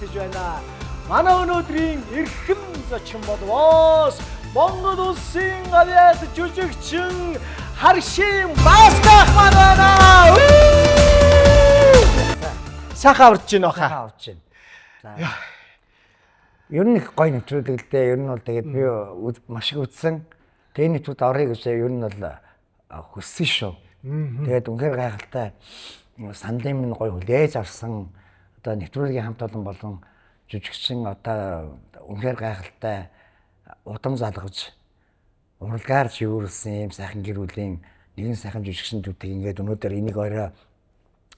бэлтгэж байна. Манай өнөөдрийн эрхэм зочин болвоос Монгол улсын авиац жүжигчин Харшийн Басках маань байна. Сайхан аварч байна хаа. Аварч байна. Ер нь их гоё нэвтрүүлэг л дээ. Ер нь бол тэгээд би маш их үзсэн. Тэгээд нэвтрүүлэгт орё гэж ер нь бол хүссэн шүү. Тэгээд үнэхээр гайхалтай сандын минь гоё хүлээж авсан. Одоо нэвтрүүлгийн хамт олон болон жүжигчин одоо үнэхээр гайхалтай удам залгаж уралгаар живүүлсэн юм сайхан гэр бүлийн нэгэн сайхан жүжигчнүүдийг ингээд өнөөдөр энийг орой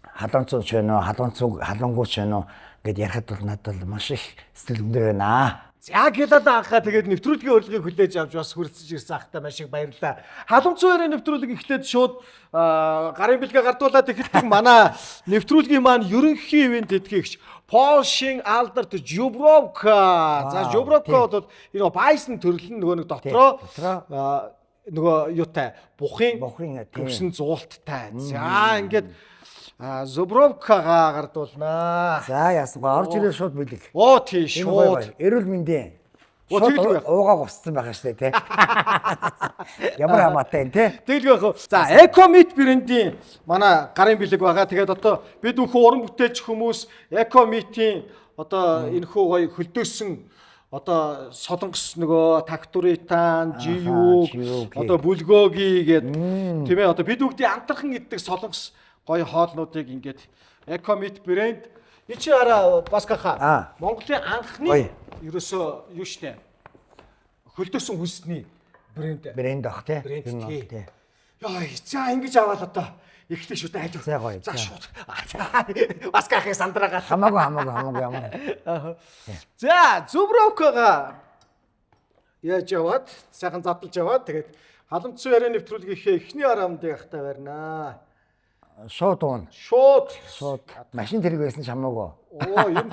халуунцууч байна уу, халуунгууч байна уу гэд ярихад бол надад маш их сэтгэл өндөр байна. За гэлээд анхаа тэгээд нэвтрүүлгийн урилгыг хүлээж авч бас хүрэлцэж ирсэн ахтай маш их баярлалаа. Халуунцуу ярийн нэвтрүүлэг эхлээд шууд гарын бэлгээ гардуулаад эхэлдэг манай нэвтрүүлгийн маань ерөнхий ивент эдгийгч Польшийн Алдарт Жубровка. За Жубровка бол энэ Байсон төрөл нөгөө нэг дотроо нөгөө юутай бухын төвшин зуулттай. За ингээд Зубровкагаа гардуулнаа. За яасан орж ирээ шууд бэлэг. Оо тий шууд. Эрүүл мэндийн. Шууд уугаа гусцсан байгаа шүү дээ тий. Ямар хамаатай тий. Тэгэлгүй яг. За Экомит брендийн манай гарын бэлэг байгаа. Тэгээд одоо бид бүхэн уран бүтээлч хүмүүс Экомитийн одоо энэхүү гоё хөлдөөсөн одоо солонгос нөгөө Тактуритан, Жиюг, одоо Булгоги гээд тийм ээ одоо бид бүгдийн амтархан иддэг солонгос гоё хоолнуудыг ингээд Экомит брэнд энэ чи араа Баскаха Монголын анхны ерөөсөө юу штэ хөлдөөсөн хүнсний брэнд ах тий. Яа за ингэж аваад одоо ихтэй шүү дээ айлуу. За шууд. Баскахыг сандраагаа. Хамаагүй. За Зубровкагаа яаж яваад сайхан задлж яваад тэгээд халамцсан ярианы нэвтрүүлгийнхээ эхний арамдыг ахтай барина. Шууд уун. Шууд. Машин тэрэг байсан ч хамаагүй. Оо юм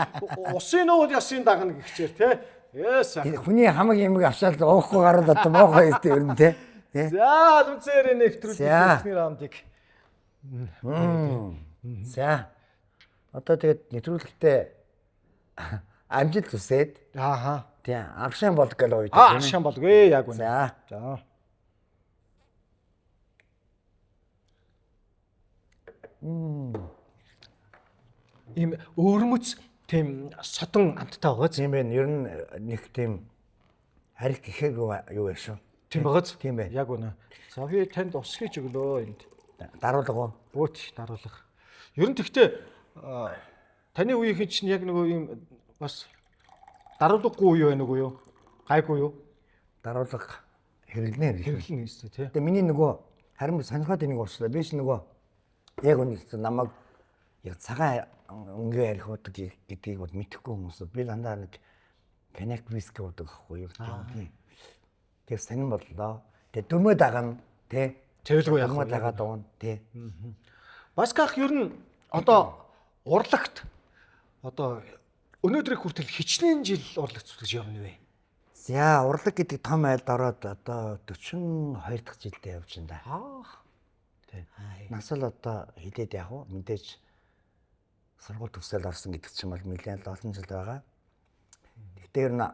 усын нуул ясын дагна гихчээр те. Яасан. Хүний хамаг юмыг авчаал уухгүй гараад одоо моохоо өстэй ер нь те. За халамцсан ярианы нэвтрүүлгийн эхний раундыг. За. Одоо тэгээд нэвтрүүлэгтээ амжилт хүсээд. Тийм. Аршин болг гэл уу. Аршин болг яг үнэ. За. Им өөрмөц тийм содон амттай байгаа. Тийм байна. Ер нь нэг тийм харих гэхээгүй юу вэ шүү. Тийм байгааз. Тийм байна. Яг үнэ. За би танд ус хийж өглөө энд. Даруулга уу? Бууч даруулга. Ер нь тэгтээ таны үеийнхэн чинь яг нөгөө юм бас даруулгагүй юу байна уу юу? Гайгүй юу? Даруулга хэрэглэнэ хэрэглэн гэсэн тий. Тэгээ миний нөгөө харин сонирхоод энийг урчлаа. Би ч нөгөө яг үнэ намайг яг цагаан өнгөө ярих удаг гэдгийг бол мэдэхгүй хүмүүс. Би дандаа нэг коньяк виски удаг ахгүй юу гэдэг. Тэр сонирн боллоо. Тэгээ дөрмөө дагна тий. Тэвэлгүй яг дагаад дуун тий. Басках ер нь одоо урлагт одоо өнөөдрийг хүртэл хичнээн жил урлаг зүтгэж явна вэ? За урлаг гэдэг том айлд ороод одоо 42 дахь жилдээ явж байна да. Тий. Нас л одоо хилээд яг уу мэдээж сургууль төгсөөл орсон гэдэг чинь бол нэлээд олон жил байгаа. Гэхдээ ер нь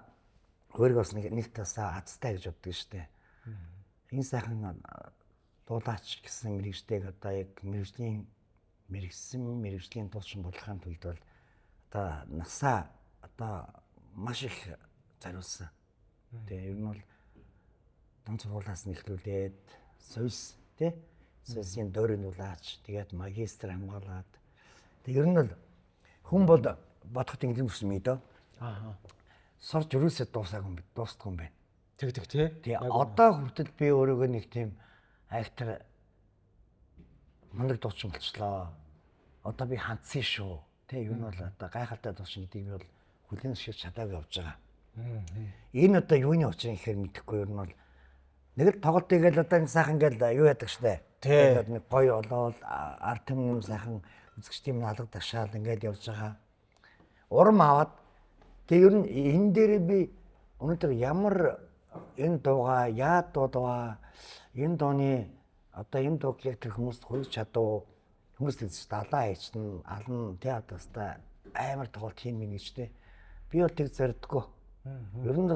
өөрийгөө бас нэг тасаа азтай гэж боддог шүү дээ. Энэ сайхан дуулаач гэсэн мэрэгжтэйг одоо яг мэрэгжлийн туучин болгохын тулд бол одоо насаа одоо маш их зориулсан. Тэгээ ер нь бол дон сургуулиас нь эхлүүлээд Сойс тий Сойсийн дөрөв дуулаач тэгээд магистр хамгаалаад тэг ер нь бол хүн бол бодоход ингэдэг юм мэдөө. Сурж юусээ дуустдаггүй юм байна. Тэг тий. Тэгээ одоо хүртэл би өөрийгөө нэг тийм актер мундаг дуучин болчлоо. Одоо би хандсан шүү. Тэ ер нь бол одоо гайхалтай дуучин гэдгийг би бол хүлээн зөвшөөрч чадаагүй явж байгаа. Энэ одоо юуны учрыг ихээр мэдэхгүй ер нь бол нэг л тоглолт игээл одоо энэ сайхан ингээл юу яадаг штэ. Тэгээд нэг гоё олоод арт юм сайхан үзэгчдийн алга ташаал ингээл явж байгаа. Урам аваад тэгээ ер нь энэ дээр би өнөөдөр ямар энэ дуугаа яа дуудваа энэ дууны одоо энэ дууг яг тэр хүмүүст хүргэж чадуу хүмүүс л далаа ичнэ ална тий одоо амар тоглолт хийн мэн гэжтэй Би бол тэг зордгоо. Ер нь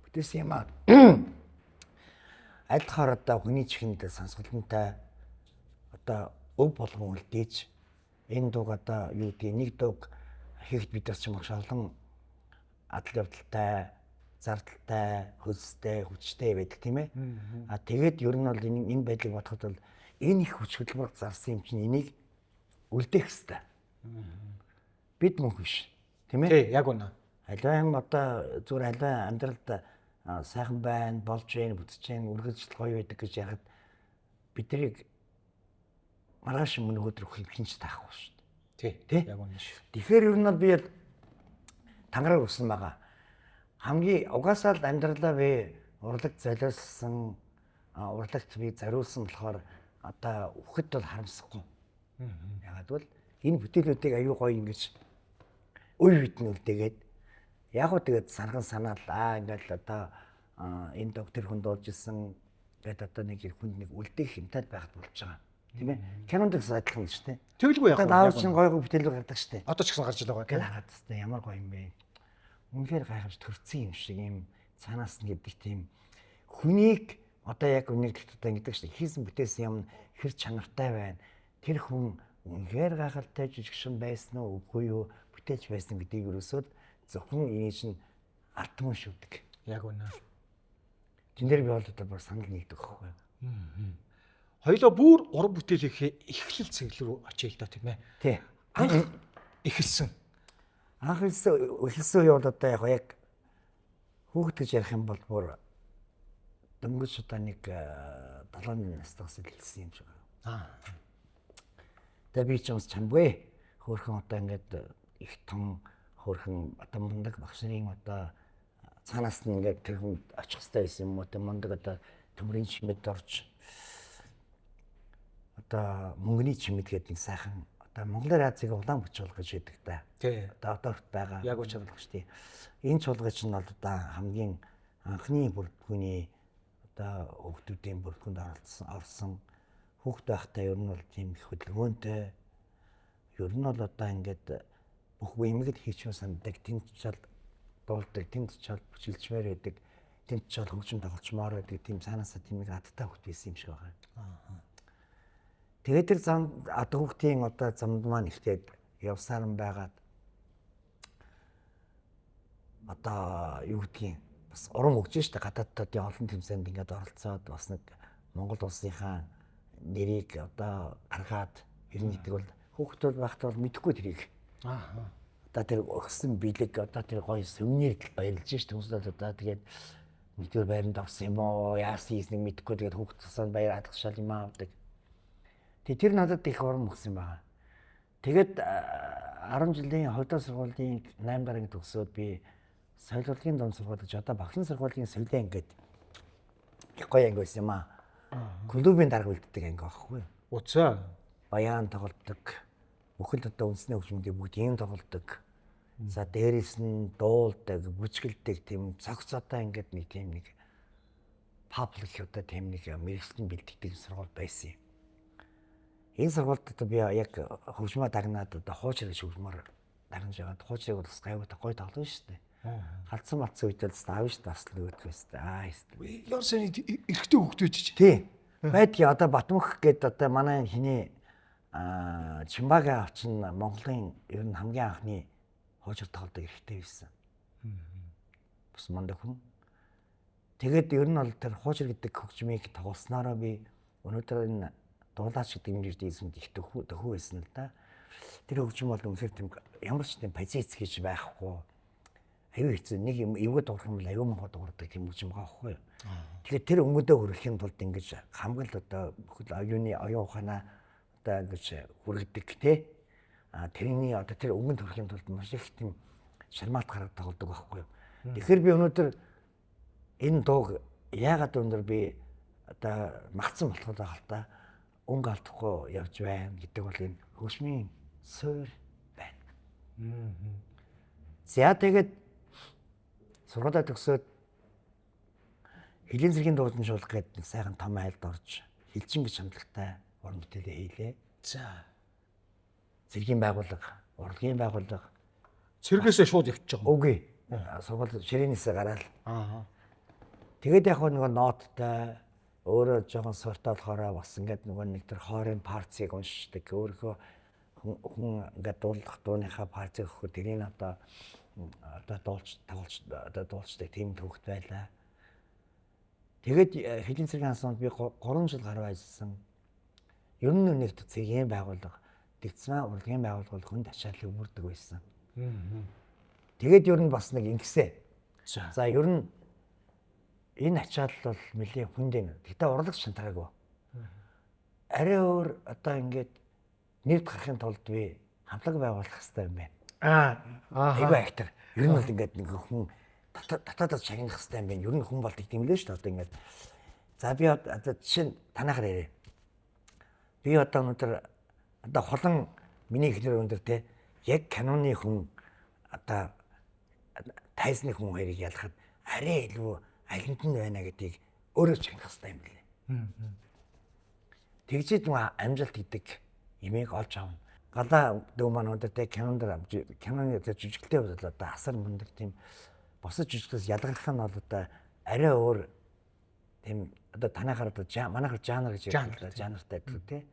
бүтээсэн юм аа. Айлхаар одоо хүний чихэнд сонсголонтой одоо өв болгон үлдээж энэ дууг одоо юу гэдэг нэг дууг хийхэд бид нар ч маш олон адал явдалтай, зардалтай, хөлстэй, хүчтэй байдаг тийм ээ. А тэгээд ер нь бол энэ байдлыг бодоход бол энэ их хүч хөдөлмөр зарсан юм чинь энийг үлдээх хэрэгтэй. Бид мөн биш. Тийм ээ? Тий, яг үнэ. Аливаа юм одоо зүгээр аливаа амьдралд сайхан байна, болж байна, бүтэж байна, үргэлжлэл гоё байдаг гэж яхад биднийг маргааш өмнө өдөр хинч таахгүй шүү дээ. Тий, яг үнэ шүү. Тэгэхээр ер нь бол би тангараар үсэн байгаа. Хамгийн угаасаа л амьдралаа би урлагт золиосон, урлагт би зориулсан болохоор одоо үхэд бол харамсахгүй. Ягаад бол энэ бүтээлүүдийг аюу гоё ингэж үе үед нь үлдээгээд яг уу тэгээд санхан санаал ингээл одоо энэ доктор хүн дуулж исэн гэдэг одоо нэг хүнд нэг үлдээх юмтай байхад болж байгаа. Тийм ээ? Кинонд гэсэн адилхан шүү дээ. Тэгэлгүй яг. Наав чинь гоё бүтээлүүд гардаг шүү дээ. Одоо ч гэсэн гарч байгаа. Гэл хагаад тест ямар гоё юм бэ? Үнэхээр гайхамш төрцөн юм шиг юм цаанаас нь гэдэг тийм хүнийг одоо яг үнийг гэхдээ ингэдэг шүү дээ. Хийсэн бүтээсэн юм хэр чанартай байна. Тэр хүн үнэхээр гайхалтай жижигшин байсан уу үгүй юу? Бүтээж байсан гэдгийг юусод зөвхөн энэ чинь алтман шүдэг. Яг үнэ. Тэн дээр би бол одоо бүр санал нэгдэх байхгүй юу? Хоёлоо бүр уран бүтээл эхлэл цэглэл рүү очие л да тийм ээ. Тий. Анх эхэлсэн. Анх эхэлсэн үе бол одоо яг хүүхэд гэж ярих юм бол бүр дөнгөж одоо нэг 7 настайгаас эхэлсэн юм шиг байна. Тэгээ би ч юмс чамгүй хөөрхөн одоо ингээд их том хөөрхөн одоо мундаг багш нарын одоо цаанаас нь ингээд тэр хүн очих хэрэгтэй байсан юм уу те мундаг одоо төмрийн чимэд орж одоо мөнгөний чимэд гэдэг нэг сайхан одоо Монголын Азийг улаан бүчүүлэг гэж яддаг та. Тий. Одоо одоорт байгаа. Яг бүчүүлэг шүү дээ. Энэ чуулгыг нь бол одоо хамгийн анхны бүрдгүүний одоо хүүхдүүдийн бүрдгүнд орсон хүүхд байхдаа ер нь бол тийм их хөдөлгөөнтэй ер нь бол одоо ингээд бүх юмгд хийчихсэн санддаг тэмцэл дуулдаг тэмцэл бүжиглжмээр байдаг тэмцэл хөгжим тоглолцмоор байдаг тийм цаанаасаа тийм нэг адтай хүүхд байсан юм шиг байгаа. Тэгээд тэр зам одоо хүүхдийн одоо замд маань ихтэй явсаар нь байгаад одоо юу гэдгийг бас урам өгч штэ гадаадтуудын олон тэмцээнд ингээд оролцоод бас нэг Монгол улсынхаа нэрийг одоо гаргаад ирнэ гэдэг бол хүүхдүүд байхдаа бол мэдэхгүй тэрийг. Одоо тэр өгсөн бэлэг одоо тэр гоё сүмнэр баярлж штэ хүмүүсд одоо тэгээд мэдгээр байранд орсон юм уу яасан хийснийг мэдэхгүй тэгээд хүүхд тусаад баяр хадгалшаал юм авдаг. Тэгээд тэр надад их урам өгсөн байгаа. Тэгээд 10 жилийн хувьдаа сургуулийн 8 дараагийн төгсөөд би соёл урлагийн дунд сургууль гэж одоо багшийн сургуулийн соёлын ангид их гоё анги байсан юм аа. Клубын дарга үлддэг анги байхгүй юу? Уцаа. Баян тоглодог. Бүхэл одоо үндэсний хөгжмөдөө бүгд ийм тоглодог. За дээрээс нь дуулдаг, бүжгэлдэг тийм цогцоотой ингээд нэг тийм нэг паблик одоо тийм нэг мэрэгчлэн бэлтгэдэг сургууль байсан юм. Энэ сургуульд одоо би яг хөгжмөө дагнаад одоо хуучир гэж хөгжмөр дагнаж байгаад хуучирыг бас гайвуутай гоё тоглоно шүү дээ. Халдсан батсан үед л аав шүү дээ бас л өгдөг байсан. Яар сайн эрэгтэй хөгтөөж чи. Тий. Байдгийн одоо Батмөх гээд одоо манай хиний Чимбагийн авч нь Монголын ер нь хамгийн анхны хуучир тоглодог эрэгтэй байсан. Бас мундаг хүн. Тэгээд ер нь бол тэр хуучир гэдэг хөгжмийг тоглоснороо би өнөөдөр энэ дуулаач гэдэг нэртэй эсэнд их төхөө байсан л да. Тэр хөгжим бол үнэхээр тийм ямар ч тийм позиц гэж байхгүй. Аюу хэцүү нэг юм эвгөө дуурах юм бол аюу мохоо дуурдаг тийм хөгжим байгаа байхгүй юу. Тэгэхээр тэр өнгөдөө хүрэхийн тулд ингэж хамгийн л одоо бүхэл оюуны оюун ухаанаа одоо ингэж хүргэдэг те. Тэрний одоо тэр өнгөнд хүрэхийн тулд маш их тийм шармаалт гараад тоглодог байхгүй юу. Тэгэхээр би өнөөдөр энэ дууг яагаад өнөөдөр би одоо магтсан болохоор байгаа л та өнгө алдахгүй явж байна гэдэг бол энэ хөгжмийн суурь байна. За тэгээд сургуулаа төгсөөд хэлийн зэргийн дуудан шуулах гэдэг нэг сайхан том айлд орж хилчин гэж хамтлагтай уран бүтээлээ хийлээ. За. Зэргийн байгууллага, урлагийн байгууллага Цэргээсээ шууд явчих юм. Үгүй. Сургууль ширээнээсээ гараад. Тэгээд яг нөгөө нооттай өөрөө жоохон суртаа болохоор бас ингээд нөгөө нэг тэр хоорын парцыг уншдаг. Өөрөө хүн ингээд дуулах дууныхаа парцыг өгөхөд тэрийг одоо дуулцдаг тийм төвхт байлаа. Тэгээд хэдийн цэргийн хансанд би 3 жил гаруй ажилласан. Ер нь нэг цэгийн байгууллага, дэгцмаа урлагийн байгууллага хүнд ачааллыг бүрдэг байсан. Тэгээд ер нь бас нэг ингэсэ. За ер нь энэ ачаал бол нэлийн хүнд. Гэтэ урлагч шантараагүй. Арай өөр одоо ингээд нэрд гарахын тулд би хамтлаг байгуулах хэрэгтэй юм байна. Айгүй актер. Ер нь бол ингээд нэг хүн татадас чагнах хэрэгтэй юм байна. Ер нь хүн бол тийм лээ шүү дээ. Одоо ингээд. За би одоо жишээ нь танахаар ярив. Би одоо өнөөдөр одоо холон миний ихнэр өндөр те яг киноны хүн одоо тайзны хүн хоёрыг ялахад арай илүү алинд нь байна гэдгийг өөрөө чагнах хэрэгтэй юм билээ. Тэгжээд нөгөө амжилт гэдэг имийг олж авна. Галаа дөө маань өндөр те киноны жүжиглэлтэй бол одоо асар мундаг тийм босод жүжиглээс ялгарх нь бол одоо арай өөр тийм одоо танахаар одоо манайхаар жанр гэж ярьдаг жанртай гэдэг те.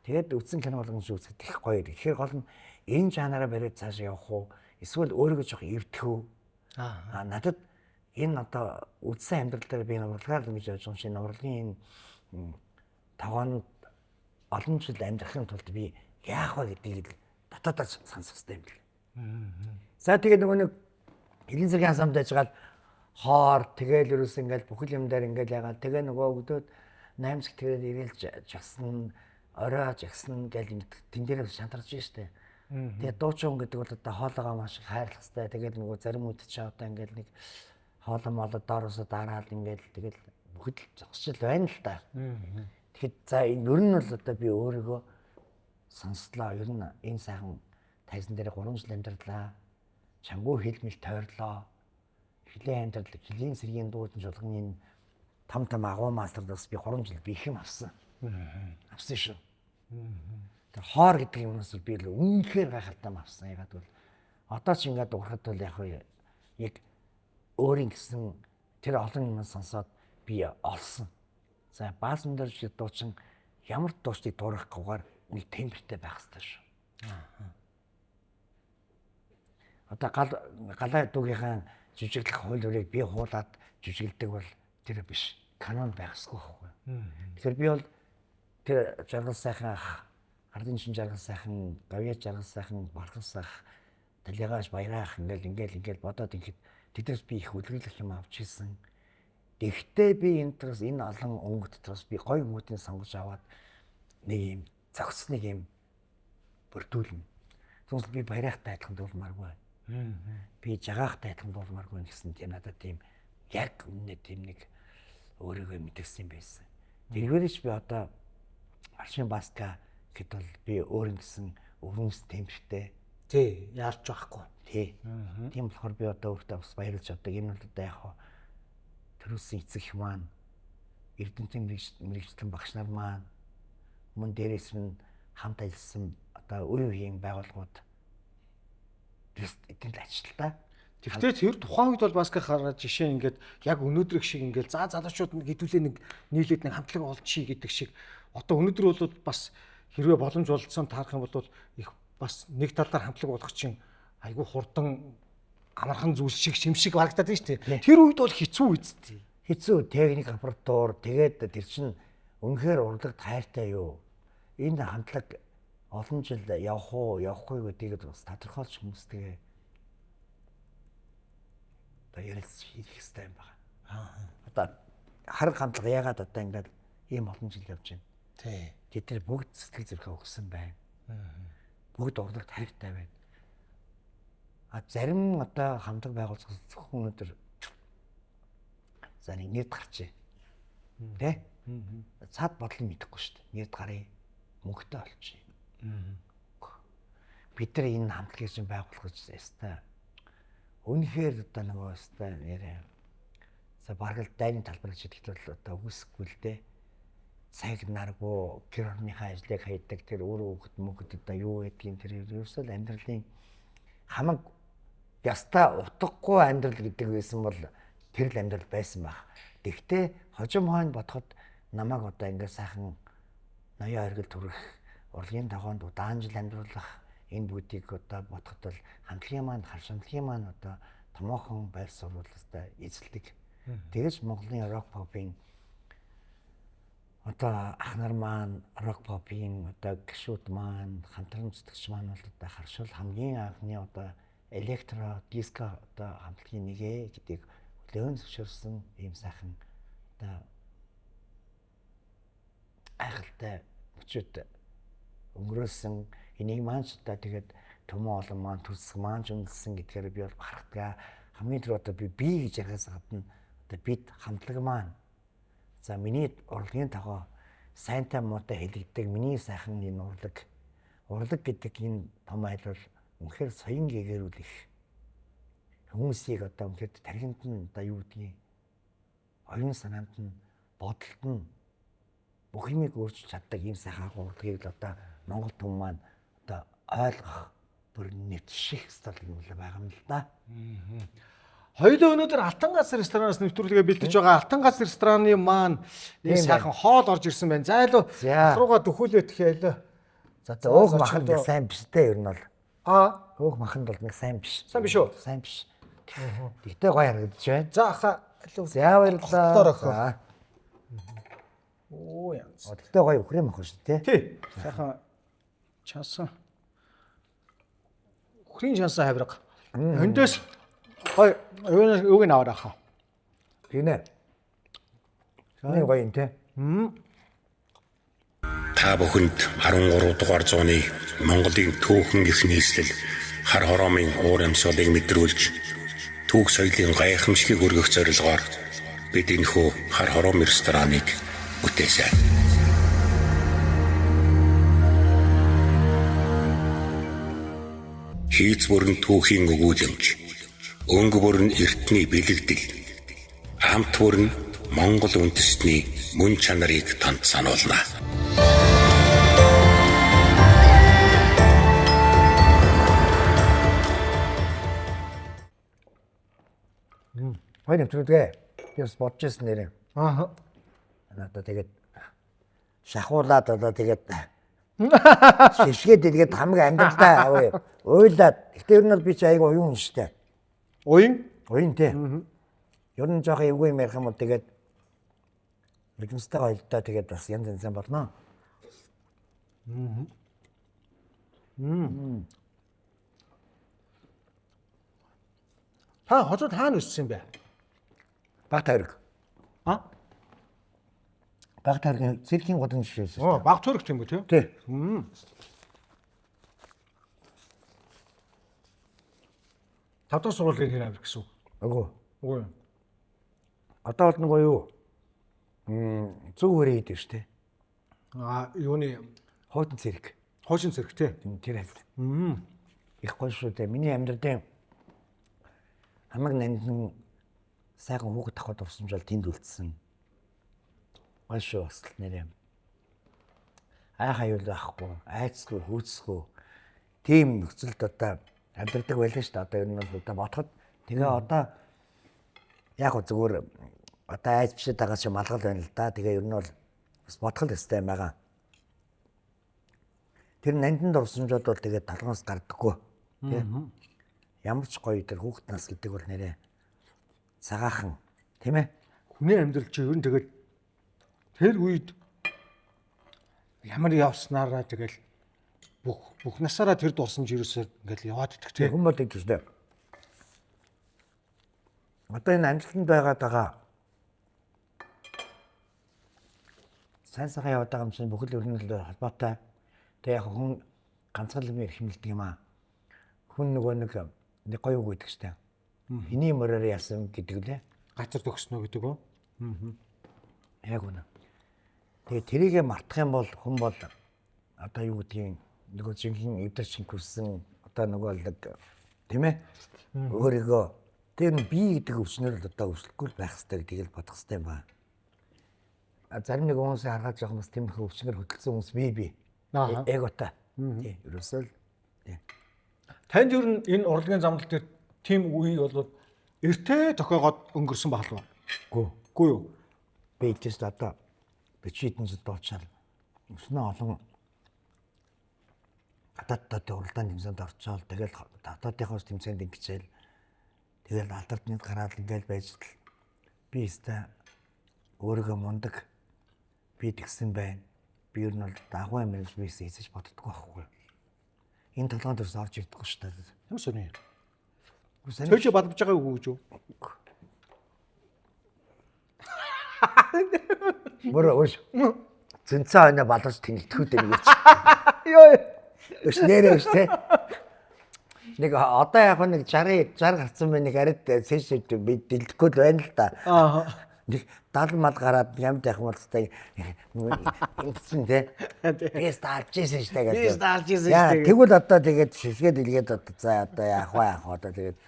Тэгээд үтсэн кино болгоомж үзэхэд их гоё. Тэгэхээр гол нь энэ жанраа бариад цааш явах уу? Эсвэл өөрийгөө жоох эвдэх үү? Надад энэ одоо үдсэн амьдрал дээр би урлагаар ингэж явж байгаа чинь урлагийн энэ таваанд олон жил амьдрахын тулд би яах вэ гэдгийг татадаж сонсох хэрэгтэй юм бэл. За тэгээд нөгөө нэг эдийн засгийн хамт ажгаад хоор тэгэл ерөөс ингээл бүхэл юм дээр ингээл ягаад тэгээ нөгөө өгдөөд 8 цаг тэгээд ирээл жагсан орой жагсан гэл тэн дээр шантарч штэ. Тэгээд дуучин гэдэг бол одоо хоолойгоо маш их хайрлах хэрэгтэй. Тэгээд нөгөө зарим үед чи одоо ингээл нэг хоолой молоо доороосоо дараал ингээл тэгэл бүхэл зогсчл байна л та. Тэгэхэд за энэ ер нь бол одоо би өөрийгөө сонслоо. Ер нь энэ сайхан тайзан дээр 3 жил амьдралаа. Чамгүй хэлмэл тойрлоо. Хилийн амьдрал, хилийн сэргийн дуучин жуулганы том агуу мастerdаас би 3 жил би их юм авсан. Авсан шүү. Тэр хоор гэдэг юмнаас би л үнэхээр гайхалтай авсан. Ягаад бол одоо ч ингээд уурахад бол яг өөрийн гэсэн тэр олон юм сонсоод би олсон. За баасан дээр чи дуучин ямар дуучдыг дуурах гугаар нэг темпертэй байх хэрэгтэй шүү. Одоо галаа дүүгийнхаа жижиглэх хууль өрийг би хуулаад жижиглдэг бол тэр биш. Канон байх ёсгүй байхгүй. Тэгэхээр би бол тэр жаргал сайхан ардын шин жаргал сайхан, гавьяа жаргал сайхан, бархан сайхан, талигааш баяраах ингээл бодоод ингээд тэднээс би их үлгэрлэх юм авч ирсэн. Гэхдээ би энэс энэ олон өнгө дотроос би гоё өнгүүдийг сонгож аваад нэг юм зогсныг юм бүрдүүлнэ. Тэгвэл би баяраахтай адилхан дуулмааргүй. Би жагаахтай адилхан дуулмааргүй гэсэн тийм надад тийм яг үнэ тийм нэг өөрийгөө мэдэрсэн юм байсан. Тэрвэрч би одоо Аршин Баска гэхэд бол би өөр гэсэн өвгөнс темпертэй. Тий, яарч байхгүй. Тий. Тийм болохоор би одоо өөртөө бас баярлж авдаг. Энэ бол одоо яг төрүүлсэн эцэг маань Эрдэнэтийн мэрэгчлэн багш нар маань мөн дээрээс нь хамт ажилласан одоо үе үеийн байгууллагууд эдгээр ажилтаа. Тэгвэл тэр тухайн үед бол бас хараа жишээ ингээд яг өнөөдрийг шиг ингээд за залуучууд хэдүүлээ нэг нийлээд нэг хамтлаг олчих гэдэг шиг одоо өнөөдөр бол бас хэрвээ боломж олдсон таарах юм бол их бас нэг талаар хамтлаг болох чинь айгүй хурдан амархан зүйл шиг шимшиг харагдаад байна шүү дээ. Тэр үед бол хэцүү үсттэй. Хэцүү техник аппаратур тэгээд тэр чинь үнэхээр урлаг тайртай юу? Энэ хамтлаг олон жил явах уу, явахгүй гэдгийг бас тодорхойлж хүмүүстэйгээ ярилцж хийх хэрэгтэй юм байна. Одоо харин хамтлага яагаад одоо ингээд ийм олон жил явж байна. Тий. Тэд бүгд сэтгэл зүрхээ өгсөн байна. Бүгд урлаг тайртай байна. Зарим одоо хамтлаг байгуулсан зөвхөн өнөдөр за нэг нэрд гарчээ. Тэ? Цаад бодлоо мэдэхгүй шүү дээ. Нэрд гарыг мөнгөтэй олчих. Бид нар энэ хамтлагийг чинь байгуулах гэж ястаа. Үнэхээр одоо нөгөө ястаа яриа. За бараг л дайны талбар гэж хэлэхэд бол одоо үгүйсэхгүй л дээ. Цаг наргүй гэр орныхаа ажлыг хайдаг тэр өөр хүүхэд мөнгөд одоо юу гэдгийг тэр ерөөсөө амьдралын хамаг яста утгагүй амьдрал гэдэг байсан бол тэр л амьдрал байсан байх. Тэгвэл хожим хойно бодоход намайг одоо ингээд сайхан ноён оргил төрөх, урлагийн дагоонд удаан жил амьдруулах энэ бүгдийг одоо бодоход бол хандлагын маань, харшинлагын маань одоо томоохон байр суурьлалтай эзэлдэг. Тэгэж Монголын рок попын одоо ах нар маань рок попын одоо гишүүд маань хамтран зүтгэгч маань бол одоо харшил хамгийн анхны одоо электро диско одоо хамтлагийн нэгэ гэдэг хүлээн зөвшөөрсөн ийм сайхан одоо айхалтай өчөд өнгөрөөсөн энийг маань ч одоо тэгээд төмөн олон маань төсөг маань үнэлсэн гэдгээр би бол бахархдаг. Хамгийн түрүү одоо би гэж ярихаас гадна одоо бид хамтлаг маань за миний урлагийн дагуу сайнтай муутай хэлэгдэг миний сайхан энэ урлаг гэдэг энэ том айл бол үнэхээр соён гэгэрүүлэх хүмүүсийг одоо үнэхээр тархинд нь одоо юу гэдгийг оюун санаанд нь бодолд нь бүх юмыг өөрчилж чаддаг ийм сайхан урлагийг л одоо Монгол түмэн маань одоо ойлгох бүр нэвтрэх стал юм байгаа юм л да. Хоёулаа өнөөдөр Алтан гац ресторанаас нэвтрүүлгээ бэлдэж байгаа. Алтан гац рестораны маань нэг сайхан хоол орж ирсэн байна. Зайлуу руугаа дөхүүлээ тэхээлээ. За ууг маханд нэг сайн биш дээ ер нь бол. Ууг маханд бол нэг сайн биш. Сайн биш үү? Сайн биш. Тэгтээ гоё харагдаж байна. За хаа за баярлалаа. Оо янз. Тэгтээ гоё өхрëm ах шүү дээ. Тий. Сайхан чансан. Өхрийн чансан хавирга. Өндөөс гоё юуг нь аваад ахаа. Гинэ. Нэг гоё юм те. Та бүхэнд 13 дугаар зууны Монголын түүхэн гэх нийслэл хар хороомын уур амьсгалыг мэдрүүлж түүх соёлын гайхамшигыг өргөх зорилгоор бид энэхүү хар хороом рестораныг бүтээсэн. Хийц бүрэн түүхийн өгүүлэмж, өнгө бүрэн эртний бэлэгдэл, хамт бүрэн Монгол үндэстний мөн чанарыг танд сануулна. Хоёр нэвтрүүлгээ. Би бас бодож ирсэн нэрээ. Аа. Одоо тэгээд шахуулаад одоо тэгээд шишгээд тэгээд хамгийн амьдралтай уйлаад. Гэтэ ер нь бол би ч айгүй уян штэ. Уян? Уян тий. Ер нь жоох эвгүй юм ярих юм бол тэгээд бидэнстэй ойлдоо тэгээд бас янз янз болно. Та хотод хаана өссөн бэ? Баг тавирг. А? Баг тавиргийн цэргийн годон жишээс. Оо, баг төрөх юм уу тий? Тий. Тавдан сургуулийн хэр авир гэсэн үг. Үгүй. Үгүй. Одоо бол нөгөө юу? Зөв өрөө идэв штэ. Юуны Хойтон цэрэг. хоошин цэрэг тий. Тэр айл. Их гоё шүү дээ. Миний амьдралын хамаг нандин сайхан хүүхэд авахд урсамжаал тэнд үлдсэн. Гоё шүү бас нэрээ. Айхаа юу л байхгүй, айцгүй, хүйцгүй. Тийм нөхцөлд одоо амьдрдаг байлаа шүү дээ. Одоо ер нь одоо бодоход тэгээ одоо яг гоо зүгээр одоо айц бишэд байгаа чи малгал байна л да. Тэгээ ер нь бол бас бодхол өстэй юм байгаа. Тэр нандинд урсамжууд бол тэгээ талгаас гардаггүй. Тийм. Ямар ч гоё тэр хүүхэд нас гэдэг бол нэрээ цагаахан тийм ээ. Хүний амьдрал чи ер нь тэгэл тэр үед ямар явснараа тэгэл бүх насаараа тэр дурсамж ерөөсөө ингээл яваад идэх тий. Хүн бол гэж дээ. Одоо энэ амжилтанд байгаа сайн сайхан яваад байгаа юм чинь бүхэл өрнөлөөр холбоотой. Тэгээ яг хүн ганцхан юм хэмэлдэг юм аа. Хүн нөгөө нэг гоё үг гэдэг штэ. Эний мороор яасан гэдэг лээ. Гацар төгснө гэдэг үү? Яг үнэ. Тэгээ тэрийгэ мартах юм бол хүн бол одоо юу гэдгийг нөгөө жинхэнэ эвдэрч хүссэн одоо нөгөө л тийм ээ. Өөрийгөө тэр нь би гэдэг өвчнөр л одоо өвчлөхгүй байх хэрэгтэй гэдгийг л бодох хэрэгтэй юм байна. Зарим нэг хүмүүсийг хараад жоох бас тиймэрхүү өвчнөр хөдөлсөн хүмүүс би. Эготой. Тий, ерөөсөө л тий. Танд ер нь энэ урлагийн замнал дээр тийм үе бол эртээ тохиогоод өнгөрсөн баалуу. Үгүй юу? Би тест одоо 40 жил дуучаар өснө олон гадаадтай уралдаан тэмцээнд орчоол тэгэл дотоодынхоос тэмцээнд ингэчээл тэгэл алдартнууд гараад ингээл байж л би өстэй өөрийгөө мундаг би тэгсэн байна. Би ер нь бол дагуу юм гэж бийс хийж боддоггүй байхгүй. Энэ толгойд төрс орж ирдэггүй шүү дээ. Ямар сони. Сөүлж бадж байгаа үг гэж юу? Мөр өөш. Зэнцээ хойно балж тэнэлтгүүдээ нэг. Йоо. Өш нэрээ өш те. Нэг одоо яг нэг 60 гарсан байна нэг арид сэж би дэлдэхгүй л байна л да. Аа. Нэг 70 мал гараад ямд явах юм бол тест ингэсэн те. Би стаарч ийсэн штэ гэдэг. Би стаарч ийсэн Яа штэ. тэгвэл одоо тэгээд шилгээд илгээд одоо за одоо яах вэ одоо тэгээд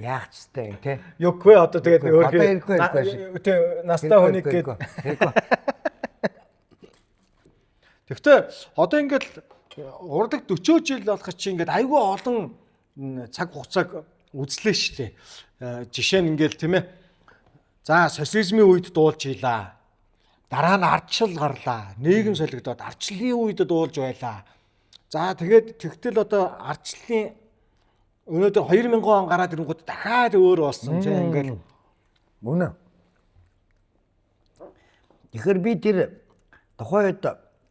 яах ч té те. Юугүй одоо тэгээд Ирэхгүй. тэ настай хүнийг гээд. Гэхдээ одоо ингээд урдаг 40 жил болох чинь ингээд айгүй олон цаг хугацааг үзлээ шүү дээ. Жишээ нь ингээд тийм ээ. За социализмын үед дуулж ийлаа. Дараа нь ардчил гарлаа. Нийгэм солигдоод ардчлалын үед дуулж байлаа. За тэгээд тэгтэл одоо ардчлалын өнөөдөр 2000 он гараад ирэнгүүт дахиад өөр болсон тийм ингээд. Мөн. Тэгэхээр би тэр тухайн үед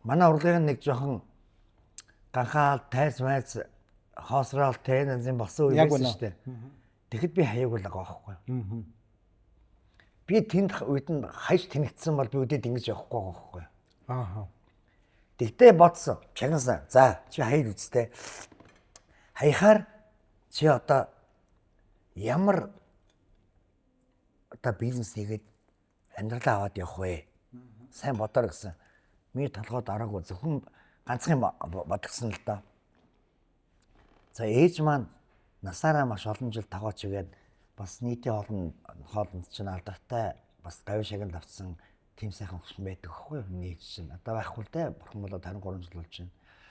манай урлагийн нэг жоохон ганхаал тайз майз хоосрол тэнэнзэн болсон үе байсан шүү дээ. Тэгэхэд би хаяг байгаа байхгүй. Би тэнд үед нь хаяж тэнэгдсэн бол би үдээд ингэж явахгүй байхгүй. Аа. Тэгтээ бодсон. Чагнасан. За чи хаяг үсттэй. Хаяхаар чи одоо ямар одоо бизнес хийгээд амьдралаа аваад явах вэ? Сайн бодоор гэсэн. Миний толгойд ороогүй зөвхөн ганцхан бодгсон л доо. За ээж маань насаараа маш олон жил тогооч игээд бас нийтийн олон хоолнд чинь алдартай бас гавь шагнал авсан тийм сайхан хөшин байдаг хгүй юу миний ээж чинь. Одоо байхгүй л дээ. Бурхан болоод 23 жил болж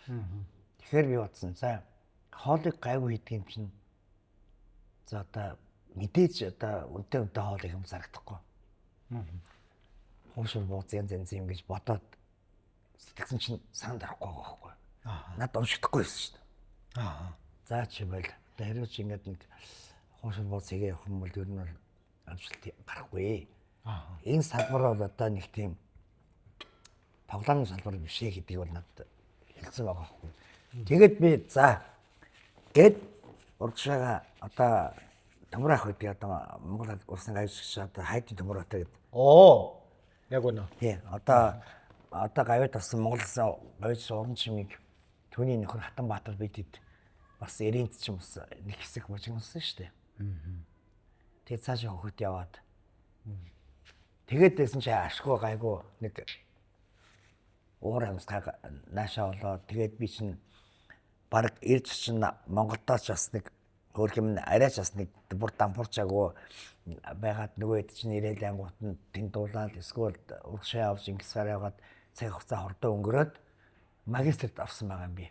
байна. Тэгэхээр би бодсон. За хоолыг гайгүй хийдэг юм чинь. За одоо мэдээж одоо үнтэй хоол их юм зарагдахгүй. Хуушир бууз янз юм гэж бодоод сэтгэсэн чинь санд орохгүй байгаа байхгүй. Над уншихдаггүй байсан шүү дээ. За чи байл. Одоо хэрвээ чи ингэдэг нэг хуушир бууз хийгээ явах юм бол ер нь бол амжилт гарахгүй. Энэ салбар бол одоо нэг тийм тоглоомын салбар биш ээ гэдгийг бол надад хэлсэн байгаа байхгүй. Тэгээд би за гээд урагшаага одоо төмөр ах гэдэг одоо Монгол улсын гавьч одоо хайдын төмөр хот гэдэг. Оо. Яг үнэ. Тий. Одоо гавьд авсан Монгол улсын гавьч уран чимийг түүний нөхөр Хатанбаатар бидэд бас эрийнт ч юм бас нэг хэсэг бужигнсан шүү дээ. Тэгээд цаашаа хөхөд яваад. Тэгээд дэсэн чи ашгүй гайгүй нэг уур амьсгал наашаа болоод тэгээд би чинь баг ирж чинь Монголдоос бас нэг өөр юм арайч бас нэг бүр дампуурчаагүй байгаад нөгөө хэд чинь ирээл ангууд нь тэндуулаад эсвэл урагшаа авч ингэсээр яваад цаг хугацаа хордоо өнгөрөөд магистрт авсан байгаа юм би.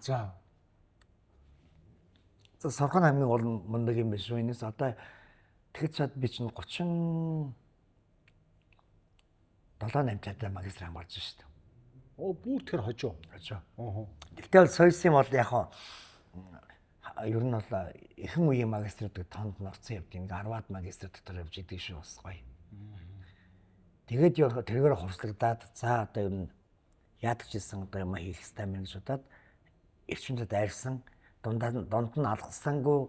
За. За Соргон аймгийн гол мундаг юм биш үү? Энэс одоо тэгэхэд чад би чинь 37 8 цаатай магистр хамгаалж шүү дээ. Оо бүр тэр хожоо. Хожоо. Аа. Тэгтэл сойсын бол яг ер нь бол эхэн үеийн магиструудыг тоонд нь орсон явд ингээ 10-аад магистр дотор явж идэг шүү бас гоё. Тэгээд тэргээр хувцлагдаад за одоо ер нь яадаг чийсэн одоо юм хийх хэрэгтэй юм гэж бодоод эрчимдэд айрсан дунд нь алгасангүй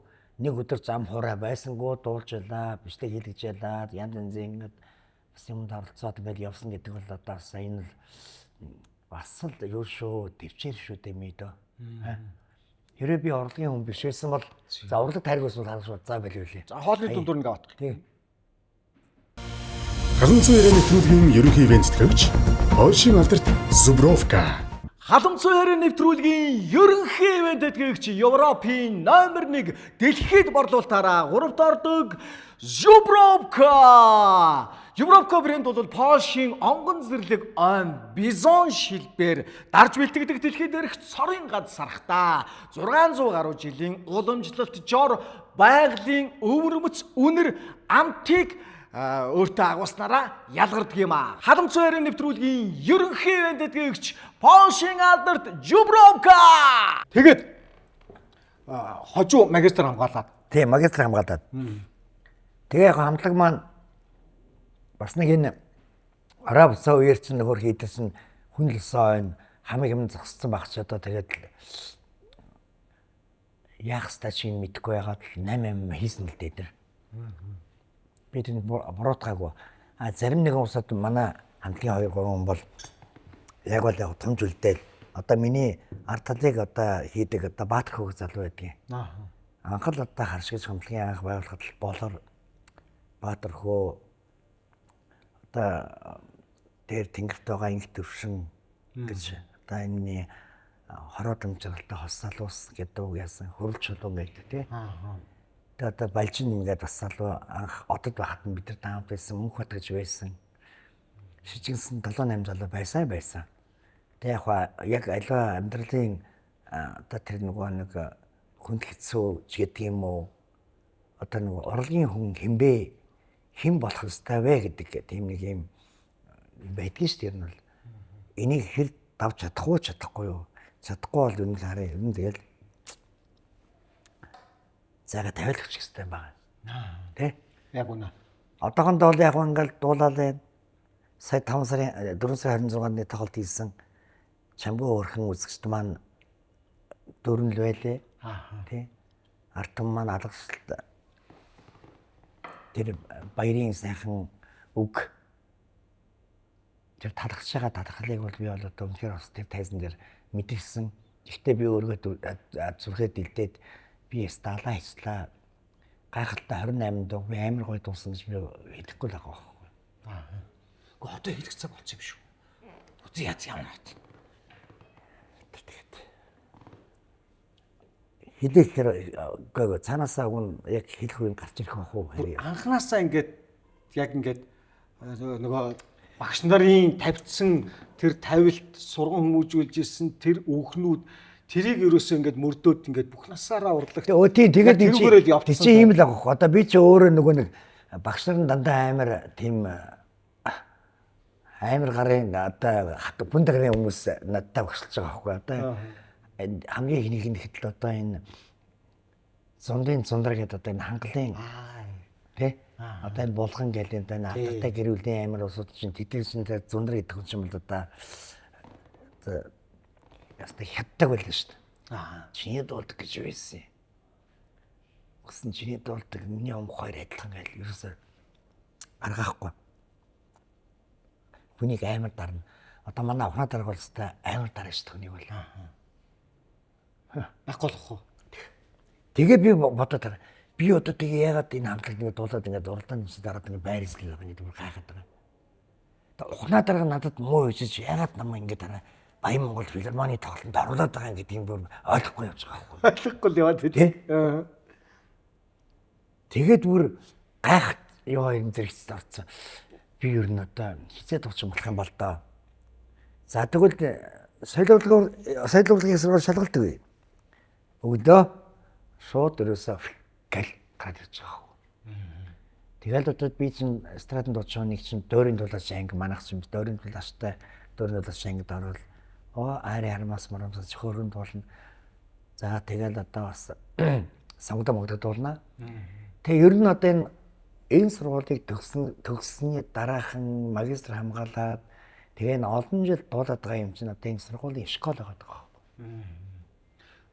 нэг өдөр зам хураа байсангүй дуулж ялаа бичтэй хийлгэж ялаа янз янзын бас юмд оролцоод ингээл явсан гэдэг бол одоо сайн л бас л юу шүү төвчээр шүү дэмий дөө. Хэрвээ би урлагийн хүн биш байсан бол за урлаг тайргуус бол харах шууд заа байл үлээ. За хоолны дундуур ингээ батгах. Тийм. Халамцсан ярианы нэвтрүүлгийн ерөнхий ивент тэтгэгч Польшийн алдарт Зубровка. Халамцсан ярианы нэвтрүүлгийн ерөнхий ивент тэтгэгч Европын номер 1 дэлхийд борлуулалтаараа 3-т ордог Зубровка. Европко брэнд бол Польшийн онгон зэрлэг он бизон шилбээр дарж бэлтгэдэг дэлхийд дээрх цорын гад сархтаа 600 гаруй жилийн уламжлалт жор байгалийн өвөрмөц үнэр амтыг өөртөө агуулснараа ялгардаг юм а. Халамц байрын нэвтрүүлгийн ерөнхий вендэтгийгч Польшийн алдарт Дубровка. Тэгээд хожуу магистр хамгаалаад. Тийм, магистр хамгаалаад. Тэгээ яг хамтлаг маань бас нэг энэ араб цаа үеэр чинь нөхөр хийдсэн хүн лсэн хамаг юм зогссон баг ч одоо тэгээд яах ёстой ч юм мэдэхгүй ягаад 8 юм хийсэн л дээ тэр. Би тэр буруутгаагүй. Зарим нэгэн усад манай хамтлагийн 2 3 хүн бол яг томж үлдээл одоо миний ард талыг одоо хийдэг одоо Баатар хөөг залуу байдгийн. Анх л одоо харшгиж хамтлагийн анх байгуулахад болоор Баатар хөө одоо дээр тэнгэрт байгаа инх төвшин гэж одоо энэ хороо дамжралтай хос салуус гэдэг үг яасан хөрвөл чулуун гэдэг тий. Тэгээ одоо балжин ингээд бас салуу анх одод байхад нь бид нар таамт байсан мөнх бат гэж байсан. Шижигсэн 7 8 залуу байсан. Тэгээ яг аливаа амьдралын одоо тэр нэг хүнд хэцүү ч гэдэг юм уу одоо нэг урлагийн хүн хэмбэ хэн болох ёстой вэ гэдэг тийм нэг юм байдгийн шүү дээ. Энэ бол энийг хэр давж чадах уу чадахгүй юу? Чадахгүй бол үнэн харъя. Үнэн тэгэл зайга тавиулах хэрэгтэй юм байна. Тэ? Яг үнэ. Одоохондоо бол яг ингээл дуулаад байна. Сая 5 сарын 4 сарын 26-ны тоглолт хийсэн чамгүй өрхөн үзэгчд маань 4 л байлээ. Тэ? Артам маань алгасл тэр баярын сайхан үг тэр талхаж байгаа талхлыг бол би бол одоо үнэхээр бас тэр тайзан дээр мэдэрсэн. Гэхдээ би өөргөө зүрхэд илдээд би сталаа хийслээ. Гайхалтай 28 дуу би амар гоё дуусан гэж би хэлэхгүй л байгаа байхгүй. Гэхдээ одоо хэлэх цаг болсон юм шүү. Үзье яц ямар хат. Хэлэхээр гоо цаанаасаа гүн яг хэлэх үеийн гарч ирэх байх уу харъя. Анханасаа ингээд нөгөө багш нарын тавьдсан тэр тавилт сурган хүмүүжүүлж ирсэн тэр үхнүүд тэрийг ерөөсөө ингээд мөрдөөд ингээд бүх насаараа урлагт. Тэгээд энэ чи ийм л байгаа. Одоо би чи өөрөө нөгөө нэг багш нарын дандаа амар гарын одоо бүн дагрын хүмүүс надтай багшилж байгаа байхгүй. Одоо хамгийн ихнийх нь одоо энэ зундын зундар гэдэг одоо энэ хангалын тий одоо энэ булган гэдэг энэ алдартай гэрүүлийн амир усууд чинь тэтгэсэн тэр зундар гэдэг хүн чинь бол одоо яста хятдаг байлаа шүү дээ. Чиний дуулдаг гэж байсан. Гэсэн чиний дуулдаг миний өмх хоёр адилхан гэл ерөөсөө аргаахгүй. Хүнийг амар дарна. Одоо манай ухнаа дарга бол өстой амар дарна шүү дээ хүнийг бол. Байхгүй болох уу? Тэгээ би бодоод байгаа. Би одоо тэгээ яагаад энэ хамтлагт ингэ дуулаад ингэ дурлалаа нүс дараад ингэ байр эзлэх байгаа ингэ бүр гайхаад байгаа. Тэгээ ухнаа дарга надад муу үжиж яагаад намайг ингэ дараа Баян Монгол филармоны тоглолтод оруулаад байгаа гэдэг юм бүр ойлгохгүй явж байгаа байхгүй. Ойлгохгүй л яваад тий. Тэгээд бүр гайхад ёо энэ зэрэгцэд орцсон. Би ер нь одоо хизээ дуучин болох юм бол доо. За тэгвэл соёл урлагийн сургууль шалгалт үе. Өглөө шууд өрөөсөө гал гараад ирж байгаа хөө. Тэгэл одоо би чинь эстрадын дуучин нэг чинь дөөрийн дулаач анги манах чинь дөөрийн дулаачтай дөөрийн дулаач ангид орвол ари хармаас марамсаж хөрөнд болно. За тэгэл одоо бас сонгодоо мөгдөд дуулна. Тэгээ ер нь одоо энэ сургуулийг төгссөний дараахан магистр хамгаалаад тэгээ энэ олон жил дуулаад байгаа юм чинь одоо энэ сургуулийн школ байгаа даа.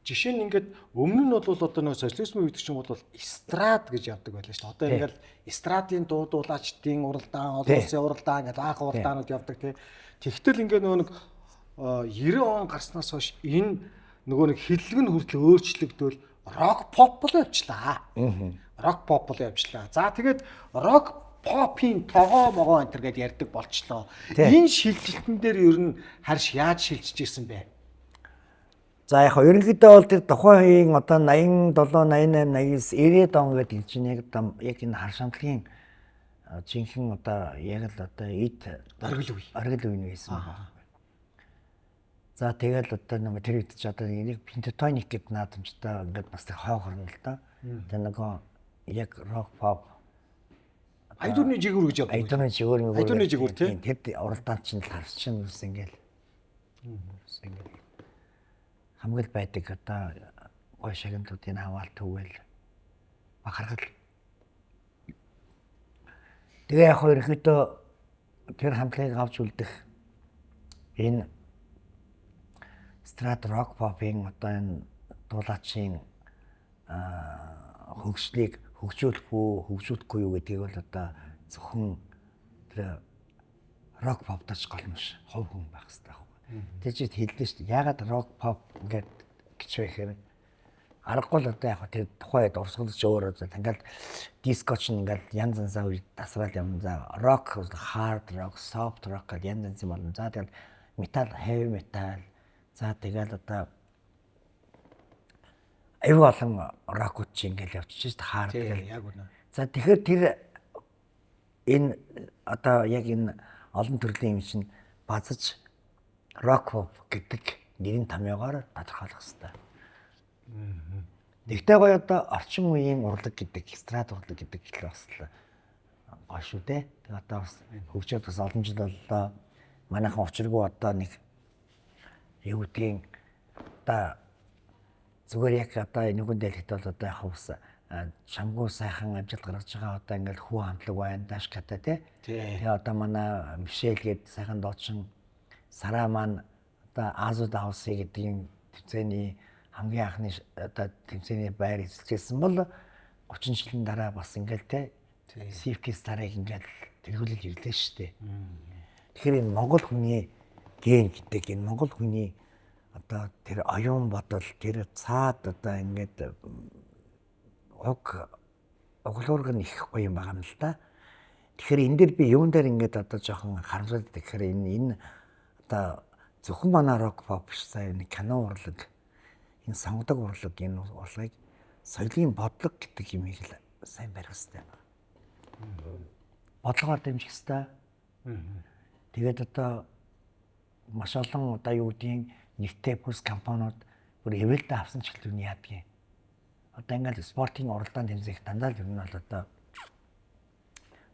Жишээ нь ингээд өмнө нь бол одоо нэг социализм үед чинь бол эстрад гэж явдаг байлаа шүү дээ. Одоо ингээд эстрадын дуулаачдын уралдаан, олон улсын уралдаан гэдэг анх уралдаанууд явдаг тий. Тэгтэл ингээд нөгөө нэг 90 он гарснаас хойш энэ нөгөө нэг хиллэг нь хүртэл өөрчлөгдөөл рок поп л явчлаа. Рок поп л явчлаа. За тэгээд рок попын тогоо могоо энэ төр гэдээ ярьдаг болчлоо. Энэ шилжилтэн дээр ер нь харш яаж шилжиж ирсэн бэ? За яг ерөнхийдөө бол тэр тухайн үеийн одоо 87, 88, 89, 90-ад он гэдэг чинь яг энэ хар шамтлагийн жинхэнэ одоо яг л одоо эд оргил үе байсан байна. За тэгэл одоо нэг тэр үед ч одоо нэг пентатоник гэдэг наадамжтай ингээд бас тэр хоо хорно л да. Тэр нөгөө яг рок pop Айдурны жигүүр гэж яадаг. Айдурны жигүүр тийм. Тэр уралдаан чинь л харс чинь үс ингээл. Хамгийн байдаг одоо гой шагналуудын аваал төвөл бахархал. Тэгээ яг ерөөхдөө тэр хамтлагийг авч үлдэх энэ страт рок попын одоо энэ дуулаачийн хөгжлийг хөгжүүлэх үү, хөгжүүлэхгүй юу гэдгийг бол одоо зөвхөн тэр рок попточ голмш хов хүн байх хэрэгтэй байхгүй. Тэр чинь хэлдэж шүү дээ. Ягаад рок поп ингээд гэж байхээр аргагүй л одоо яг тэр тухайд урсгалж өөрөө ингээд диско ч ингээд янз янзаа үе тасрал юм. За рок, хард рок, софт рок гэдэг янз янз юм болно. За тэгэл метал, heavy metal. За тэгэл одоо аюу олон рокууд чи ингээл явчихж шүү дээ. Хард гэл яг үнэ. За тэгэхээр тэр энэ одоо яг энэ олон төрлийн юм чинь базаж рок поп гэдэг нэрийн томьёогоор тодорхойлох хэрэгтэй. Нэгтэй гоё одоо орчин үеийн урлаг гэдэг, эстрад урлаг гэдэг хэлээ бас л гоё шүү дээ. Тэгээ одоо бас хөгжөөд бас олон жил боллоо. Манайхан учиргүй одоо нэг юу гэдгийг одоо зүгээр яг одоо нэгүндэл хэд бол одоо яг ус чамгүй сайхан амжилт гаргаж байгаа одоо ингээл хүү хамтлаг байна дааш ката тий. Тэгээ одоо манай Мишель гээд сайхан доочин Сара маань одоо Азууд Хаус гэдгийн тэмцээний хамгийн анхны одоо тэмцээний байр эзэлжсэн бол 30 жилийн дараа бас ингээл тий Сивкис дарааг ингээл тэргүүлэл ирлээ шүү дээ. Тэгэхээр энэ Монгол хүний ген гэдэг энэ Монгол хүний одоо тэр оюун бодол тэр цаад одоо ингээд оглоорг нь их гоё юм байгаа юм л да. Тэгэхээр энэ дээр би юун дээр ингээд одоо жоохон харамсалтай тэгэхээр энэ одоо зөвхөн манай рок pop биш сая нэг кино урлаг энэ сонгодог урлаг энэ урлагийг соёлын бодлого гэдэг юмыг л сайн барих хэрэгтэй байна. Бодлогоор дэмжих хэрэгтэй. Тэгээд одоо маш олон одоо юу гэдгийг нэгтэй бүс компаниуд бүр эвэлдэ авсан ч хэлбэр нь яадгийг. Одоо ингээд спортын уралдаан тэмцээх дандаа л юм бол одоо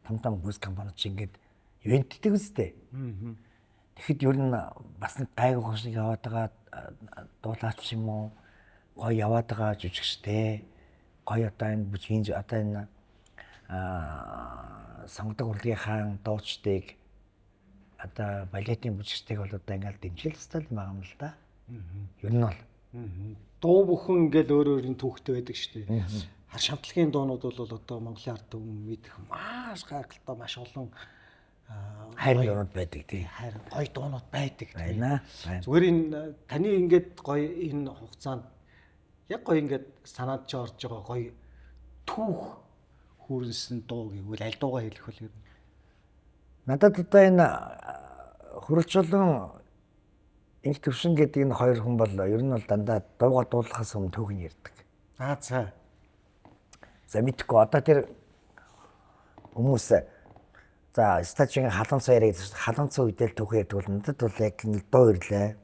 том бүс компаниуд чинь ингээд ивенттэй үстэй. Тэгэхэд ер нь бас нэг гайгүй хөшиг яваад байгаа дуулаач юм уу гоё яваад байгаа жүжигчтэй гоё одоо энэ бүжгийн одоо энэ сонгодог урлагийн дуучдыг одоо балетын бүжигчтэйг бол одоо ингээл дэмжил стил байгаа юм л да. Ер нь бол Дуу бүхэн ингээл өөрийн түүхтэй байдаг шүү дээ. Хар шамтлагын дуунууд бол одоо Монголын ард түмэн мэдэх маш гайхалтай маш олон хайрын дуунууд байдаг тий. Хайр гоё дуунууд байдаг. Байна. Зүгээр энэ таны ингээд гоё энэ хугацаанд яг гоё ингээд санаад ч орж байгаа гоё түүх хүрсэн дуу гэвэл аль дуугаа хэлэх вэ? Надад одоо энэ хуралчлан инх төвшин гэдэг энэ хоёр хүн бол ер нь бол дандаа дууга дуулахаас өмнө түүхийг ярьдаг. За. За мэдхгүй одоо тэр хүмүүс за стажийн халамцаа яриад халамцаа үедэл түүх ярьдаг бол надад бол яг нэг дуу ирлээ.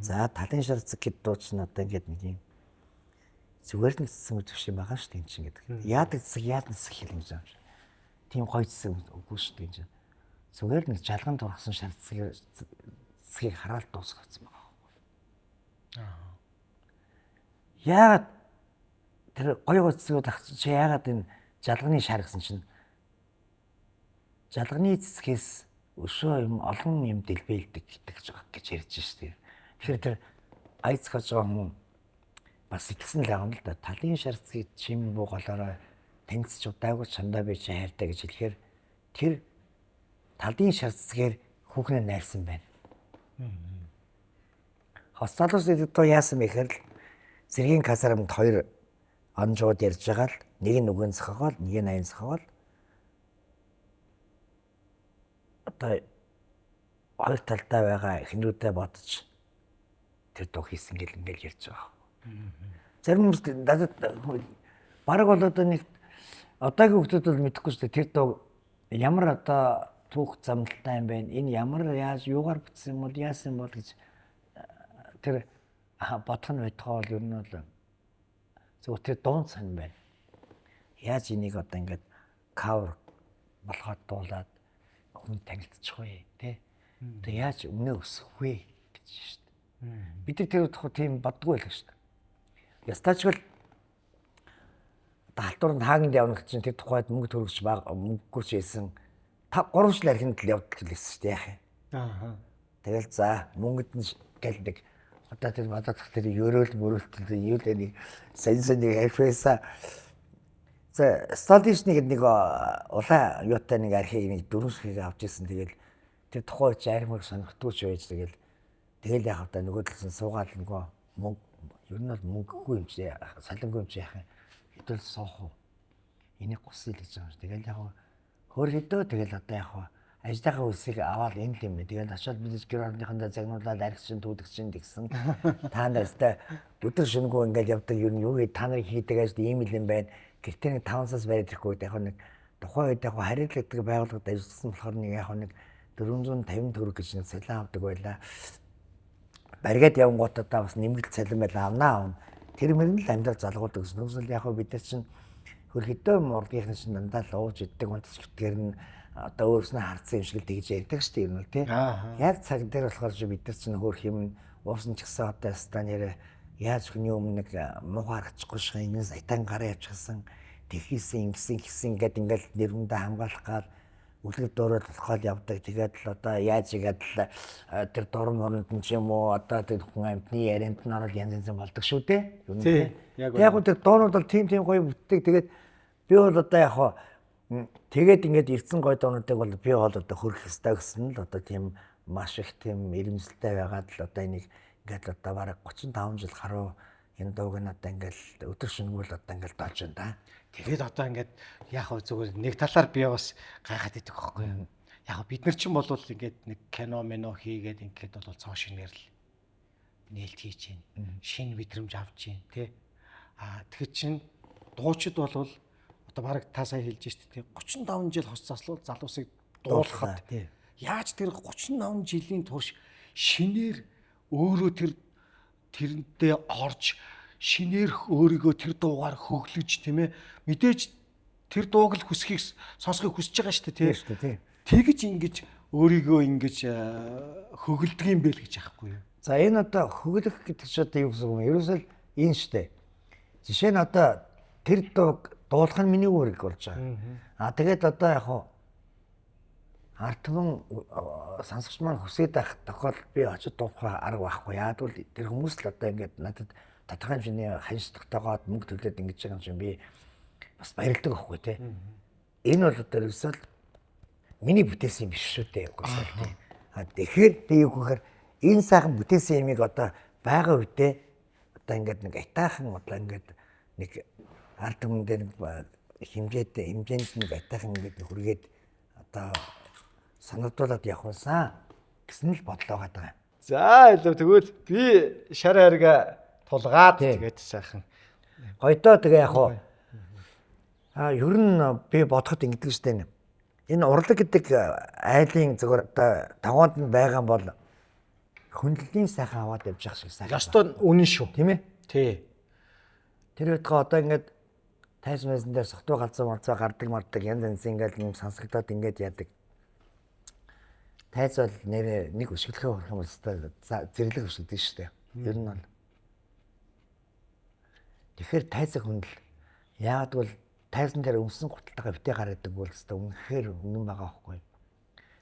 За талын шарцэг гэдэг дуу чинь одоо ингээд нэг юм зүгээр нэг цэцэн үзэгч юм байгаа шүү дээ чинь гэдэг. Яадаг цэцэг яадаг цэцэг хэл юм жаа. Тийм гоё цэцэг үгүй шүү дээ чинь. Зүгээр нэг жалган дургасан шарцгийг хараад дуусгацсан байгаа. Яагаад тэр гоё цэцгүүд авчих чи яагаад энэ жалганы шар гэсэн чинь жалганы цэцгээс өшөө юм олон юм дэлбэлдэг гэж ярьж штеп. Тэгэхээр тэр айц хаж байгаа хүн бас итгэсэн л байгаа юм л да. Талын шар цэцгийг чим буу голоороо таньцч удаагүй чандаа би чи хайртай гэж хэлэхээр тэр талын шар цэцгээр хүүхнээ найрсан байна. Хосталус эдто яасан мэхээр л зэргийн казармд хоёр онжууд ярьж байгаа л нэг нь үгэн зохиогоол нэг нь аян зохиогоол одоо хоёр талдаа байгаа эхнүүдээ бодож тэр дуу хийсэн гэл ингээл ярьж байгаа. Зарим хүмүүс надад бараг бол одоо нэг одоогийн хүмүүс бол мэдэхгүй шүү дээ тэр дуу ямар одоо түүх замналтай юм бэ? Энэ ямар яаж юугаар бүтсэн юм бол яасан юм бол гэж тэр бодох нь байтугай бол ер нь бол зөвхөн тэр дуун сан байна. Яаж энийг одоо ингээд cover болгоод дуулаад хүн танилцчих вэ тий? Тэгээ яаж өмнө өсөх вэ гэж шүү дээ. Бид нар тэр удаа тийм боддгоо байлаа шүү дээ. Ястаачгүй халтууранд хааганд явна гэж чинь тэр тухайд мөнгө төрөгч мөнгөгүй ч хэлсэн 3 жил архинд л явдаг л гэсэн шүү дээ яах юм. Тэгэл за мөнгөд нь гэлдэг. Одоо тэр бодох тэр ерөөл мөрөлтөл юу л нэг сайн архивса за статистик нэг улаан юутай нэг архийг нэг 4 ширхэг авч ирсэн. Тэгэл тэр тухай чи архимыг сонирхдгүй ч байж тэгэл яах вэ нөгөө талсан суугаад нөгөө мөнгө ер нь бол мөнгөгүй юм чи салингүй юм чи яах юм. Хэдүүл суух уу. Энийг гусъя л гэж байгаа юм. Тэгэл яг хөрхөдөө тэгэл одоо яг ажлынхаа үлсийг аваад энэ л юм бэ. Тэгэл очиод бид гэр орныхандаа загнуулаад архичин түүдгчин гэсэн. Та нартай өдөр шөнөгүй ингээл явдаг юу та нарыг хийдэг ажил ийм л юм байна. Гэхдээ нэг 5 сар бариад ирэхгүй яг нэг тухайн үед яг харилцагдаг байгууллагад ажилласан болохоор нэг яг нэг 450 төгрөг гэж нэг цалин авдаг байлаа. Бариад явгоотаа бас нэмэгдэл цалин байлаа авнаа. Тэр мөрөнд л амьдрал залгуулдаг гэсэн. Нүгсэл яг бид нар чинь хөрхөдөө мордгийнхэн чинь дандаа л ууж иддэг унтж гитгээр нь одоо өөрснөө харцсан юм шиг л тэгж ярьдаг шүү дээ юм л тий. Яг цаг дээр болохоор бид нар чинь хөөх юм уусан ч гэсэн одоо стан ярэ яаж хүний өмнө нэг муу харагдчихгүй шиг энэ сайтан гараа явчихсан тэхийсэн ингэсэн гэдэг ингээл нэрмэндээ хамгаалах гал үлгэр дуурайд болоход явдаг. Тэгээд л одоо яаж игээд л тэр дурм хооронд нь ч юм уу одоо тэр хүн амтны ярианд нь орол янз янз болдог шүү дээ. Юу нэ. Яг тэр дуунууд бол тийм гоё бүтдэг. Тэгээд би бол одоо яг тэгээд ингээд ирсэн гоё дуунуудыг бол би бол одоо хөрөх ёстой гэсэн л одоо тийм маш их тийм ирэмсэлтэй байгаад л одоо энийг ингээд одоо бараг 35 жил харуу энэ дууг нь одоо ингээд өдөр шөнөгүй л одоо ингээд дооч байна да. Тэгээд одоо ингээд яг зүгээр нэг талаар би бас гайхаад идэх байхгүй юу. Яг бид нар чинь бол ингээд нэг кино мено хийгээд ингээд бол цоо шинээр л нээлт хийж байна. Шинэ мэдрэмж авч байна тий. Тэгэхээр чин дуучид бол одоо бараг та сая хэлж штэ тий 35 жил хос заслуул залуусыг дуулахад яаж тэр 35 жилийн турш шинээр өөрөө тэрнтэй орж шинээрх өөрийгөө тэр дуугаар хөглөж тийм ээ мэдээж тэр дууг л хүсхийг сонсхийг хүсэж байгаа шүү дээ тийм тэгж ингэж өөрийгөө ингэж хөглөдөг юм бэ л гэж аахгүй юу. За энэ одоо хөглөх гэдэг чинь одоо юу гэсэн юм ерөөсөө энэ шүү дээ. Жишээ нь одоо тэр дууг дуулах нь миний үүрэг болж байгаа. Тэгээд одоо яг ард түмэн сонсогч маань хүсээд байх тохиолдолд би очиж дуулах арга байхгүй. Яагвал тэр хүмүүс л одоо ингэж надад татхын шинэ ханьцтагтайгаад мөнгө төлөөд ингэж байгаа юм чинь би бас баярлдаг байхгүй тий. Энэ бол одоо ерөөсөө миний бүтээсэн юм биш шүү дээ. Тэгэхээр би юу гэхээр энэ сайхан бүтээсэн юмыг одоо байгаа үедээ одоо ингээд нэг атайхан одоо ингээд нэг ард түмэндээ хэмжээнд нэг атайхан ингээд хүргээд одоо санагдуулаад явахсан гэсэн л бодлоо байгаа. За илүү тэгвэл би шар харга тулгаад тэгээд сайхан гойдоо тэгээ яг ер нь би бодоход ингэдэг штэ. Энэ урлаг гэдэг айлын зөвхөн одоо тавганд нь байгаа бол хүндлэлийн сайхан аваад явж явах шиг сайхан. Ястон үнэн шүү. Тийм ээ? Тий. Тэр үедээ одоо ингээд тайзмайсан дээр сохтуу галзуу марцаа гардаг мардаг янз янз ингээд юм сонсогдоод ингээд яадаг. Тайз бол нэрээ нэг өшгөлхөө хөрөх юм өстой зэрлэг өшгдөг шүү дээ. Ер нь бол. Тэгэхээр тайзыг хүндэл яагаад бол тайзан дээр өмсөн гуталтайгаа битээ гараадаг бол өстой үнэхээр үнэн байгаа байхгүй.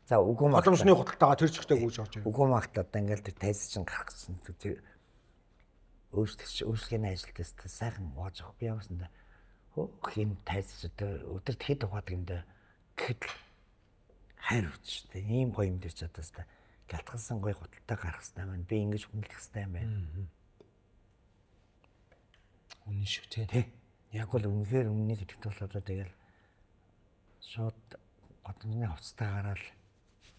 За үгүй маа. Боломжны гуталтайгаа тэр чигтээ гүйж орж ирнэ. Үгүй маа одоо ингээд тэр тайз чинь гарах гэсэн тэр өөрсдийн ажилтнаас сайхан гоож авах би яваасанда хин тайз өдөрт хэд ухаадаг юм даа гэхэд хайр үз шүү дээ. Ийм гоё юм дээр ч одоо та гялтгансан гоё гуталтай гарах хэрэгтэй байна. Би ингэж хүндлэх хэрэгтэй юм байна. Үнэн шүү тий. Яг бол үнэхээр өмнөний гэдэгт бол одоо тэгэл шууд годомны хувцастай гараад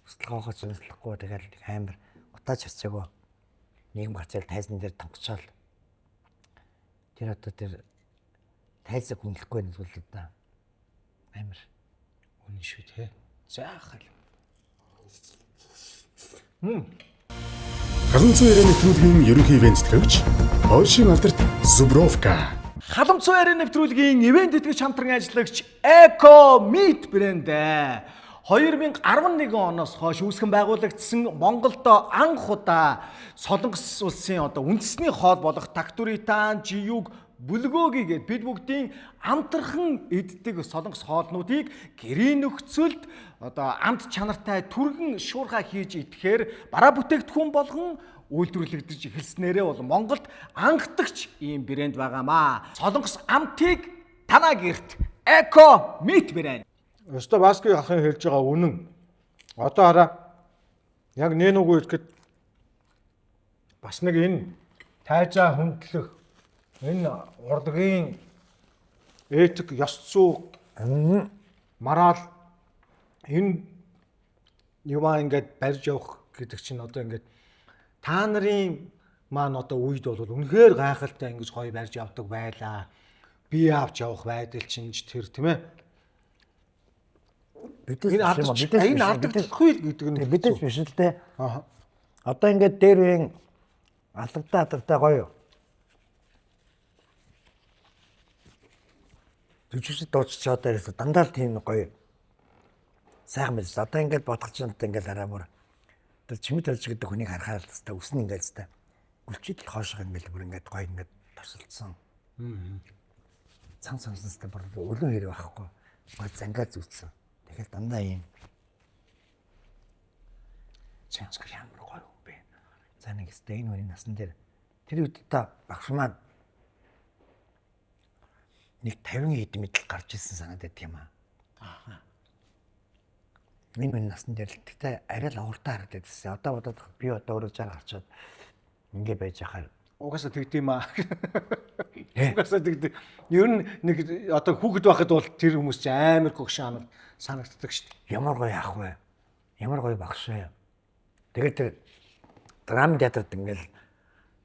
өсөлгөөгөө зөнслөхгүй тэгэл амар утаач хасчаагүй нийгэм гарцал тайзан дээр тонгочоод тэр одоо тэр тайзыг хүндлэхгүй нэг зүйл одоо амар Үнэн шүү те. Заахал. Халамцсан яриа нэвтрүүлгийн ерөнхий ивент тэтгэгч Польшийн алдарт Зубровка. Халамцсан яриа нэвтрүүлгийн ивент тэтгэгч хамтран ажиллагч Eco Meat брэнд 2011 оноос хойш үүсгэн байгуулагдсан Монголд анх удаа Солонгос улсын үндэсний хоол болох Тактуритан, Жиюг, Бүлгөөги гээд бид бүгдийн амтрхан иддэг солонгос хоолнуудыг гэрийн нөхцөлд амт чанартай түргэн шуурхай хийж идэхээр бараа бүтээгдэхүүн болгон үйлдвэрлэгдэж эхэлснээрээ бол Монголд анхдагч ийм брэнд байгаамаа. Солонгос амтыг танаа гэрт Eco Meat брэнд. Өстө Баски ахын хэлж байгаа үнэн. Одоо хараа. Яг нэнүүгөө ихэд бас нэг энэ тайзаа хүндлэх энэ урлагийн этик ёс зүй мараал энэ юма ингээд барьж явах гэдэг чинь одоо ингээд та нарын маань одоо үед бол үнэхээр гайхалтай ингэж гоё барьж явдаг байлаа. Би авч явах байдал чинь тэр тийм ээ. Энэ алдахгүй гэдэг нь бидээс биш л дээ. Одоо ингээд дээр үеийн алдартай гоё. Түчиж дууч одоо ирсэн дандаа л тийм гоё сайхан мэдээс. Одоо ингээд бодгоч юмтай ингээд хараа бүр тэр чимэд талж гэдэг хүнийг харахаар л та үснэ ингээд та гүлчид л хоошоо ингээд бүр ингээд гоё ингээд тосолцсон. Цан цанснастай бүр өлөн хэрэг байхгүй. Гоё зангаа зүтсэн. Тэгэхээр дандаа юм. Чанцгэр ямар гоё юм бэ. За нэг стэйн үний насан дээр тэр үед та багш маань нэг 50 хэд мэдл гарч ирсэн санаад байт юм аа. Миний насны дээр л тэгтээ арай л авартаа харагдаад байсан. Одоо бодоод би одоо өөрөө жаа гарчаад ингэ байж хахаар угаасаа тэгдэм аа. Угаасаа тэгдэм. Ер нь нэг одоо хүүхэд байхад бол тэр хүмүүс чинь амар гогшоо санагддаг шүү дээ. Ямар гоё ах вэ? Ямар гоё багш вэ? Тэгээд тэр драм театрт ингээл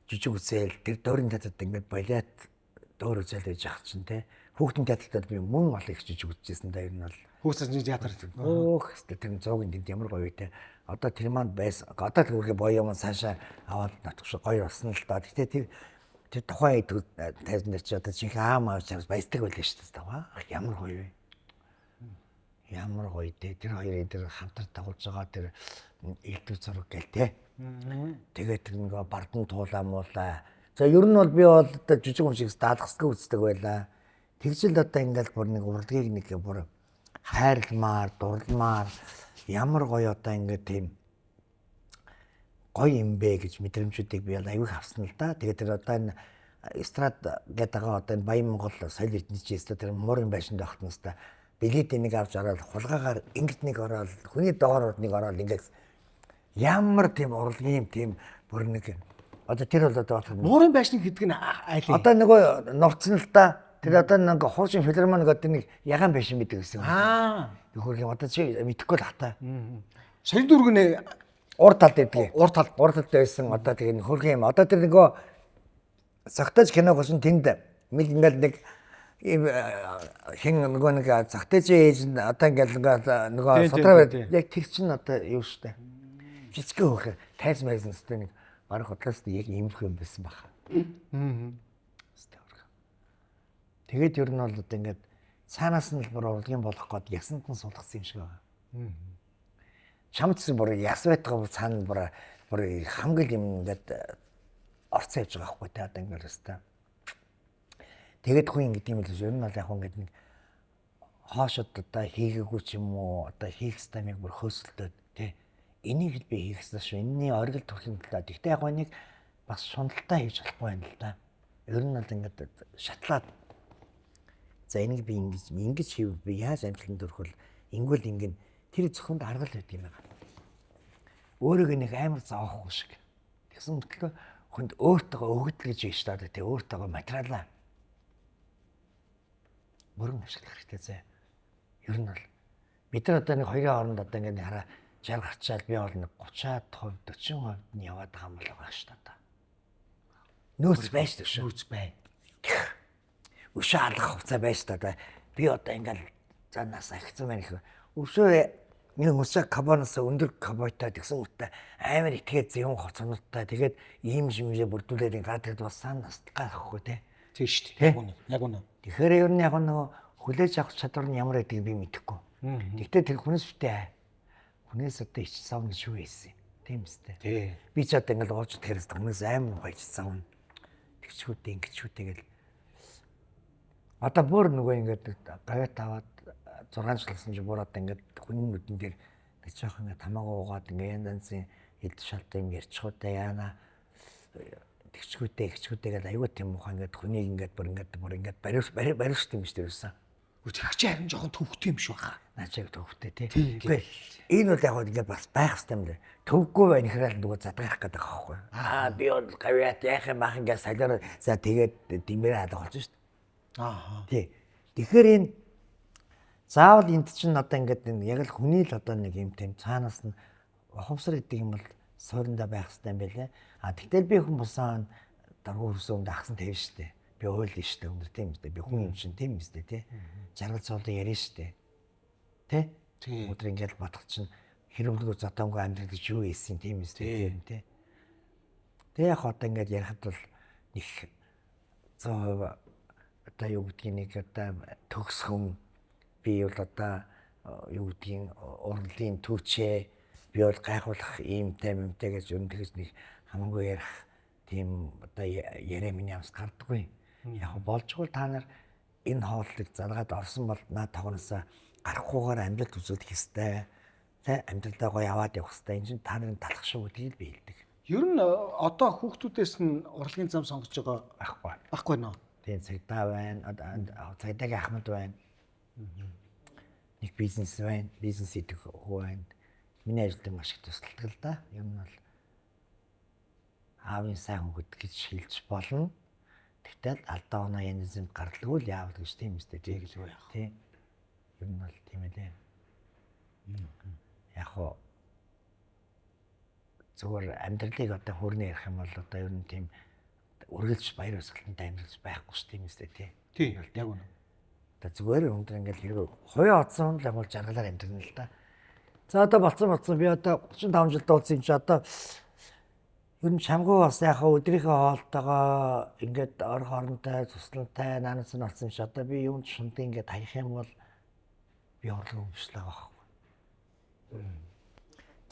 жижиг үзэл, тэр дөрөн театрт ингээд балет дөөр үзэл байж ах чинь те. Хүүхдийн театртад би мөн мал их жижиг үзчихсэн да ер нь бол. Хүүхдийн театр. Өөх тэр зоогийн тэнд ямар гоё те. Одоо тэр маань байсан. Одоо тэрхүү боёо маань цаашаа аваад натгш гоё болсон л да. Гэтэ тэр тухайн тайзан дээр чи одоо чихээ аамаа чамс баясдаг байлаа шүү дээ. Ямар гоё вэ? Ямар гоё те. Тэр хоёрын тэр хамтар дагуулж байгаа тэр элдв зураг гэл те. Тэгээд тэр нэг бардан туулаа муулаа. За ер нь бол би бол одоо жижиг юм шиг даалгасдаг үздэг байлаа. Тэгжил одоо ингээл бүр нэг урлагийг нэг бүр хайрламаар, дурламаар ямар гоё одоо ингээд тийм гоё юм бэ гэж мэдрэмжүүдийг би аягүй авсан л да. Тэгээд тэр одоо энэ эстрад гэдэг одоо энэ Баян Монгол соёл эрдэнэчийн тэр муурын байшинд байхтнаас та билет нэг авч ороод хулгаагаар ингэт нэг ороод хүний доороор нэг ороод ингээд ямар тийм урлагийн тийм бүр нэг одоо тэр бол одоо муурын байшин гэдэг нь айл. Одоо нөгөө нурцсан л да. Тэр одоо нэг хууршин филармоник одоо нэг ягаан байшин гэдэг гэсэн. Нөхөр юм одоо чи мэдэхгүй л хата. Сая дүүргэн урд талд байдгийг. Урд талд байсан одоо тэгээ хөрх юм. Одоо тэр нөгөө цагтаж киног болсон тэнд ингээл нэг хин нөгөө нэг цагтаж ээж одоо ингээл нөгөө содроо яг тэр чин одоо юу штэ. Жицгээ хөөх тайз майсан өстэй нэг барах хотлоос яг иймэрхүү юм байсан баха. Тэгээд ер нь бол одоо ингээд цаанаас нь л бүр урлагийн болох гээд ясанд нь сулгасан юм шиг байна. Чамд бүр яс байтгаа цаана бүр хангал юм ингээд орцсон явж байгаа байхгүй те одоо ингээд өстэй. Тэгээд хүн ингэдэг юм л ер нь бол яг ингээд нэг хоошод одоо хийгээгүй ч юм уу одоо хийх стамыг бүр хөөсөлдөөд те энийг л би хийх гэсэн шүү. Энэний оргил төрлийн талаа. Тэгтээ яг нэг бас шундалтай хийж болохгүй юм л да. Ер нь бол ингээд шатлаад за энийг би ингэж хийв би яаж амжилтанд хүрэх вэ? Ингүүл ингэн тэр зөвхөнд аргал байт юм байна. Өөрөөгөө нэг амар зоохгүй шиг. Тэгсэн мэтлээ хүнд өөртөө өгдөл гэж ийш таа тэ өөртөө материалаа. Бүрэн ашиглах хэрэгтэй зэ. Ер нь бол бид нар одоо нэг хоёрын хооронд одоо ингэ хараа жар гарчаал би бол нэг 30% 40% нь яваад байгаа юм бол байгаа шүү дээ. Нөөц байж дээ шүү. Нөөц бай. Өшөө алгах хувцас байж дээ. Би одоо ингээл занаас ахицсан байх. өсөө нэг усаа кабаноос өндөр кабойтой гэсэн үгтэй амар итгээд зэвэн хоцоноттой тэгээд ийм шимжээ бүрдүүлээд радиод бассан гайхгүй те. Тийм шүү дээ. Яг үнэ. Тэгэхээр ер нь яг нөгөө хүлээж авах чадвар нь ямар байдгийг би мэдэхгүй. Гэхдээ тэр хүнээс битээ. Хүнээс одоо ич савна гэж юу ийсэн. Тийм үстэй. Тий. Би ч одоо ингээл ууж тэрээс хүнээс амар гоё ич савна. Тэгчгүүтээ ингэчгүүтээ гэл. Одоо бүр нөгөө ингээд гавьт аваад 6 жил болсон чи бүр одоо ингээд хүний нүдэн дээр нэг жоох ингээд хамаагаа уугаад ингээд янз янзын эд шалтай юм ярьчихудаа яана. Тэгчгүүтээ гэл аюу тийм муухай ингээд хүнийг ингээд бүр ингээд бариулсан юм шүү дээ юусан. Үгүй чи харин жоохон төвхтэй юм шүү хаа. Наачиг төвхтэй тий. Гэхдээ энэ бол яг ингээд бас байх хэрэгтэй юм лээ. Төвгүй байх ихрэл нөгөө задгаах гэдэг аахгүй. Би бол гавьяат яах юм ах ингээд салиараа за тэгээд димэрээ хаалга болж шүү дээ. Тий. Тэгэхээр энэ заавал энд чинь одоо ингээд яг л хүний л одоо нэг юм тийм цаанаас нь ухамсар гэдэг юм бол суурьндаа байх хэрэгтэй юм байлээ. Тэгтэл би хүн босаан даргуу хөрсөн дахсан тавь шүү дээ. Би уйл штэ өндөр тийм үстэй. Би хүн юм чинь тийм үстэй тий. Жаргал цоолоо ярина штэ. Тэ? Өдөр ингээл бодох чинь хэрвэлгүй затангүй амьдрал гэж юу ийсэн тийм үстэй тий. Тэг яг одоо ингээд ярихад бол нэг 100% одоо юу гэдгийг нэг одоо төгс хүн би бол одоо юу гэдгийг урлын түүчээ би бол гайхуулах иймтэй юмтэй гэж өндөж нэг хамаагүй ярих тийм одоо яриа миний амс гардаггүй. Яг болжгүй та нар энэ хооллыг залгаад орсон бол наад тогноосоо гарахгүйгээр амьдралд үзүүлэх ёстой. Тэ амьдралдаа гоё аваад явах ёстой. Энэ чинь та нарын талах шүү гэдгийг би хэлдэг. Ер нь одоо хүүхдүүдээс нь урлагийн зам сонгож байгаа байхгүй нөө. Тийм цагдаа байна. Цагдаагийн Ахмад байна. Нэг бизнес байна. Бизнес идэх хүү байна. Миний ажилд маш их тусалдаг л да. Ер нь бол аавын сайн хөнгөд гэж хэлж болно. Тэгтэл алдаа оноо янзын гарлгүй л яавал гэж тийм үстэй тийм гэлгүй яах. Тийм. Ер нь бол тийм ээ. Яг хоо зөвхөн амьдралыг одоо хөрнө ярих юм бол одоо ер нь тийм үргэлж баяр ёслолттой амьдралж байхгүй ш тийм үстэй тийм. Тийм яг үнэ. Одоо зүгээр өндөр ингээл хэрэг хоёо оцсон л бол жаргалаар амьдрна л да. За одоо болцсон би одоо 35 жил дуулсан юм чи одоо ер нь чамгүй бас яг өдрийнхөө хоолтойгоо ингээд ор хоронтой цуслантай наанаас нь олсон юм чи одоо би юунд шунд ингээд хаях юм бол би орлого өмчлөө байхгүй.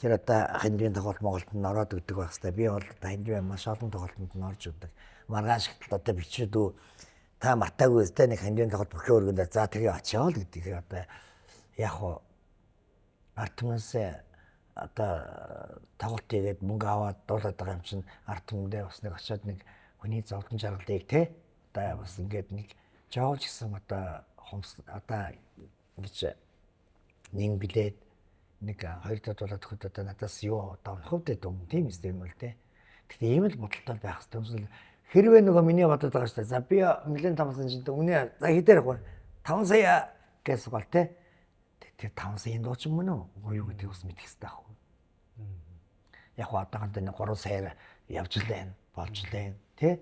Тэр одоо хиндийн тоглолт Монголд нь ороод өгдөг байх хэвээр би бол одоо хиндийн маш олон тоглолтод нь орж өгдөг. Маргаашгт одоо бичээд та мартаагүй өстэй нэг хиндийн тоглолт бүхий өргөндөө за тэгээ очио л гэдэг. Одоо яг хоо артмаас одоо тоглолт хийгээд мөнгө аваад дуулаад байгаа юм чинь арт түмэндээ бас нэг очиод нэг хүний зовлон жаргалыг те одоо бас ингээд нэг жоож гисэн одоо хомс одоо ингэж нэг билээд нэг хоёр дахь дуулаад өгөхөд одоо надаас юу одоо хөвдөд юм тийм юм л те. Гэхдээ ийм л бодолтой байх хэрэгтэй. Хэрвээ нөгөө миний бодоод байгаа шүү дээ. За би нэлээд 5 сая чинь үнэ за хэдээр яг 5 сая гэсэн гол те. Тэр 5 сая энэ дуучин мөн үү? Юу гэдэг ус мэдэх хэрэгтэй байхгүй. Яг одоохондоо нэг 3 саяар явж лээ болж лээ тий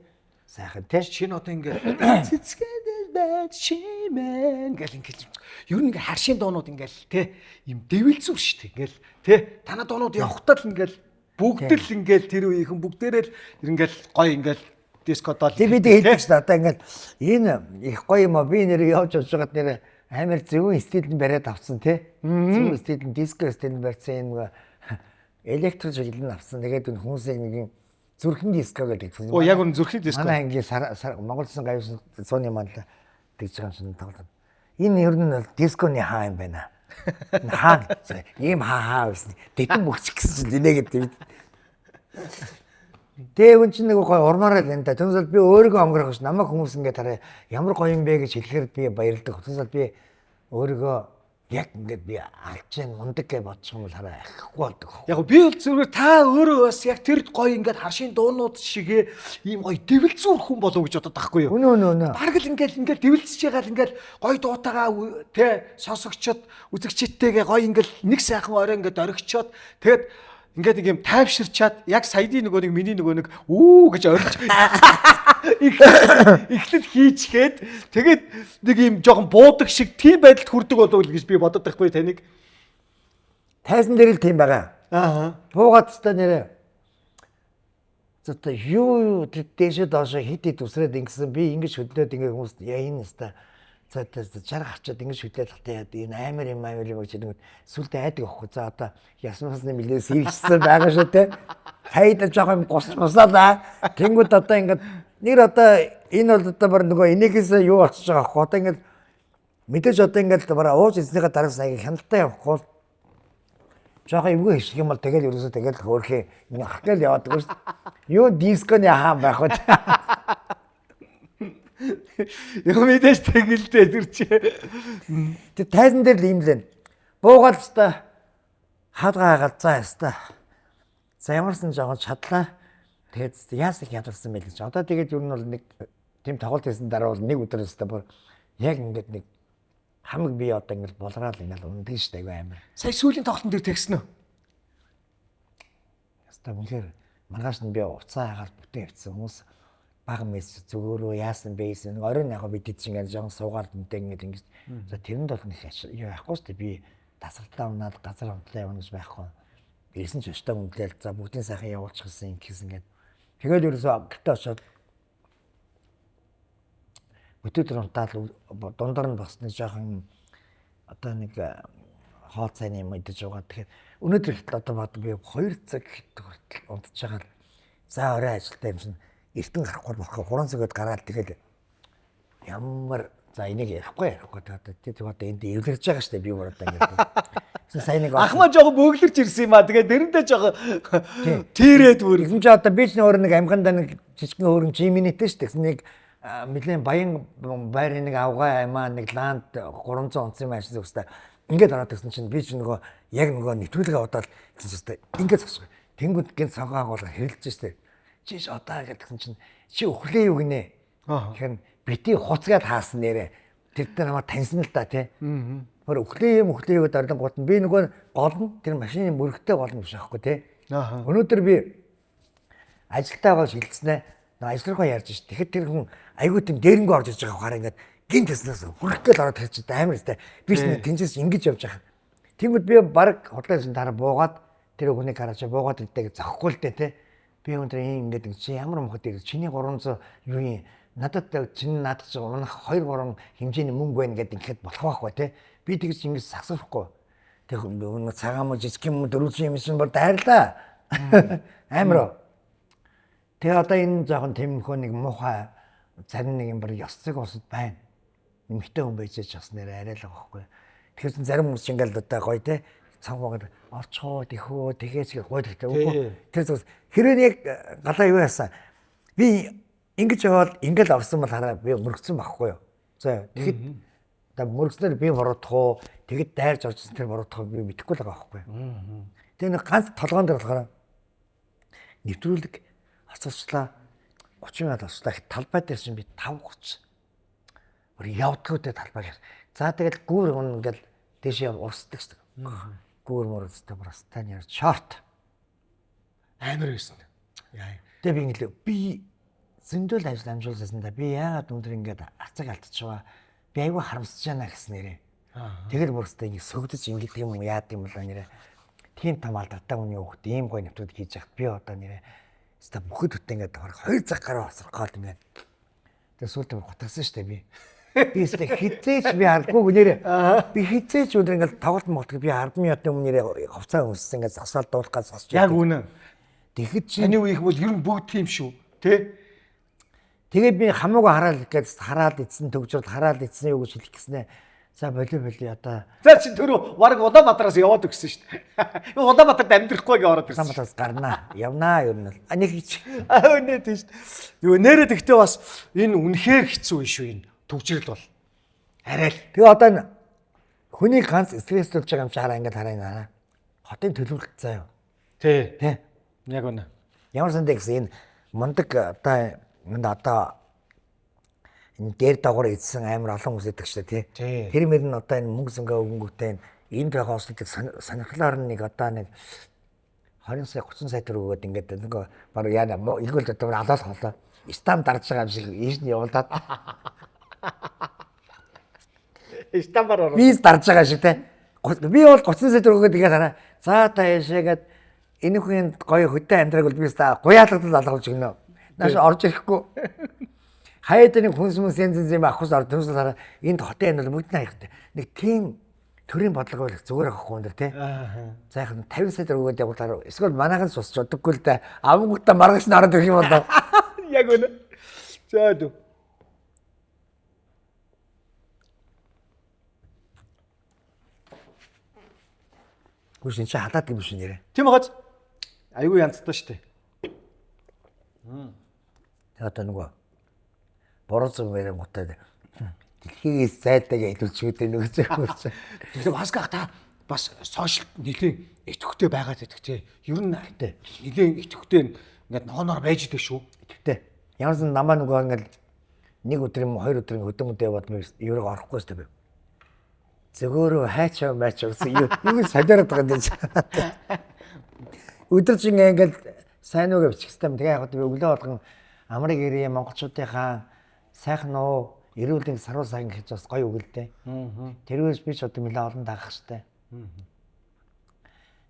сайхан тий чинь одоо ингээд цэцгээд бат чимэн гэл ингээд ер нь ингээд харшийн доонууд ингээд тий юм дэвэлзүүр шүү дээ ингээд тий танаа доонууд явахтаа л ингээд бүгд л ингээд тэр үеийнхэн бүгдээрээ л ингээд гоё ингээд дискодол би хэлдэг шүү дээ одоо ингээд энэ их гоё юм а би нэр явж байгаад нэр амар зөвхөн стилд нь бариад авсан тий зөвхөн стилд нь диско стилд нь барьсан юм электро жилэн авсан. Тэгээд энэ хүмүүсийн нэг зүрхэн диско гэдэг. Оо яг үн зүрхэн диско. Манай ангийн Монголсын гавьсан цооны мандал тэгж байгаа юм тоглоод. Энэ ер нь дисконы хаа юм байна. Хаа ийм хаа байсан. Дэдэн мөгч гэсэн чинь нэ гэдэг. Тэгээ үн чинь нэг гой урмаараа л энэ да. Түнсэл би өөрийгөө өнгөрөх ш. Намайг хүмүүс ингээд хараа ямар гоё юм бэ гэж хэлэхээр би баярлдаг. Түнсэл би өөрийгөө яг ингээд би алж чинь мундаг гэж бодчих юм бол хараа ихгүй болдог. Яг би бол зүгээр та өөрөө бас яг тэр гоё ингээд харшийн дуунууд шигээ ийм гоё дэвэлзүүр хүн болов гэж бодоод байхгүй юу? Өнөө. Бараг л ингээд дэвэлзэж байгаа л ингээд гоё дуутагаа тэ сонсогчод үзэгчдтэйгээ гоё ингээд нэг сайхан орой ингээд оргичоод тэгээд ингээд нэг юм тайвширчаад яг саяны нөгөө нэг миний нөгөө нэг үү гэж орж ихлэл хийчгээд тэгээд нэг юм жоохон буудаг шиг тийм байдалд хүрдэг болов уу гэж би бодоод байхгүй таныг. Тайзан дээр л тийм байгаа. Аа. Буугаад та нэрээ. Зөте юу дээшээ доошоо хит усраад ингэсэн би ингэж хөдлөөд ингэ хүмүүс яа энэ өста чарга хачаад ингэж хөдлөөд тахтаа энэ амар юм гэж нэг сүлдээ айдаг авахгүй. За одоо ясмасны мэлээс ирсэн байгаа шүү те. Хайдаж байгаа юм гусаад тэнгууд одоо ингэ нэр одоо энэ бол одоо бар нөгөө энийхээс юу болчихж байгаа аахгүй. Одоо ингэ мэдээж одоо ингэ бараа ууж ирснийхаа дараа сая хяналтаа явахгүй. Жохоо эвгүй хийх юм бол тэгэл ерөөсөө тэгэл хөөрхөө ингэ ах гэл яваад байгаа шүү. Юу дисконы хаан байх вэ? Юу мэдээж тэгэлдээ тэр чи. Тэг тайзан дээр л юм лээ. Буугаад та хадгаагаад за яста. За ямарсан жоохон чадлаа. Тэгээд яасан ядарсан байл гэж. Одоо тэгээд юу нь бол нэг тийм тоглолт хийсэн дараа бол нэг өдөр өстө бүр яг ингээд нэг хамаг би одоо ингээд болраал ингээд ундаг штэ айгүй амар. Сая сүүлийн тоглолтын дээр тэгсэн үү? Яста үнэхээр маргааш нь би уцаа хагаад бүтэн явцсан хүмүүс бага мэс зөвөрөө яасан байсан. Нэг оройн яг бид чинь ингээд жоохон суугаад үнтэй ингээд ингэж. За тэрэнд бол нэг яахгүй штэ би тасралтаа унаад газар унтлаа явна гэж байхгүй. Бийсэн ч өстой үндлээл за бүгдийн сайхан явуулчихсан гэсэн ингээд. Тэгээд ерөөсөө гэртээ очоод өтөдөр унтаал дундаар нь бас нэг жоохон одоо нэг хоол цайны юм идэж байгаа. Тэгэхээр өнөөдөр ихтэл одоо бод би 2 цаг хүртэл унтж байгаа. За орой ажилдаа юм шин эртэн гарахгүй болох 3 цагад гараад тэгээд ямар за энийг ярихгүй тэгээд одоо энд эвлэрж байгаа штэ би өөрөө ингээд. Сая нэг Ахмаа жоохон бөглөрч ирсэн юм а. Тэгээд дэрэндээ жоохон тийрээд бүр. Тэгсэн чи одоо би ч өөр нэг амганда нэг жижигхэн хөрөн жиминэтэй штэ. Нэг нэлээд баян байрны нэг авгаа аймаа нэг ланд 300 онцын машин зүгстэй ингээд ороод ирсэн чинь би ч нөгөө яг нөгөө нэвтрүүлгээ удаад гэсэн чинь ингээд зогсоо. Тэнгүүд гин цагааг бол хэрэлж штэ. Чиш одоо гэдгсэн чинь чи өхлөө юу гинэ. Тэгэхээр бити хуцгаад хаасан нэрэ. Тэр намайг таньсан л да тий. Хөр өхлөө юм гэдээ орлонгууд нь би нөгөө гол нь тэр машины мөрөгтэй гол нь биш аахгүй тий. Өнөөдөр би ажилтаагаа шилжснээ ажил руугаа ярьж ш. Тэгэхэд тэр хүн айгүй тийм дээрэнгөө орж иж байгаа хараа ингээд гинт тэснээс хүрхгээл ороод ирж амар өстэй. Би ч тэнцээс ингэж явж байгаа. Тэгвэл би баг хотлоосын дараа буугаад тэр хүнийг хараач буугаад идэх зохгүй л дээ тий. Би өндөр ингээд чи ямар мөхөд ирж чиний 300 юу юм надад чинь надад ч унах 2 3 хэмжээний мөнгө байна гэдэг ихэд болох байхгүй тий. Би тэгж ингэж сагсахгүй. Тэг өнөө цагаан мө жижиг юм 400 юм шин бол дайрлаа. Амар. Тэгээ одоо энэ жоохон тэмхүү нэг муухай зарим нэг юм бар ёсцэг усд байна. Нэмхтэй хүн байж бас нэрэ арай л байхгүй. Тэгэхээр зарим хүмүүс ингээл одоо гоё тий. Цанхаагаар орчхоо тэхөө тэгээч гоё тэгтэй үгүй. Тэр зүс хэрэг яг галаа юу яасан. Би ингэж яваад ингээл орсон бол хараа би мөргсөн байхгүй юу. За тэгэхэд та мөргснээр би бородох уу тэгэд дайрж орсон тэр бородох би мэдэхгүй л байгаа байхгүй. Тэгээ нэг ганц толгоон дээр болохоор нэвтрүүлэг асуучлаа 30 минут асуулаа талбай дээр чинь би 5:30 бүр явдгуудаа талбай дээр. За тэгэл гүүр ингээл дэшээ урсдаг шүү дээ. Гүүр мөрөстэй бүр стан яар шорт Амар байсан. Яа. Тэгээ би ингээл би зөндөл ажил амжуулсан да би яагаад өндөр ингээд арцаг алдчихваа. Би айгүй харамсаж байна гэснээрээ. Тэгэл бүрстэ ингэ сөгдөж ингэдэг юм яад юм болоо нэрэ. Тийм том алдартай хүний хөхт ийм гоё нэвтрүүлэг хийж яхад би одоо нэрэ. Ста бүхэд хөтэ ингээд 2 цаг гараа асрах гол ингээд. Тэгээ сүүлдээ гутарсан штэ би. Би өстө хизээч би хардггүй нэрэ. Би хизээч өндөр ингээд тоглолт молтог би 10 минутын өмнө нэрэ хувцас өмссөн ингээд засаал дуулах гал сосч. Яг үнэ. Тэгэхэд чи таны үеих бол ер нь бүгд тийм шүү. Тэ? Тэгээд би хамаагүй хараад эцэн төгжрөл хараад эцэн юу гэж хэлэх гэснэ. За боли одоо. За чи түрүү баг Улаанбаатараас яваад өгсөн шүү дээ. Улаанбаатарт амьдрахгүй гэж ороод ирсэн. Улаанбаатараас гарнаа. Явнаа ер нь. Нэг хич. Үнэ тийм шүү. Юу нэрээ тэгтээ бас энэ үнэхээр хэцүү юм шүү энэ төгжрөл бол. Арай л. Тэгээ одоо хүний ганц стресстүүлж байгаа юм чи хараа ингээд хараа. Хотын төлөвлөлт заяа. Тэ. Тэ. Яг үнэ. Ямар сандаа гэсэн энэ мундаг одоо энэ дээр дагуур эзсэн амар олон хүмүүс идэг шүү дээ тий. Тэр мөр нь одоо энэ мөнгө зөнгөө өнгөтэй энэ байгаа ослыг сонирхлоор нэг одоо нэг 20 сая 30 сая төгрөг өгөөд ингээд нэг баг яа илгүүл дотор алаалах болоо. Стам дарж байгаа юм шиг ийш нь явуулаад. Стамбар ороо. Виз дарж байгаа шиг тий. Би бол 30 сая төгрөгөө тэгээд хараа. За та яшаагаад энэ хүн гоё хөдөө амьдраг бол би та гуяалгадад алгуулж өгнө. Нааш орж ирэхгүй. Хаяад нэг хүнс юм авахс орж төсөл хараа. Энд хотын энэ бол мөдний хаягтай. Нэг тийм төрийн бодлого бол зүгээр авахгүй энэ тий. За яг 50 сая төгрөгөд явуулаар эсвэл манайхан сусч удаггүй л да. Авангуудаа маргааш нь ороод ирэх юм болоо. Яг үнэ. За дүү. Гүш энэ чи халаад юм шиг нэрэ. Тийм багаж. Айгүй янзтай штэ. Тэгээ одоо нөгөө буруу зүг мэрэн гутаад дэлхийгээс зайдаг илүүлж өгдөө нөгөөж өгч. Тэгэхээр Маска та бас сошиал нэлийн идэвхтэй байгаад байдаг тий. Ер нь нахтай. Нэлийн идэвхтэй ингээд ногооноор байж идэг шүү. Тэгтээ. Ямар ч намаа нөгөө ингээд нэг өдөр юм 2 өдөр хөдөө мөдөө яваад ерөг орохгүй шүү дээ. Зөвгөөрөө хайчаа мачаа гэсэн юу садиараад байгаа юм дээ. Өдөр чинь ингээд сайн уу гэж хэвчээм. Тэгээ яг би өглөө болгон амрыг ирээ монголчуудынхаа сайхан уу эрүүлийн саруу сайн гэж бас гоё өгөлдөө. Тэрвээс би ч одоо нэлээд олон дагах штэ.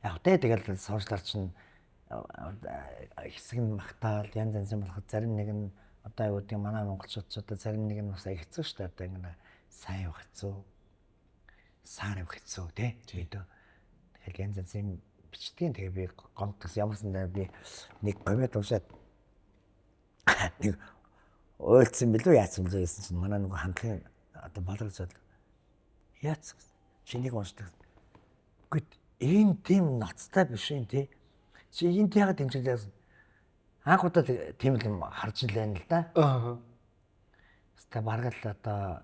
Яг тэгэл сошиалар чинь хэсэг нь магтаал янз янзын болоход зарим нэг нь одоо юу гэдэг манай монголчууд ч одоо зарим нэг нь бас хэцүү штэ одоо ингэ сайн явах хэцүү. Саар явах хэцүү тий. Тэгэл янз янзын бичтийн тэгээ би гомдсон ямарсан би нэг гомьд уушаад нэг ойлцсон билүү яатсан билүү гэсэн чинь манай нөгөө хамтлагийн одоо болгоцоод яац чинийг уншдаг. Гэт энэ тийм ноцтой биш юм тий. Чи энд яагаад дэмжлээс анх удаа тийм л юм харж илэн л да. Ста баргал одоо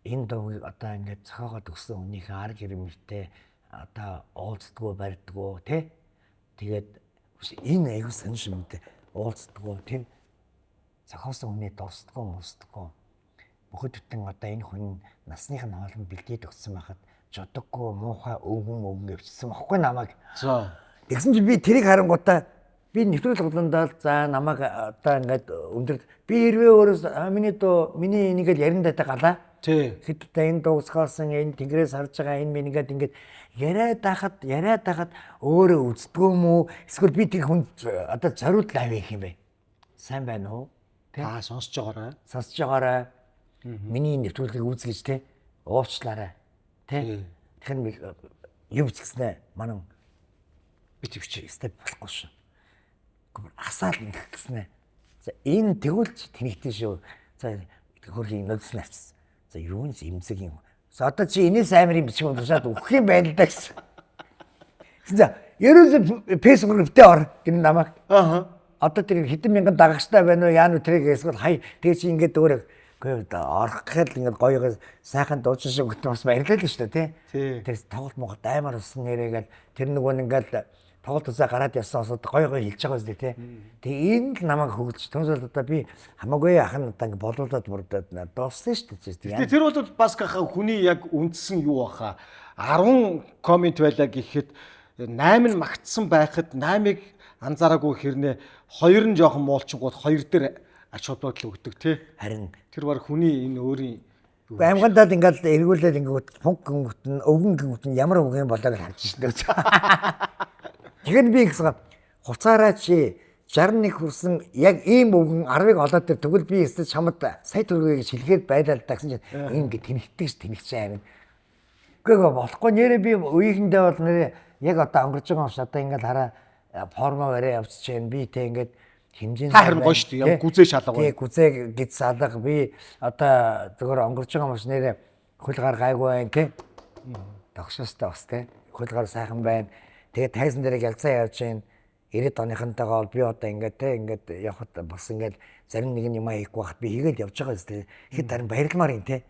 энэ дууг одоо ингээд зохиогоод өгсөн хүнийхээ арга ирмэлтэй одоо уулздгоо барьдгоо тий. Тэгээд энэ аягүй сонирш юм дээ. Уулздгоо тий. Зохиосон хүний дурсдгоо мөсдгөө. Бүхэд бүтэн одоо энэ хүн насных нь хоолн бэлдээд өгсөн байхад жодоггүй муухай өвгөн өвчсөн баггүй намайг. За. Тэгсэн чинь би тэрийг харангуудаа би нэвтрүүлэг голондоо за намайг одоо ингээд өндөр би хэрвээ өөрөөс миний энийгэл яриндаа галаа. Тий. Хэдтэй энэ дуусгасан энэ тэнгэрээс харж байгаа энэ минийгээд ингээд яриад байхад өөрөө үздэггүй мүү эсвэл би тэр хүн одоо зориуд лав их юм бэ. Сайн байна уу? Та сонсож байгаарай. Сонсож байгаарай. Миний нэвтрүүлгийг үзгэж те уучлаарай. Тэ. Тэгэхээр юу бичгснэ манай бичвч степ болохгүй шүү. Гэхдээ асаал ингэх гэснэ. За энэ тэгүүлж тэнэгтэй шүү. За хөрхийн нөлөөс навчсан. За юу нь имзэг юм. За одоо чи энэс амирын бичиг уншаад өгөх юм байна л да гэсэн. За ерөөсөө фэйсбүүктэй ор гин намайг. Одоо тэр хэдэн мянган дагагчтай байна уу яа нү тэрийг эсвэл хай тэгээ чи ингээд өөрөө орох гэхэд ингээд гоёгоо сайхан дуучин шиг өгтөн бас баярлалаа л шүү дээ тий. Тэр тоглолт могот аймаар усан нэрээгээл тэр нөгөө нь ингээд тоглолт усаа гараад явсан осод гоёгоо хэлж байгаа үстэй тий. Тэгээ энэ л намайг хөвгөлж төгсөл одоо би хамаагүй ах нь одоо ингээд болуулаад бүрдээд дууссан шүү дээ. Тэр бол бас хүний яг үндсэн юу баха 10 комент байлаа гэхэд 8 нь магтсан байхад 8-ыг анзаараагүй хэрнээ 2 нь жоохон муулчингууд 2 дээр ач холбогдол өгдөг тий. Харин тэр баг хүний энэ өөрийн аймгандаа ингээд эргүүлээд ингээд функ гингүүтэн өвгөн гингүүтэн ямар өвгөн болоог л харж шнэ. Тэгэхээр би гэсэн хуцаараа чи 61 хүрсэн яг ийм өвгөн 10-ыг олоод тэр тэгвэл би өстө чамд сая төгрөгийг шилгээд байлаа л тагсан чинь ингээд тэнэгчээ амин. Гэхдээ болохгүй нэрээ би үеийнхэндээ бол нэрээ яг одоо өнгөрч байгаа юм ш одоо ингээд хараа форма барай явчих чинь би тэ ингээд хэмжээнд харин гоё шүү дээ. Яг гүзээ шалга байна. Тий гүзээ гэж салга би одоо зөвхөн өнгөрч байгаа маш нэрээ хөлгаар гайгүй байна тий. Тогшоостой бас тий. Хөлгаар сайхан байна. Тэгээ тайзан дээр ялцаа явж байна. 90 оныхонтойгоо би одоо ингээд тий ингээд явхад бас ингээд зарим нэг юм хийхгүй байхад би хийгээл явж байгаа зү. Ихэд харин баярламаар юм тий.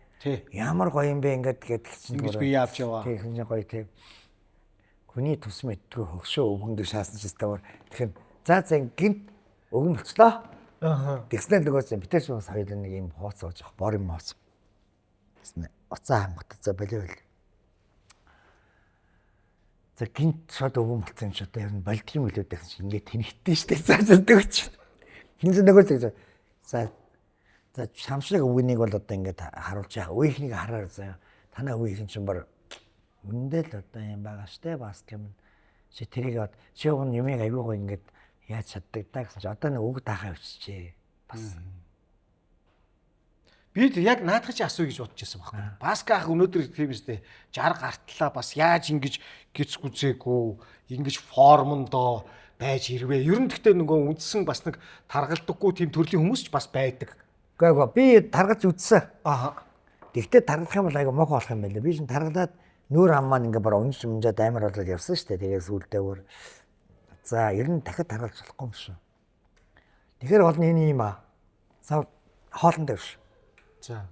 Ямар гоё юм бэ ингээд чинь ингэж би явж яваа. Тий хүн гоё тий. Хүний тус мэдгүй хөгшөө өвгөндөө шаасан ч гэсэн тэгэхээр за гинт өгөн болцлоо. Тэгснээр нөгөөс битээш бас хоёул нэг юм хооц оож авах бор юм хооц. Тэгснэ уцаа хамгатай болиул. За гинт шууд өгөн болцсон юм ч одоо ер нь болдгийн үлээд гэсэн чинь ингээд тэнэгтэй штэ зааждаг гэж. Хин ч нөгөө гэж за шамшиг өвгөнийг бол одоо ингээд харуулж байгаа. Үеийнхнийг хараар заяа. Танаа үеийнхэн чинь бар Үндэл одоо юм байгаа штэ бас юм. Чи тэрийг чи уг юмыг аягүй ингээд яаж чаддаг даа гэсэн чи одоо нэг үг даахаа өччихээ. Бас Бид яг наадах чи асуу гэж бодож байсан байхгүй. Баска ах өнөөдөр тийм үстэй 60 гартлаа бас яаж ингэж гиц гүзээгүй ингэж формондоо байж ирвэ. Ер нь гэхдээ нөгөө үндсэн бас нэг таргалдаггүй тийм төрлийн хүмүүс ч бас байдаг. Гэхдээ би таргаж үзсэн. Аа. Тэгтээ таргалах юм бол айгүй мохоо болох юм байлаа. Би чинь таргалаад нүүр ам маань ингээ баруун унжаад амар болоод явсан шүү дээ. Тэгээд сүулдээ өөр. За ер нь дахиад таргалж болохгүй юм шүү. Тэгэхээр бол энэ юм аа. За хоолнд дэвш. За.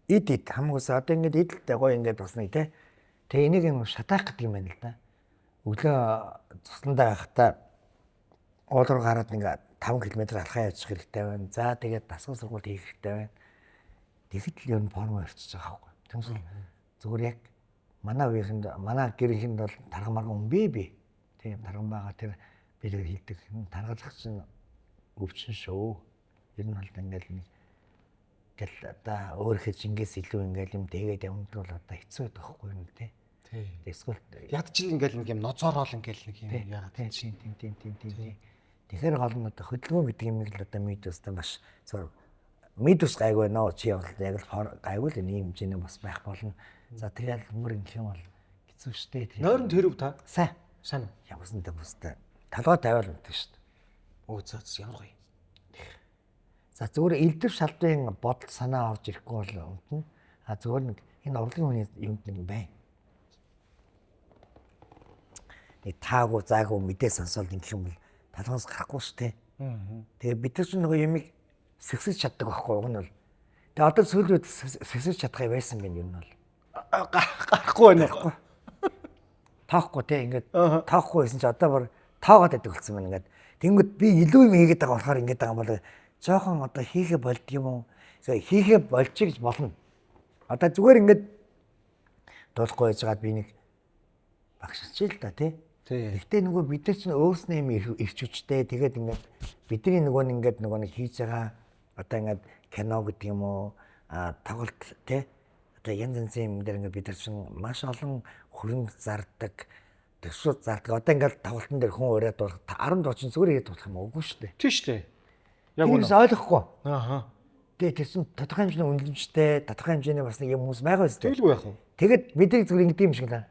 Ид хамгүйсаа одоо ингээд идэлтэй гоё ингээд басна тий. Тэгээ энийг юм шатаах гэдэг юм байна л да. Өглөө цусландаа байхдаа уул руу гараад ингээд 5 км алхаа явчих хэрэгтэй байна. За тэгээд дасгал сургууль хийх хэрэгтэй байна. Тэгэхэд л ер нь форм өрчиж байгаа байхгүй. Тэгмээс зүгээр яг манай үеийнхэнд манай гэрийнхэнд бол тарган марган өмбий би. Тийм тарган байгаа тэр бид хийдэг. Таргалах чинь өвчин шүү. Ер нь бол ингээд нэг гэл одоо өөрийнхөө жингээс илүү ингээл юм тэгээд явна бол одоо хэцүү байдаг байхгүй юм тий. Эсвэл Ядчил ингээл нэг юм ноцоорол ингээл нэг юм яагаад тийм. Тэгэхээр гол нь одоо хөдөлгөөн гэдэг юм л одоо мидустай маш зөв мидус гайгүй нөө чи явал яг л гайгүй л ийм хэмжээний бас байх болно. За тэгээд мөр ингэх юм бол хэцүү шттэ тий. Нойрон тэрв та. Сайн. Ямарсантай бустай. Талгаа тавиал өгдөг шүү дээ. Өө зөөц ямар гоё. За зүгээр элдв шалдын бодол санаа орж ирэхгүй бол үнтэн. А зүгээр нэг энэ урлагийн хүний юмд нэг бай. Нэг таагүй заагүй мэдээ сонсоод ингэх юм бол талхаас гарахгүй шүү дээ. Тэгээ бид нар ч нөгөө юмыг сэгсэж чаддаг байхгүй уг нь бол. Тэгээ одоо сүүлийн үед сэгсэж чадах байсан юм юм бол. Гарахгүй байна уу? Таахгүй те ингээд таахгүй байсан чи одоо бүр таагаад байдаг болсон байна ингээд. Тэнгүүд би илүү юм хийгээд байгаа болохоор ингээд байгаа юм бол жоохон одоо хийхэ болд юм уу? Хийхэ болчих гэж болно. Одоо зүгээр ингээд дуулахгүй байжгаад би нэг багшилчээ л да тий. Гэхдээ нөгөө бид нар чинь өөрснөө юм ирчвчтэй. Тэгээд ингээд бидний нөгөө нэг хийж байгаа одоо ингээд кино гэдэг юм уу? Тоглолт тий. Одоо янз янзын юм дээр ингээд бид нар чинь маш олон хөрөнгө зардаг, төсвүүд зардаг. Одоо ингээд тоглолтын дээр хүн ураад бол 10 дуучин зүгээр ирээд болох юм уугүй шүү дээ. Тийм шүү дээ. Яг үнэ ойлгохгүй. Ааха. Тэгээд тэрсэн тодорхой хэмжээний үнэлэмжтэй, тодорхой хэмжээний бас нэг юм хүмүүс байгаа үстэй. Тэгэлгүй яах вэ? Тэгэд бидний зүгээр ингэдэм юм шиг л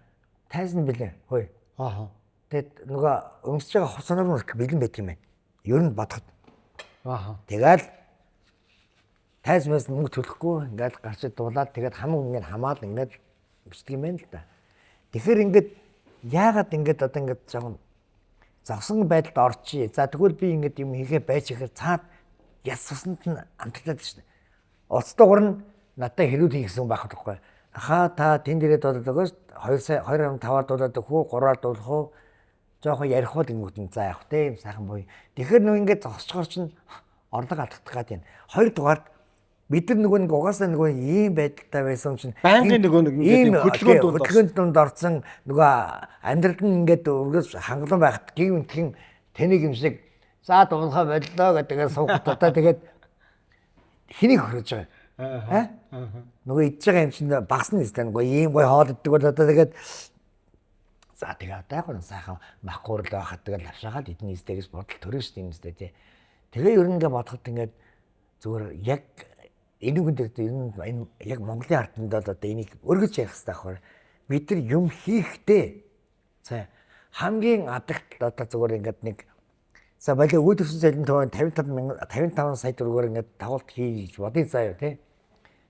тайзан бэлээ. Хөөе. Ааха. Тэгэд нөгөө өмсөж байгаа хуцаанаар нь бэлэн байдаг юм байна. Ер нь бодоход. Ааха. Тэгэл тайз мэс мөнгө төлөхгүй ингээд гарч дуулаад тэгээд хамаг ингээд хамаал ингээд бичдэг юм байна л да. Тэгэхээр ингээд яагаад ингээд одоо ингээд жоохон завсан байдалд орчих. За тэгвэл би ингээд юм хийгээ байж ихээр цаад яс цуснд нь амталтаад шүү дээ. Оцтойгор нь надад хэрүүл хийсэн байх байхгүй. Ахаа та тэн дээрээ дуулаад байгаа шүү. 2.5-аар дуулаад өгөх үү, 3-аар дуулах уу? Жоохон ярих уу гингүүт нь за явах те юм сайхан буй. Тэгэхээр нөгөө ингээд зогсчгоор чинь орлого алдах гад юм. 2 дугаард бид нар нөгөө нэг угаасаа нөгөө ийм байдалтай байсан чинь байнгын нөгөө нэг ийм хөдөлгөөнд дунд орсон нөгөө амьдралд нь ингээд өргөс хангалуун байхад гин үнтхэн тэнийг юм шиг за дуулахаа боллоо гэдгээр суугаад одоо тэгээд хэнийг хөрөж байгаа. Нөгөө идж байгаа юм чинь багсна нэстэй нөгөө ийм гой хоол иддэг бол одоо тэгээд за тэгээд одоо яг сайхан махгуур л байхад тэгээд лавшаагаад идэн нэстэй гэж бодол төрөн шүү дээ юм нэстэй тий. Тэгээ ер нь ингээд бодоход ингээд зүгээр яг энүүгэн дээр энэ яг Монголын арднд бол одоо энийг өргөж ярих хэрэгтэй байхгүй. Бид нар юм хийхдээ за хамгийн адагт одоо зүгээр ингээд нэг за болоо үүдэрсэн цалин төвөнд 55 сая төгрөгөөр ингээд тоглолт хийж бодъё заа юу тий.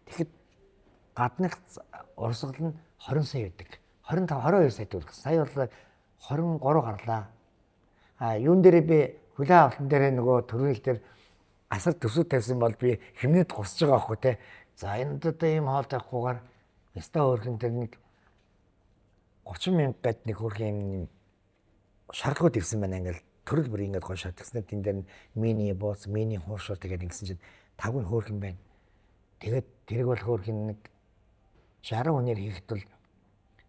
Тэгэхэд гаднах урсгал нь 20 сая байдаг. 22 сая төгрөг. Сая бол 23 гарлаа. Юун дээрээ би хүлээ авалтан дээрээ нөгөө төрөөх дээр асар төсөв тавьсан бол би хэмнээд гусж байгаа байхгүй те. За энэ одоо ийм хоол тавихгүйгээр яста өөрхөн дээр нэг 30 мянга гэд нэг хөрхийн шаардлагууд ирсэн байна ингээл төрөл бүр ингээд гоо шаардлагаснаа тэн дээр мини бууц, мини хууршуул тэгээд ингэсэн чинь 5 хөөрхөн байна. Тэгээд тэрэг бол хөөрхөн нэг 60 хүнээр хийхэд бол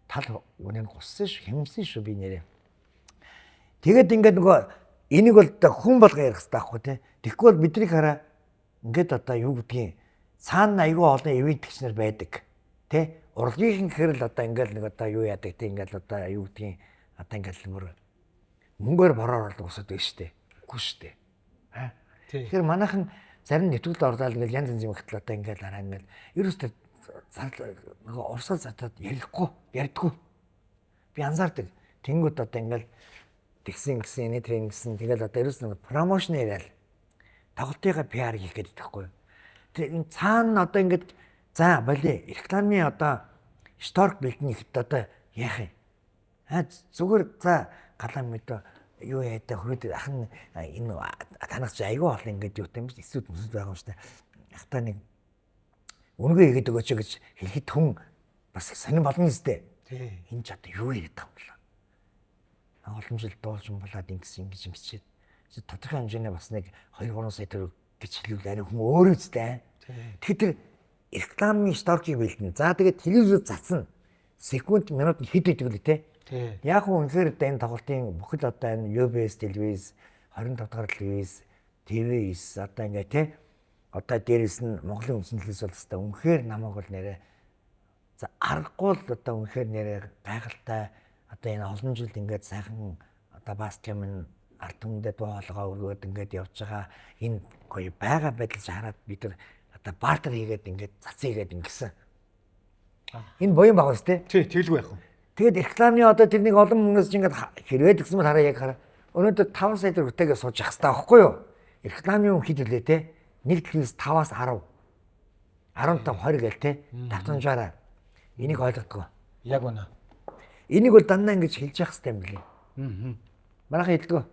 тал үнээр гуссан шүү, хэмсэн шүү би нэрээ. Тэгээд ингээд нөгөө энийг бол хүн болго ярих хэрэгтэй байхгүй тий. Тэгэхгүй бол бидний хараа ингээд одоо юу гэдгийг цаана айгүй олон ивент гişнэр байдаг тий. урлагийнх гэхэр л одоо ингээл нэг одоо юу яадаг тийм ингээл одоо юу гэдгийг одоо ингээл мөр мөнгөөр бороор орлого усаад байна шүү дээ. Үгүй шүү дээ. Тэгэхээр манайхан зарим нэвтрүүлэлд оролцоод ингээл янз янзын ихтэл одоо ингээл араа ингээл ерөөсөө нөгөө урсгал затаад ярьдаггүй. Би анзаардаг. Тэнгүүд одоо ингээл тэгсэн гэсэн тэгэл одоо ерөөсөө промошн яриад тоглолтынхаа PR хийх гэдэг байхгүй. Тэгээ энэ цаана одоо ингээд за боли рекламын одоо шторк бэлднийхэд одоо яах юм? Зүгээр за галан мэдээ юу яадаг хөрөд ахын энэ танах чи айгүй бол ингээд юу юм биш эсүүд мүсэд байгаа юм шүү дээ. Ахта нэг үнэгээ игээд өгөөч гэж хэлэхэд хүн бас сонирн болно зү. Энэ ч одоо юу яриад байгаа юм бэ? Олон жил дуулсан болоод ингэж тодорхой хэмжээний бас нэг 2-3 сая төгрөг гэж хэлвэл арай хүн өөрөө зү. Тэгэхээр рекламын шторкийг бэлдэн. За тэгээд телевизээр цацна. Секунд минут хэд идэг лээ те. Яг үнэхээр энэ тоглолтын бүхэл одоо энэ UBS телевиз 25 дахь телевиз ТV9 одоо ингээ те одоо дээрэс нь Монголын үндсэн телевиз бол хэвээр үнэхээр намайг бол нэрээ за аргагүй л одоо үнэхээр нэрээ гайхалтай одоо энэ олон жилд ингээд сайхан одоо баскетбол минь ард түмэндээ дуу хоолойгоо өргөөд ингээд явж байгаа энэ гоё байгаа байдал хараад бид нар одоо бартер хийгээд ингээд цацаа хийгээд ингэсэн. Энэ боён баг үстэй. Тий, тэгэлгүй яах вэ? Тэгээд рекламын одоо тэрнийг олон хүмүүс чинь ингээд хэрвээ гэсэн мэт хараа яг хараа. Өнөөдөр 5 сая төгрөг үтэйгээ сууж явах хэрэгтэй байхгүй юу? Рекламын хэд үлээ те? Нэг телевиз 5-аас 10. 15 20 гээл те. Давтамжаараа. Энийг ойлгохгүй. Яг үнэ. Энийг бол дандаа ингэж хэлж явах хэрэгтэй юм билээ. Манайхан хэлдэг.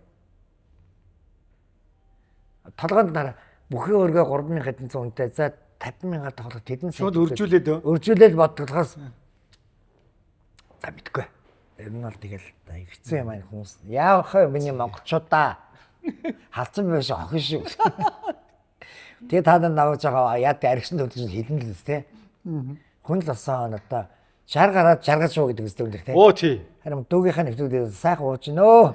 Толгойд дараа бүхий өргөө 3700 үнэтэй за 50,000-аар тоглох тэдэн шууд өржүүлээд бодглохоос за мэдгүй. Ер нь бол тэгэл хэцүү юм аа хүмүүс. Яах вэ миний монголчуудаа халдсан биш охин шүү. Тэгээ та нар навж байгаа яа тэ аргишн төлөж хэлэн л үстэй. Хүн л болсон одоо 60 гараад жаргаж шүү гэдэг үстэй үнэр тэ. Оо тий. Харин дүүгийнхаа нэвтрүүлгээр сайхан ууж нөө.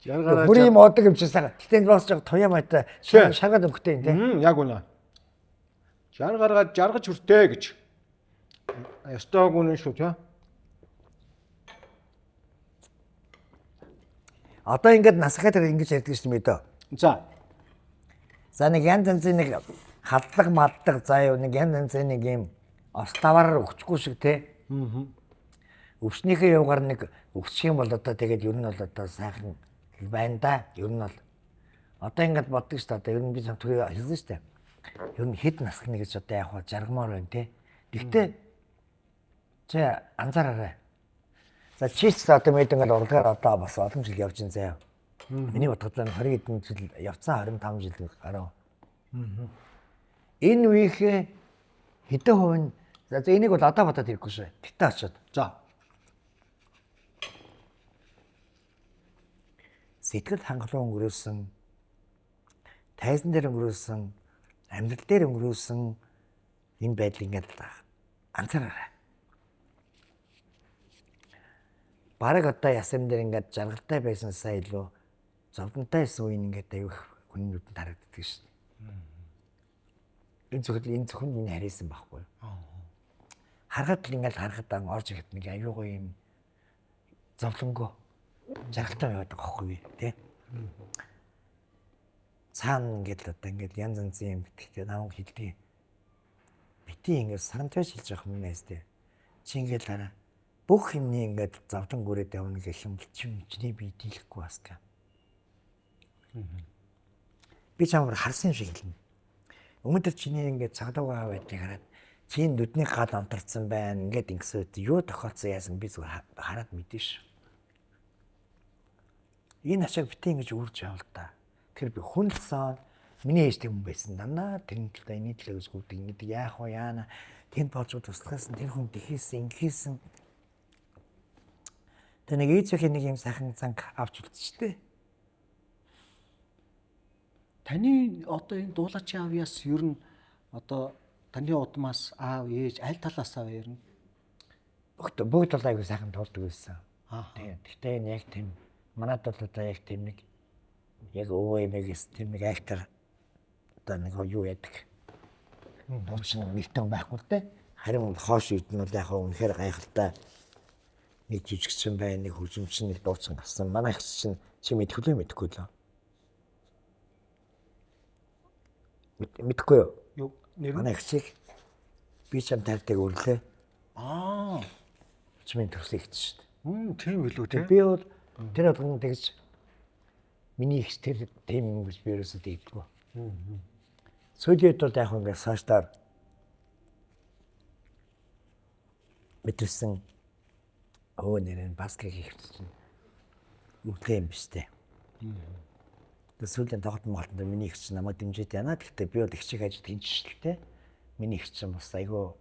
60 гараад бүрийн модог юм чи сайхан. Гэтэ энэ бас жоо туяа майтай шаргаад өнгөтэй юм тэ. Яг үнэ. 60 гаргаад жаргаж хүртээ гэж. Ястаа гүнэн шүү тий. Одоо ингээд насахаар ингэж ярьдаг шүү дээ. За. За нэг янз янзын нэг халдлага малдлага заа юу нэг янз янзын нэг юм оставаар өгчихгүй шиг те. Өвчнийхээ явгаар нэг өгчих юм бол одоо тэгээд ер нь бол одоо сайхан байна да. Ер нь бол одоо ингээд боддог шүү дээ. Одоо ер нь би самтгүй хэлсэн шүү дээ. Ер нь хэд насхна гэж одоо яг хаа жаргамаар байна те. Гэхдээ чи анзаараарай. За чийч одоо мэд ингээд урлагаар одоо бас олон жил явж ин заяа. Миний бодоход 20 хэдэн жил явцсан 25 жил гарав. Энэ үеийнхээ хэдэн хувь за энийг бол одоо бодоод ирэхгүй шүү. Гэтэ очиод. За. Сэтгэл хангалуун өнгөрөөсөн, тайзан дээр өнгөрөөсөн, амьдрал дээр өнгөрөөсөн энэ байдлыг ингээд анзаараарай. Бараг одоо ясам дээр ингээд жаргалтай байсан сая илүү зовдонтой байсан үеийн ингээд аюух хүний нүдэнд харагддаг шүү дээ. Энэ зөвхөн энэ харьяасан байхгүй. Харахад л ингээд харахад орж ирэхэд нэг аюугаа юм зовлонгоо жаргалтай байгаад байгаа байхгүй тий. Цаана ингээд одоо ингээд янз янзын юм битгтэй намайг хэлдэг. Бити ингээд сарантайж хэлж явах юм нэстэй. Чи ингээд хараа бүх юмний ингээд завдан гүрээд явна гэх юм бол чиний бие дийлэхгүй бас гэ. Би чамаар харсан юм шиг хэлнэ. Өмнөдөр чиний ингээд цагдаагаа байдгийг хараад чи нүдний гал амтарсан байна. Ингээд ингэсэд юу тохиолдсон яасан би зүгээр хараад мэдэн ш. Энэ ачааг битээ ингэж үрж явал та. Тэр би хүндсэн миний ээж тийм хүн байсан. Дандаа тэр нь л да энэ төлөөс гүдэг ингэдэг яах вэ яана. Тэнд болж туслахсан тэр хүн дэхээсэн ингэсэн. Тэ нэг ээжийнхээ нэг юм сайхан занг авч үлдчихтэй. Таны одоо энэ дуулаачийн авьяас ер нь одоо таны удмаас аав ээж аль талаас аа ер нь бүгд бол айгүй сайхан дуулдаг байсан. Тийм. Гэхдээ энэ яг тийм манайд бол одоо яг тийм нэг яг өвөө эмээгээс тийм нэг актер одоо нэг юу яадаг. Дуучин нэгтэн байхгүй л те. Харин хоош үед нь бол яг үнэхээр гайхалтай нэг жижигсэн байна, нэг хүчмчин, нэг дууцсан авсан. Манай их чинь чи мэдхгүй л. Мэдхгүй юу? Юу нэр? Манай их чиг би чам таардаг өрлөө. Аа. Чимийн төрсөн ихч шүү дээ. Тийм билүү те. Би бол тэр болгон тэгж миний их тэр тийм юм гэж би ерөөсөө тэгдэггүй. Сүүлд бол яг ингээд цаашдаар мэдэрсэн нэрэн баскет хийчихсэн. Үглээ юм биш үү? Тэр сүүлийн тоглолтын малтанд миний их чинь намайг дэмжиж байна. Гэхдээ би бол их чиг ажид хинжчихтэй. Миний их чинь бас айгүй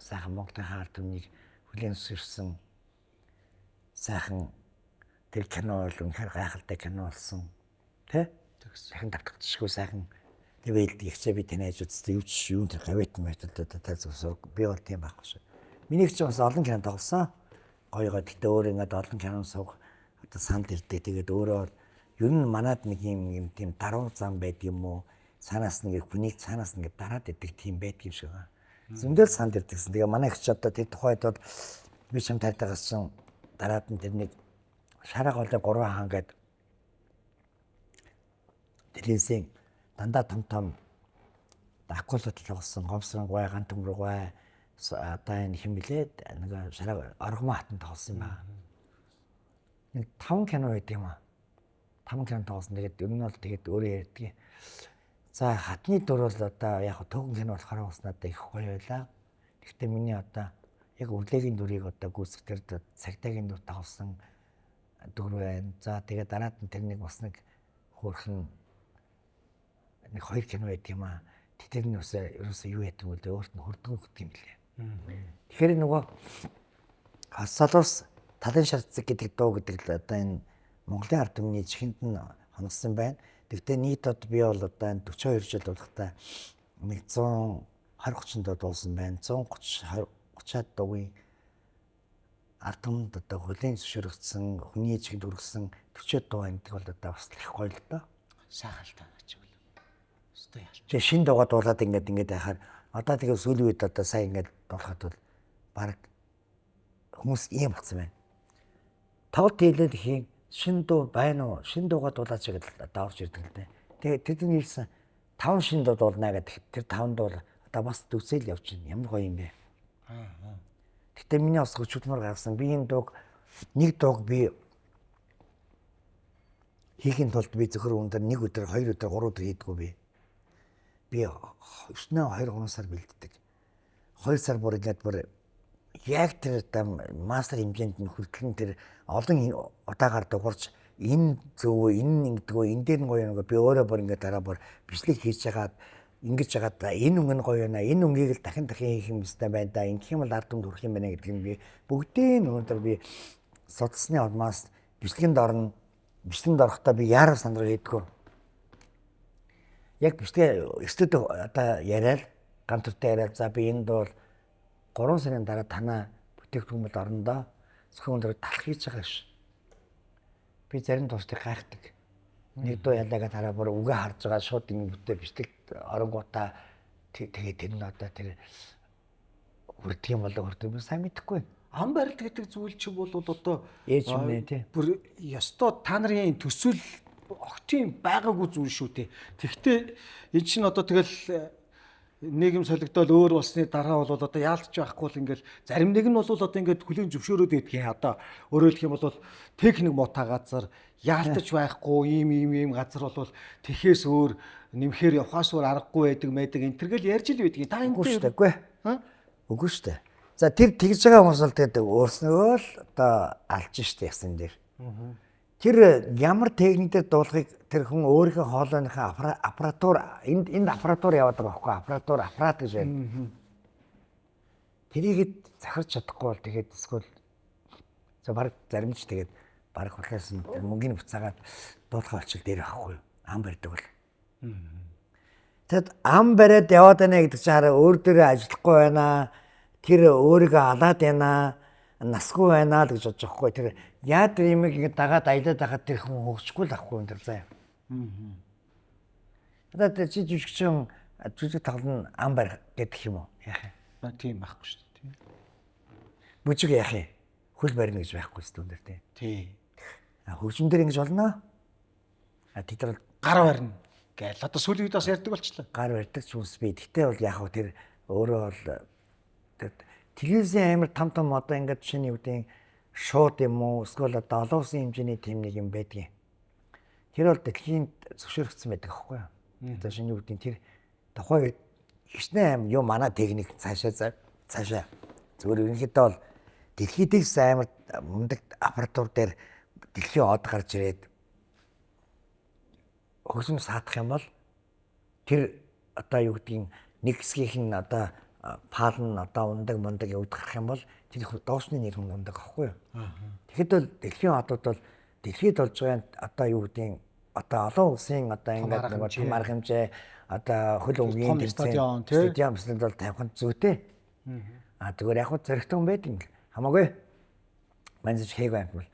сайхан Монголын хаар түмнийг хүлээн зөвшөөрсөн. Сайхан тэр кино бол үнэхээр гайхалтай кино болсон. Тэ? Сайхан давтагдчихгүй сайхан тэгээд ихчээ би таньж үзтээ юу ч юу тэр гавьт методтой зөвсөөр би бол тийм байхгүй шүү. Миний ч бас олон кино тоглосон. Гоёгоо гэхдээ өөр ингээд олон кино суух одоо санд ирдэг. Тэгээд өөрөө ер нь манад нэг юм тийм даруй зам байд юм уу? Цаанаас нэг хүнийг цаанаас нэг дараад идэг тийм байдаг юм шиг байна. Зөндөл санд ирдэгсэн. Тэгээ манай их ч одоо тэр тухайд бол би чам тайтагаас чинь дараад нь тэр нэг шараа голын 3 хаан гээд телевизийн дандаа том акулууд тоглосон гомсрон гой гант төмрөг гой одоо энэ хэм билээд нэг шараа оргомоо хатан тоглосон юм байна. Нэг 5 кино байд юм аа. 5 кино тоглосон. Тэгээд ер нь бол тэгээд өөрөө ярьдгийг. За хатны дур бол одоо яг төгөн кино болохоор бас надад их гоё байлаа. Гэхдээ миний одоо яг өглөөгийн дүрийг одоо гүйцэх тэр цагтаагийн дүр тоглосон дүр байна. За тэгээд дараад нь тэр нэг бас нэг хөөрхөн нэг 2 кино байд юм аа. Тэр нь ерөөсөө юу яадаг вэ? Өөрт нь хурдан хөгт юм лээ. Тэгэхээр нөгөө Хасалус талын шарцэг гэдэг дуу гэдэг л одоо энэ Монголын ард түмний чихэнд нь хоногсон байна. Тэгвэл нийтд би бол одоо энэ 42 жил болохтой нэг 120-30 дуу дуулсан байна. 130-30-аад дуугийн ард түмэнд одоо хүлээн зөвшөөрөгдсөн, хүний чихэнд өргөсөн 40 дуу энэ бол одоо бас их гоё л доо. Сайхан л таа ч юм. Тэгээ шин дуугаа дуулаад ингээд яхаар одоо тэгээ сүүлийн үед одоо сайн ингээд дуулахад бол баг хүмүүс ийм болсон байна. Тавд хэлэл хийн шин дуу байна уу? Шин дуугаа дуулаач гэдэг одоо орж ирдэг л дээ. Тэгээ тэдний хэлсэн 5 шин дуу дуулнаа гэдэг. Тэр 5 дуу одоо бас дүсэл явж байна. Ямар гоё юм бэ? Гэтэ миний бас өчигдмөр гарсан. Би энэ дууг нэг дууг би хийхин тулд би зөвхөн өндөр 1 өдөр, 2 өдөр, 3 өдөр хийдгүү би. Би 2-3 сар бэлддэг. 2 сар бүр ингээд бүр яг тэр мастер хэмжээнд нь хүртэл тэр олон удаагаар дуурч энэ зөв энэ ингэдэггүй энэ дээр нь гоё нэг би өөрөө бүр ингээд дараа бүр бичлэг хийж ягаад ингэж ягаад энэ өнгө нь гоё байна энэ өнгийг л дахин хийх юм өстэй байна да ингэх юм бол ард түмд хүрэх юм байна гэдэг нь би бүгдийн өнөөдөр би судалсны улмаас бичлэгэнд орно бичлэгэнд орохдоо би яарав сандраг хийдгүү яг бичлэгээ студ одоо яриад гантуртай яриад за би энэ дуу 3 сарын дараа танаа бүтээгдэхүүнүүд орондоо зөвхөн өндөр талах хийж байгаа ш. Би зарим туустыг гайхдаг. Нэг дуу ялаагаа тараа бүр үгээ харж байгаа шууд ингэ бүтээ бичлэг оронгуудаа тэгээд тэр нь одоо тэр хүрдэг юм болоо хүрдэг би сайн мэдэхгүй. Ам барилт гэдэг зүйл чи бол одоо ээж юм нэ тий. Бүр ёстой та нарын төсөл огтын байгаагүй зүйл шүү дээ. Тэгвэл энэ чинь одоо тэгэл нийгэм солигдоод өөр болсны дараа бол одоо яалтч байхгүй бол ингээл зарим нэг нь бол одоо ингээд хүлийн зөвшөөрөөд байдгийн одоо өөрөөр хэлэх юм бол техник муутай газар яалтч байхгүй ийм газар бол тэхээс өөр нэмхээр явахаас өөр аргагүй байдаг энэ төргээл ярьж л байдгийг та энэ үгүй үгүй шүү дээ. За тэр тэгж байгаа хүмүүс бол тэгээд өөрснөө л одоо алж штэ ясан дээр. Тэр ямар техникээр дуулахыг тэр хүн өөрийнхөө хоолойныхаа аппаратур энд аппаратур яваад байгаа байхгүй аппарат гэж байна. Тэрийг захирч чадахгүй бол тэгээд эсвэл за баг заримч тэгээд баг хулаас нь мөнгөний буцаагаад дуулах олчил дээр байхгүй ам барьдаг бол. Тэгэд ам бариад яваад байна гэдэг чинь хараа өөр дээрээ ажиллахгүй байна. Тэр өөрийгөө алаад байна. Насгүй байна л гэж бодож байгаа хгүй тэр яа тэр юм ингэ дагаад аялаад байхад тэр хүн хөвчгүй л ахгүй энэ заа. Одоо чи жижигчин жүжиг тоглоно ам барих гэдэг юм уу яах вэ? тийм байхгүй шүү дээ. Тийм. Бүжиг яах юм? Хөл барина гэж байхгүй шүү дээ тий. Тий. Хөгжим дээр ингэж болно. Тэд нар Гар барина гээл. Одоо сүүлийн үед бас ярьдаг болчихлоо. гар барьдаг ч юмс би. Тэгтээ бол яг хөө тэр өөрөө бол телевизийн амар том одоо ингээд шинэ юу гэдэг шууд юм уу эсвэл одоо олон улсын хэмжээний тийм нэг юм байдгийн. Тэр бол дэлхийн зөвшөөрөгдсөн байдаг аахгүй юу? Одоо шинэ юу гэдэг тэр тухайн хичнээн аим юу манай техник цаашаа зүгээр ерөнхийдөө бол дэлхийдээс амар мундаг аппаратур дээр дэлхийн од гарч ирээд хөгжим саадах юм бол тэр одоо юу гэдгийг нэг хэсгийнх нь одоо паалн одоо ундаг яваад гарах юм бол тэр доосны нэр хүн ундаг аахгүй юу? Тэгэхэд бол дэлхийн одууд бол дэлхийд болж байгаа одоо юу гэдгийг одоо олон улсын одоо ингээд нэг том арга хэмжээ одоо хөл өмгийн стадион бол тавих зүйтэй. Зүгээр яг хөө зэрэгтэй хүн байдаг хамаагүй. Манайж хээг байм бол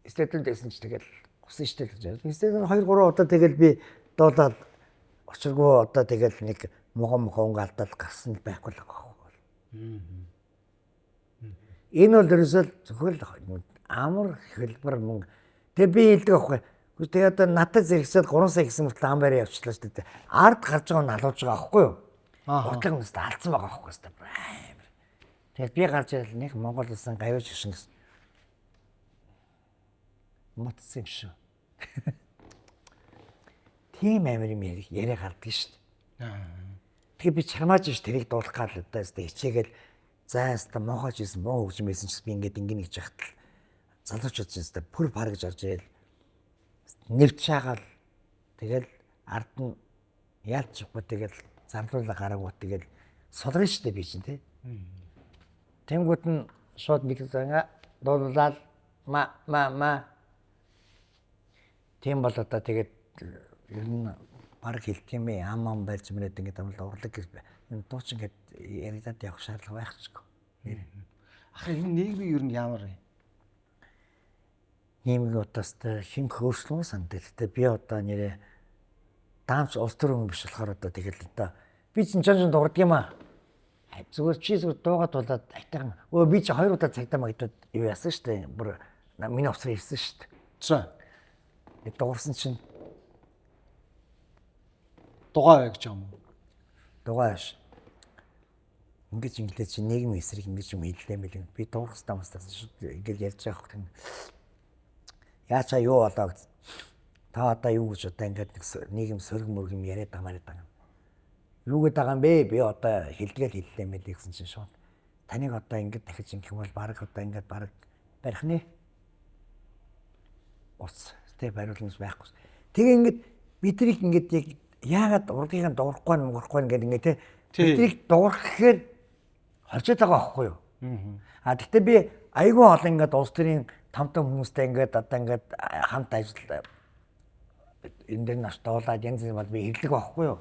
стадион дэсэн ч тэгэл гусан штэ гэж. Стадион 2 3 удаа тэгэл би дуулаад очиргүй одоо тэгэл нэг мохон алдаад гарсан байхгүй л байгаа. Энэ бол ерөөсөө зөвхөн амар хэлбэр мөнгө. Тэгээ би хэлдэг аахгүй. Тэгээ одоо надад зэрэгсээд 3 сая гэсэн мэт ам барь явчлаа шүү дээ. Ард гарч байгаа нь алууж байгаа аахгүй юу? Бодлого нь алдсан байгаа аахгүй юу? Тэгээд би гарч ирэл нэг Монгол улсын гавьяа шигшин гэсэн. Мотсон юм шүү. Тийм амар юм яриа гардаг шүү дээ. Тэгээ би чармааж ш тэрийг дуулах гал одоо хичээгээл заастаа мохооч байсан муу хөгжим байсан ч би ингээд ингэ гэж яхад залуучууд ч гэсэн пүр пар гэж орж ирэл нэвт шаагаал тэгэл ард нь яалч ихгүй тэгэл зарлуулаа гараагүй тэгэл солрно штэ би чинь тий. Тэнгүүд нь шууд микрофонгаа дуулаад ма тийм бол одоо тэгээд ер нь баг хэлт юм ээ ам барьж мөрөд ингээд амлаа урлаг гэж дууч ингээд яриад явах шаардлага байхгүй. Ах энэ нийгмийн ер нь ямар вэ? Нийгмийн утастай хим хөөслөн сандал. Тэ би одоо нэрээ даамч улс төрийн биш болохоор одоо тэгэл одоо би чинь жон дуурдаг юм аа. Зүгээр чи зүгээр дуугаад болоод айтайхан би чи 2 удаа цагдаа магадад юу яасан штэ бүр миний офсор ирсэн штэ. За. Дуурсан чинь дугаа бай гэж юм уу? Дугааш. Ингэж инглиш чи нийгмийн эсрэг ингэж юм хэллээ мэлэн. Би дуурах стамстаас шууд ингэж ярьж байгаа хэрэг. Яачаа юу болоо гэж. Та одоо юу гэж одоо ингэж нийгэм сөрөг мөрөг юм яриад байгаа юм. Юу гэдэг байгаа юм бэ? Би одоо хэлдгээл хэллээ мэл гэсэн чинь шууд. Таныг одоо ингэж дахиж ингэх юм бол баг одоо ингэж баг барих нэ. Ус тэ бариулмас байхгүй. Тэгээ ингэж бидрийг ингэж яг яагаад урдгийг нь дуурахгүй ингээд ингэ те бидрийг дуурах гэхээр хорчод байгаа байхгүй юу? Гэхдээ би айгүй олон ингээд улс төрийн тамтай хүмүүстэй ингээд одоо ингээд хамт ажиллаа. Энэ дээр нас дуулаад янз бүр бол би хэрлэг байхгүй юу?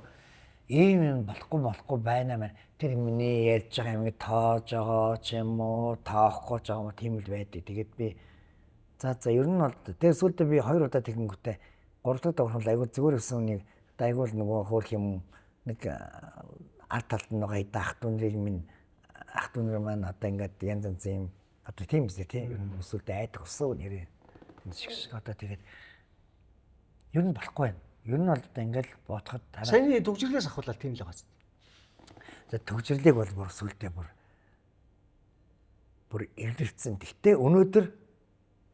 Ийм юм болохгүй байна мэн. Тэр миний ярьж байгаа юм тоож байгаа ч юм уу, тоохгүй ч юм уу тийм л байдаг. Тэгээд би за ер нь бол тэр сүлдээ би 2 удаа тэгэнгүүтээ 3 дахь давхрал айгүй зүгээр өссөн нэг айгүй л нөгөө хөөх юм нэг арт талд нь байгаа ах дүүнэр маань одоо ингээд янз юм одоо тийм үстэй тийм сүлдээ айдаг өссөн нэрээ. Шиг одоо тэгээд ер нь болохгүй байна. Ер нь бол ингээл бодоход саяны төгжрлээс ахуулаад тийм л байгаа ч. За төгжрлийг бол бүр сүлдээ бүр эвлэрсэн. Гэхдээ өнөөдөр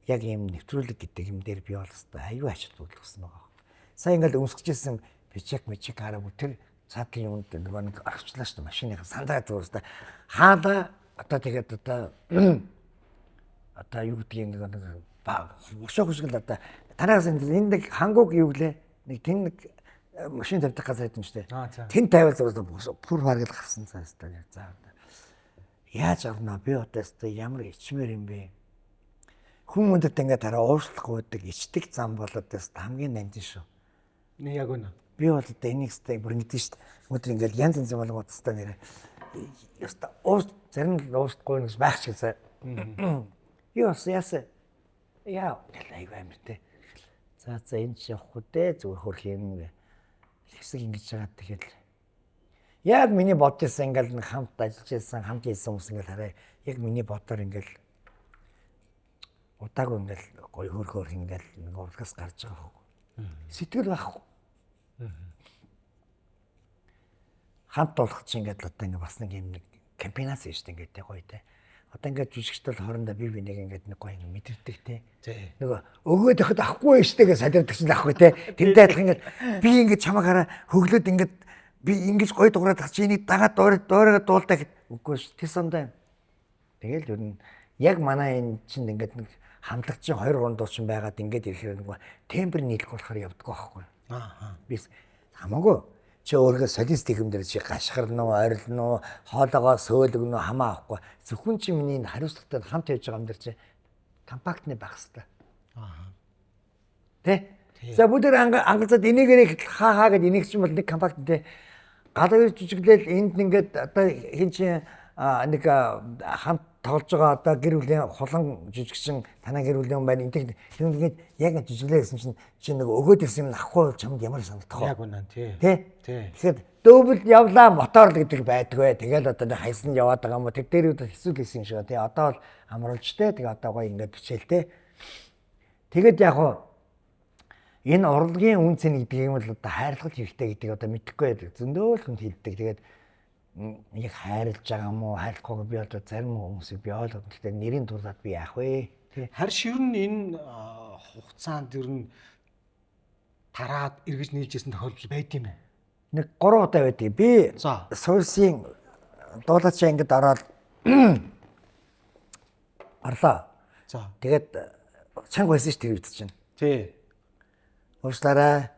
яг ийм нэвтрүүлэг гэдэг юм дээр би бол аюу ачаал бүлгсэн байгаа. Сая ингээл өмсгөжсэн бичиг хараа бүтэр цаатлын юмд нэг аргачлаа шүү дээ машиныхаа сандаа зүрхтэй хаалаа одоо тэгээд одоо юу гэдгийг нэг өшөө хөшгөл одоо танаас энэ нэг хангуг юу гэлээ нэг тэн нэг машин тавьдаг газар хэдэн ч дээ. Тэн тавиал зүрхтэй пүр харгал гарсан цаастаа за яаж авнаа би одоо ямар ичмэр юм бэ? Хүн өндөд ингээд хараа уушлахгүй байдаг ичдэг зам болоод хамгийн нандин шүү. Нэг яг үнэ. Би бол одоо энийг сте бүр ингэдэж шүү дээ. Өнөөдөр ингээд янз янз болгоод тастаа нэрээ. Яста уус зарим л уусахгүй гэж байх шиг сая. Яас яа айгүй амартай. За энэ ч явахгүй дээ зүгээр хөрх юм хэсэг ингэж байгаа тэгэхээр Яг миний бодчихсан ингээл нэг хамт ажиллаж байсан, хамт ийсэн хүмүүс ингээл хараа. Яг миний бодоор ингээл удаагүй ингээл гоё хөрхөөр ингээл нэг урлагаас гарч байгаа хөө. Сэтгэл байхгүй. Хамт болох чинь ингээд одоо ингээд бас нэг юм нэг кампинаас шүү дээ ингээд гоё те. Одоо ингээд жүжигчдэл хоорондоо бие биенийг ингээд нэг гоё мэдэрдэг те. Нөгөө өгөөд өгөхөд авахгүй штэ гэж салирдаг чинь авахгүй те. Тэндээ адилхан ингээд би ингээд чамаа хараа хөглөөд ингээд би ингэж гоё дуурайд чи энийг дагаад дуурайгаад дуулдаа гэд үгүй ш. Тэр сандаа. Тэгэл ер нь яг манай энэ чинь ингээд нэг хамтлагчийн 2 3 дуучин байгаад ингээд ирэхээр нэг тембр нийлэх болохоор явдаг байхгүй. Би хамаагүй чи өөрөө солист хэмдэр чи гашгирна уу, ойрлно уу, хоолоогоо сөөлгөнө үү хамаа авахгүй. Зөвхөн чи миний хариуцлагатай хамт явж байгаа юм дэр чи компактны байх хэрэгтэй. Тэ? За бүгд ангалзаад энийгэрийг хаа гэд энийг ч юм бол нэг компакттэй гадаа жижиглэл энд ингээд одоо хин чи нэг хамт тоглож байгаа одоо гэр бүлийн хулан жижигчин танаа гэр бүлийн хүн байна. Энд тэгээд яг жижиглээ гэсэн чинь чи нэг өгөөд ирсэн юм авахгүй чамд ямар санагдах вэ? Яг үнэн тий. Тэгэхээр дөөбөл явлаа мотор л гэдэг байдгүй. Тэгэл одоо нэг хайсан яваад байгаа юм уу? Тэг дээр үдэ хэсэг гэсэн шиг тий. Одоо бол амруулж тий. Тэгээ одоо гоё ингээд бичээл тий. Тэгэд яг хуу энэ урлагийн үн цэн гэдэг юм бол одоо хайрлах хэрэгтэй гэдгийг одоо мэдэхгүй байдаг. Зөндөө л хүнд хэлдэг. Тэгээд яг хайрлаж байгаа юм уу, хайрлахгүй би одоо зарим хүмүүсийг би ойлгоно. Гэхдээ нэрийн дурдаад би яах вэ? Харин ширн энэ хугацаанд ер нь тараад эргэж нийлжсэн тохиолдол байд юм уу? Нэг 3 удаа байдаг. Би суурьсын дуулаачаа ингэж ороод орлоо. Тэгээд чанга байсан ш тэр үед чинь. Тий. Уучлаарай.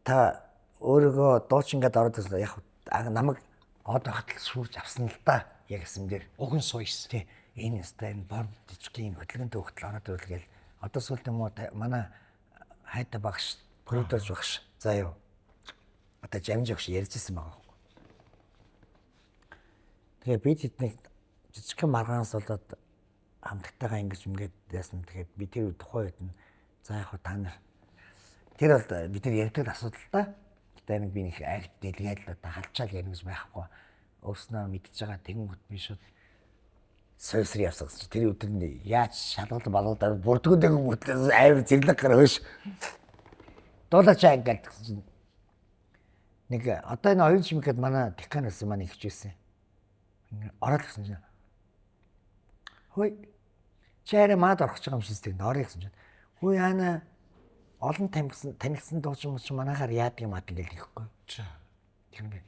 Та өөрийгөө дуучингээд ороод ирсэн яг намайг одоо хатал шүүрж авсан л да. Яг гэсэн дээр уган суйс. Тий. Энэ стайн бор жижигхэн хөдөлгөөнтэй хөлтөл ороод ирлгээл одоо сүүлд юм уу манай хайта багш продюсер багш за юу одоо жамж багш ярьжсэн байгаа. Тэгээ би тэднийг жижигхэн маргаанаас болоод хамтлагтайгаа ингэж ингээд яасан. Тэгээд би тэр тухайн үед нь за яг та нар тэр бол бид нар ярьдаг асуудал та. Тэгээд би нэг акт дэлгээд л одоо халчаал ярих гэж байхгүй. Өөрснөө мэдчихэж байгаа тэгэнгүүт би шууд сойсрын явсан гэж. Тэр өдөр нь яаж шалгал балуудаар бүрдгүүдэг бүтлээс айвар зэрлэг гарааш. Дуулаачаа ингээд гэсэн. Нэг одоо энэ оюун чимэхэд манай деканаас маань ихж байсан. Ороод гэсэн чинь. Хөөе. Чаарэ маад орох гэж байгаа юм шиг тенд орё гэсэн чинь. Хөөе яана олон танигсан дуучин мөч манайхаар яадаг юм ингээл хэлэхгүй. Тэгмээ.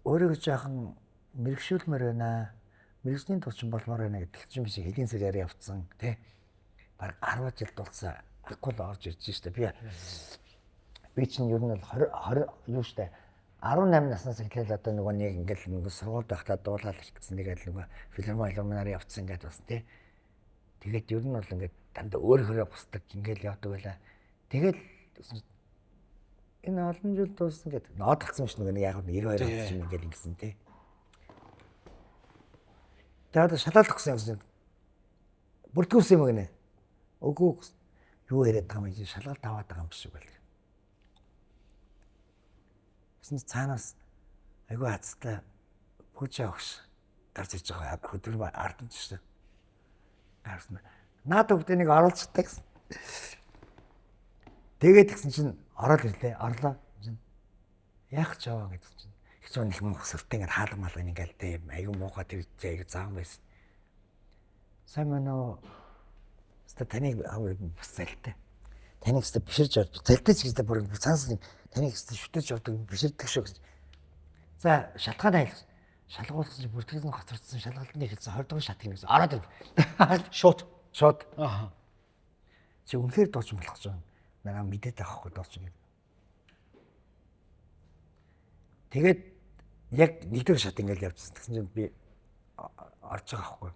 Өөрөө жоохон мэрэгшүүлмээр байна. Мэрэгсний дуучин болмоор байна гэдэг чинь биш хэдийн сараар явцсан тий. Бараг 10 жил дуулсан. Акул орж ирж штэ. Би чинь ер нь бол 20 юу штэ 18 наснаас эхлээл одоо нөгөө нэг ингээл нэг сургуульд байхдаа дуулаад ирсэн тэгээд нөгөө филармонаар явцсан гэдэг бас тий. Тэгээд ер нь бол ингээд дандаа өөрөөрөө бусдаг ингээл явдаг байлаа. Тэгээд энэ олон жил дууссан гэдэг ноод талсан ш нэг яг 92 онд чинь ингээл ингэсэн тий. Тэгээд шалгалт өгсөн юм. Бүртгүүлсэн юм гинэ. Үгүй юу яриад байгаа юм чи шалгалт аваад байгаа юм шиг байл. Гэсэн цаанаас айгүй хацтай пүүчээ өгш гарч иж байгаа хөдөлгөөн ардч шүү дээ. Гарсан. Наад бүгднийг оруулцдаг гэсэн. Тэгээд тэгсэн чинь ороод ирлээ. Орлоо. Яах ч яваа гэдэг чинь. Их ч их мох сөртэй ингээд хаалга малгын ингээл дээ айгүй муухай тэр айгүй заан байсан. Сайн мэнэ. Ста таныг бас залтай. Таныг ста биширж авч залтай ч гэсэн бүр цаанаас таныг ста шүтэж авдаг биширдэг шүү гэж. За шалтгаан айлс. Шалгуулсан чинь бүртгэсэн хоцордсон шалгалтны хэлсэн 20 дугаар шат гинэ гэсэн. Ороод ир. Шууд. Аа. Чи үнэхээр дуучин болох гэж байна. Нараа мэдээд авахгүй дуучин гэдэг. Тэгээд яг нэгдүгээр шат ингээл явчихсан. Тэгсэн чинь би орж байгаа байхгүй.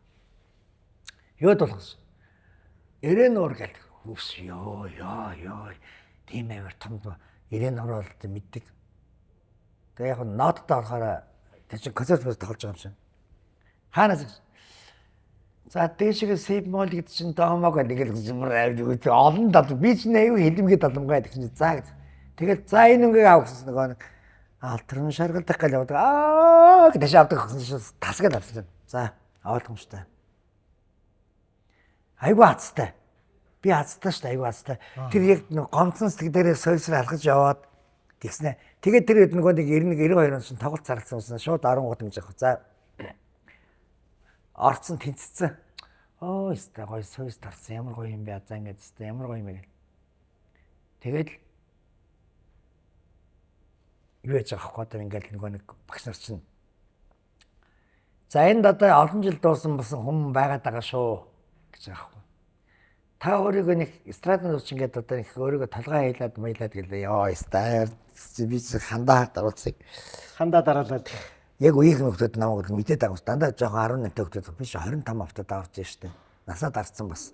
Юуд болгосон. Ирэн уур гэл хүүс ёо. Тийм амар том ирэн уур бол мэддэг. Тэгээ яг ноттой орохоор тэр чинь концерт тоглож байгаа юм шиг. Хаанаас за дээшгээ сейв мол гэдэг чинь доомог нэгэл олон дал би чинь аюу хилэмгээ даламгаа гэдэг чинь за тэгээд за энэ үнгийг авах гэсэн нөгөө Алтрын шаргалдах гэж явдаг. Аа гэж авдаг гэсэн тасгаад авсан. За, ойлгомжтой. Айгу хацтай. Би хацтай шүү дээ, айгу хацтай. Тэр яг нэг гомцон сэтгэлээрээ сойсор алхаж яваад тэгснэ. Тэгээд тэр хэд нэг 91 92 он шин тоглолт зарласан байсан. Шууд 10 гол хэмжээх. За. Орцсон тэнцсэн. Оо, өстэй гоё сойс тарсан. Ямар гоё юм бэ? За ингэж өстэй ямар гоё юм бэ? Тэгээд юу яж байгаа хөөд ингээл нэг багш нар чинь. За энд одоо олон жил дуусан басан хүн байгаад байгаа шүү гэж байгаа хөө. Та өөрийгөө нэг эстрадын дууч ингээд одоо их өөрийгөө толгой хайлаад маялаад гэлээ. Йоо, стаар би хандаа даруулцыг. Хандаа дараалаад. Яг үеийн хүмүүсд намайг мэдээд байгаа юм. Дандаа жоохон 11 хүүхэд биш 25 автад авч штэ. Насаа дарцсан бас.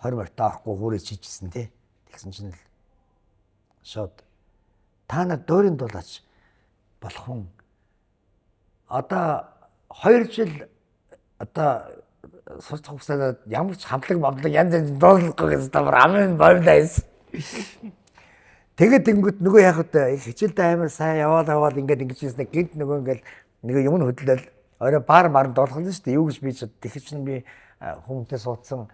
20 мартаа авахгүй хүрээ чижсэн тий. Тэгсэн чинь л шууд та нар дөөрийн дулаач болох хүн. Одоо 2 жил одоо сурч хувьсаад ямар ч хамтлаг бодлого янз янз дуулахгүй гэсэн тамар амын боомлайс. Тэгээд тэнгууд нөгөө яг одоо хичээлдээ амар сайн яваад ингээд ингэжсэн гинт нөгөө ингээд нэг юм хөдлөл орой бар маран дуулах нь шүү дээ. Юу гэж би ч тэгэж чинь би хүмүүстээ суудсан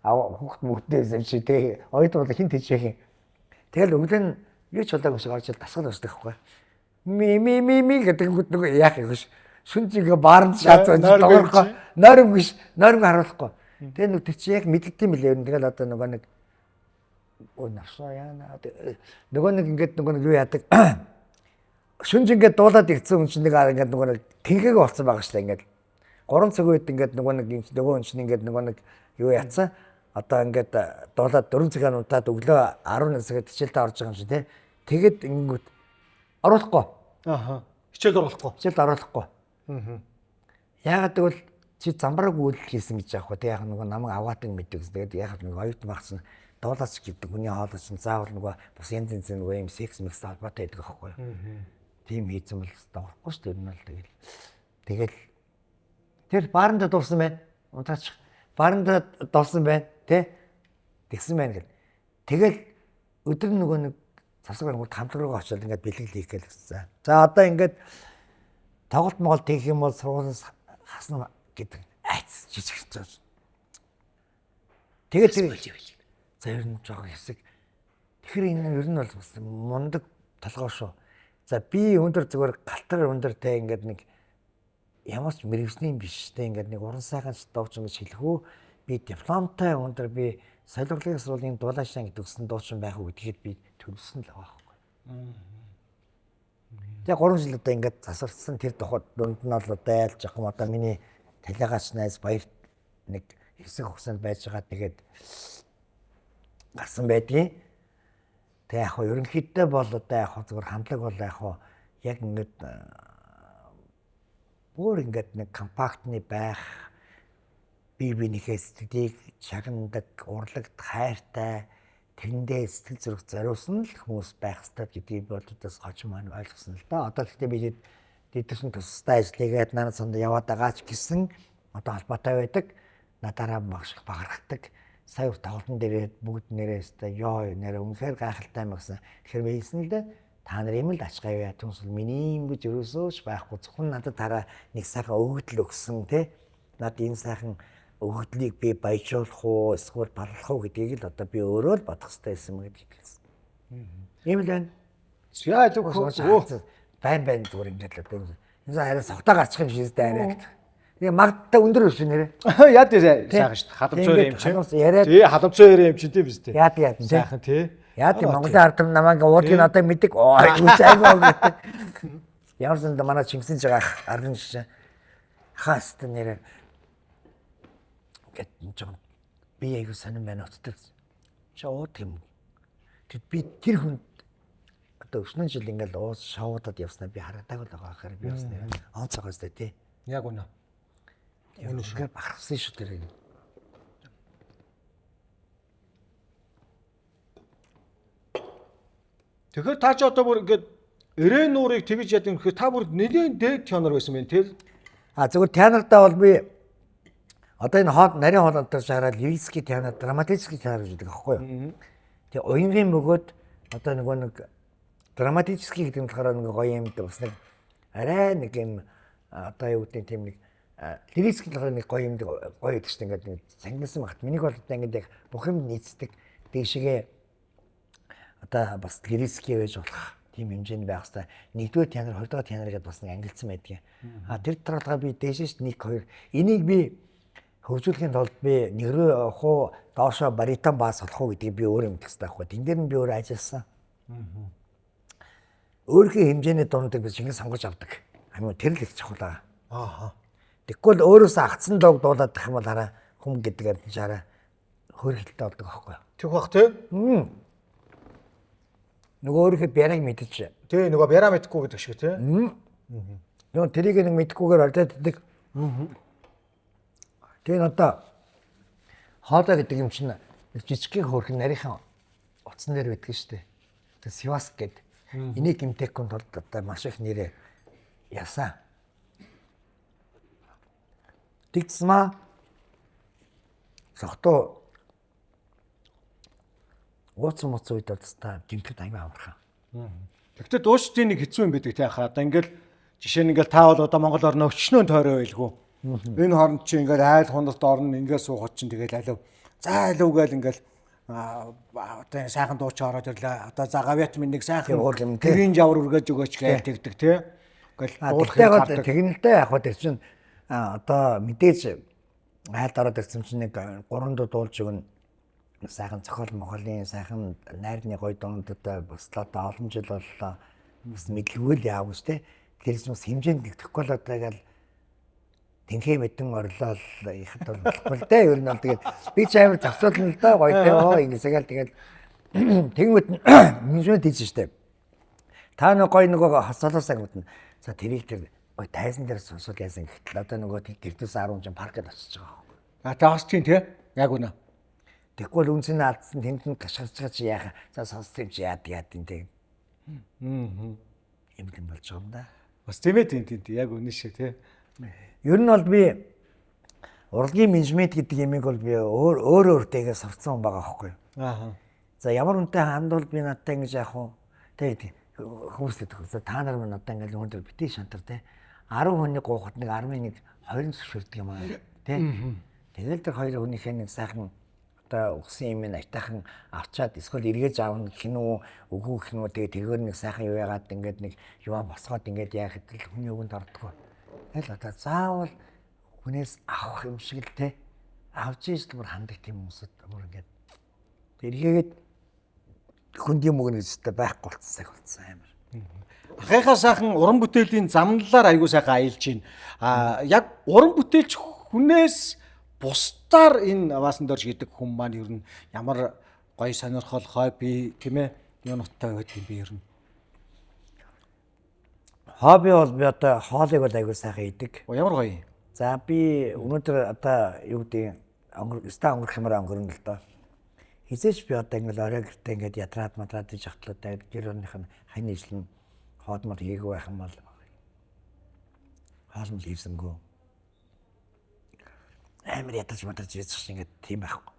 хүүхд мөхдөөсөн чи тэг ойд бол хин тийчээх юм. Тэгэл өглөө нь юу ч удаагүй шиг орж ил дасгал өсдөх байхгүй. Ми гэдэг нөгөө яах юм биш. Шүнжигээ баарнд шаацсан доорхоо нойрнгүйш нойрнг харуулахгүй. Тэгээ нүг тийч яг мэддэм билээ. Тэгэл одоо нөгөө нэг ой навсаа яана нөгөө нэг ингээд нөгөө юу яадаг шүнж ингээд дуулаад ирсэн хүн чинь нэг ингээд нөгөө нэг тэнхэг болсон байгаа шүү дээ ингээд 3 цаг үед ингээд нөгөө нэг нөгөө хүн чинь ингээд нөгөө нэг юу яатсан одоо ингээд дуулаад 4 цагаар унтаад өглөө 11 цагт хичээлдээ орж байгаа юм шиг тэгээд ингээд оруулахгүй Хичээлд оруулахгүй яагаад гэвэл чи замбараг үйлдэл хийсэн гэж аахгүй тэг яг нөгөө намайг аваадаг мэддэг тэгээд яг нэг оюут багсан дуулаач гэдэг хүний хоолойч заавал нөгөө бас янз янз нөгөө юм секс микс холбоотой байдаг аахгүй. Тийм хийцэн бол доорохгүй шүү дээ ер нь л тэгэл тэр бааранда дуусан байна. Унтаач бааранда дуусан байна тий. Тэгсэн байна гэл. Тэгэл өдөр нөгөө нэг засаг баримт хамтлаг руугаа очиод ингээд бэлтгэл хийх гээл гэсэн. За одоо ингээд тоглолт моголт хийх юм бол сургуулиас хасна гэдэг айц жижиг хэвчээ. Тэгээд за ер нь жоохон хэсэг. Тэгэхээр энэ ер нь бол бас мундаг толгой шүү. За би өндөр зүгээр галтар өндөртэй ингээд нэг ямар ч мэрэгжлийн биш те ингээд нэг уран сайхан дуучин гэж хэлэх үү. Би дипломтой өндөр би солиглын сургуулийн дуулаачаа гэдэг өссөн дуучин байх уу гэдгээд би төлөвсөн л байгаа байхгүй. Тэгээ 3 жил одоо ингээд засварсан тэр тухайд дунд нь бол одоо айлж ах юм одоо миний талигаач найз баяр нэг хэсэг хугацаанд байж байгаа тэгээд гарсан байдгийг. Тэгээ яг хоо ерөнхийдөө бол одоо яг хоо зүгээр хамтлаг бол яг хоо яг ингээд бүр ингээд нэг компактны байх бибинийхээ сэтгэлийг чагнадаг, урлагт хайртай тэрэндээ сэтгэл зүрх зориулсан л хүмүүс байх ёстой гэдгийг боддоос хожим маань ойлгосон л да. Одоо гэхдээ бид дэдэрсэн тустай ажлыгээд надад сонд яваад байгаа ч гэсэн одоо холбоотой байдаг. Надаараа багш багархдаг. Сая тоглолтын дээр бүгд нэрээстэй ёо нэрээ үнэхээр гайхалтай юм гэсэн. Тэгэхээр би хэлсэн л дээ та нар юм л ачгааваа түнсэл миний юм гэж өрөөсөөч байхгүй зөвхөн надад тараа нэг сайхан өгөгдөл өгсөн те. Над энэ сайхан өгөгдлийг би баяжуулах уу эсвэл баллах уу гэдгийг л одоо би өөрөө л бодох хэрэгтэй байсан юм гэж хэлсэн. Ийм л байна. Яа л үгүй. Байн зүгээр ингээд л одоо энэ хараа согтоо гарчих юм шиг дээ арай. Тэгээ магадтай өндөр биш нэрээ. Яа дээ сайхан шүү дээ. Халамцоо юм чи. Тий халамцоо юм чи тий биз дээ. Яа сайхан тий. Яа тийм Монголын ард түмэн намайг уудыг одоо мэддэг. Үсайгаа гэдэг. Ямар ч юм манай Чингисийн жагаах ардын шишээ. Хааст нэрээ. Гэт жоо би айгу сонирн байна утдаг. Чи ууд юм. Тэг би тэр хүнд одоо 9 жил ингээл уус шоудад явснаа би хараадаг л байгаа хэрэг би бас нэр онцгой өстэй тий. Яг үнэ. Үнэхээр бахархсан шүү дээ. Тэгэхээр та ч одоо бүр ингээд өрөө нуурыг тэгж яд юм гэхээр та бүр нэлийн дээд тенор байсан байх тий. Зөвхөн тенордаа бол би одоо энэ хоол нарийн хоолойтой шаарал лирический тенор, драматический тенор гэдэг аахгүй юу. Тэгээ уянгийн бөгөөд одоо нэг драматический гэдэг нь болохоор нэг гоё юм дээ бас нэг арай нэг юм одоо юу гэдэг тийм нэг лирический болохоор нэг гоё юм гоё гэдэг чинь ингээд нэг сангилсан багт миний бол одоо ингээд яг бүх юм нийцдэг дэшигээ одоо бас лирический байж болох тийм хэмжээнд байх хэвээр нэгдүгээр тенор хоёрдугаар тенор гэдээ бас нэг ангилсан байдаг. Тэр дараалал би дээшээс 1 2 энийг би хөгжүүлэхийн тулд би нэг рүү явах уу доошоо баритон баас болох уу гэдгийг би өөрөө мэдэх хэрэгтэй байхгүй. Тэн дээр нь би өөрөө ажилласан. Өөрийнхөө хэмжээний дундыг би шинэ сонгож авдаг. Амин тэр л их чухал аа. Тэгвэл өөрөөсөө агцсан дог дуулаад тах юм бол хараа хүм гэдгээр нь шараа хөрхөлтэй болдог байхгүй. Тэг бах тий. Нөгөө өөрийнхөө бяраг мэдчих. Тий нөгөө бяраа мэдхгүй гэдэг шиг тий. Нөгөө тэрийг нэг мэдхгүйгээр ордойддаг. Тэгээ одоо хоолой гэдэг юм чинь жижигхэн хөрхөн нарийнхан утсан дээр байдаг шүү дээ. Тэгээ Сивас гэдэг. Энийг гимтэккүн тулд одоо маш их нэрээ ясан. Тэгсмаа цогтоо ууц үед бол та гимтэд аймаа амархан. Тэгтээ дуучдын нэг хэцүү юм байдаг тий хаа. Одоо ингээл жишээ нь ингээл та бол одоо Монгол орно өчнөө тойроо байлгүй. Энэ хооронд чи ингээл айл хундарт орно ингээд суухад чинь тэгэл алив. За алив гээл ингээл одоо сайхан дууч ороод ирлээ. Одоо за гавьяат минь нэг сайхан гэрийн жавар үргэж өгөөч гээл тэгдэг тий. Ингээл дуулахыг тэгнэлтэй яг хөө тэр чинь одоо мэдээж айлд ороод ирсэн чинь нэг 3 дуу дуулж өгнө. Сайхан цохол мохолын сайхан найрны гоё дундад буслаа олон жил боллоо. Бас мэдлгүй л яав үстэй. Тэрс бас хэмжээнд нэгдэхгүй л одоо ингээл тэнхээ мэдэн орлоо ихд болохгүй л дээ. Ер нь бол тэгээд би ч амар завцуулна л да гоё дээ. Ингэсэгээл тэгээд тэгмэд менежмент хийж штэ. Та нэг гоё нөгөө хасалаасаа гүтэн. За тэрийг тэр гоё тайзан дээр сонсол яасан гэхтэл одоо нөгөө гэрдээс 10 жин паркд очиж байгаа байхгүй. Таас чинь тий яг үнэ. Тэгвэл үнцэн алдсан тэнд нь гашгаж байгаа чи яах. За сонссон юм чи яад юм тэг. Юм болж байгаа юм да. Бас тийм ээ тийм яг үнэ шүү тий. Ер нь бол би урлагийн менежмент гэдэг ямиг бол би өөртөө сурцсан хүн байгаа байхгүй. За ямар үнэтэй ханд бол би надтай ингэж яах вэ? Тэгээд хүмүүс гэдэг та нар минь одоо ингээл өндөр битгий шантар тий. 10 хүний гоохот нэг 10-ын 20 зөвшөөрдөг юм аа тий. Тэгэл тэр хоёр хүнийхээ нэг сайхан одоо угсан юм айтайхан авчаад эсвэл эргэж аавна гэх нү үгүй гэх нү тэгээд тэргээр нэг сайхан юу яагаад ингээд нэг юа босгоод ингээд яах гэтэл хүний өвөнд ордгоо. Тэгэл одоо заавал хүнээс авах юм шиг л те авч ийж л бүр хандаг тийм хүмүүсд бүр ингээд эргээгээд хүндийн мөгнө гэжтэй байхгүй болцсон цаг болцсон амар. Ахыхаа сайхан уран бүтээлийн замналаар аягүй сайхан аялж байна. Яг уран бүтээлч хүнээс бусдаар энэ аваасан дорж гэдэг хүн маань ер нь ямар гоё сонирхол хобби тийм ээ юуноттой байдаг юм бэ ер нь. Хобби бол би одоо хоолыг бол аягүй сайхан идэг. Ямар гоё юм. За би өнөөдөр одоо юу гэдэг өнгөрөх юмараа өнгөрнө л доо. Хизээч би одоо ингээл орой гэртээ ингээд ядраад мадраад иж хавтлаа гэр орных нь хань ижлэн хоолмол хийгээгүй байх юм бол хоолмол хийсэнгөө амар ядаж мадарч яцчих шиг ингээд тийм байхгүй.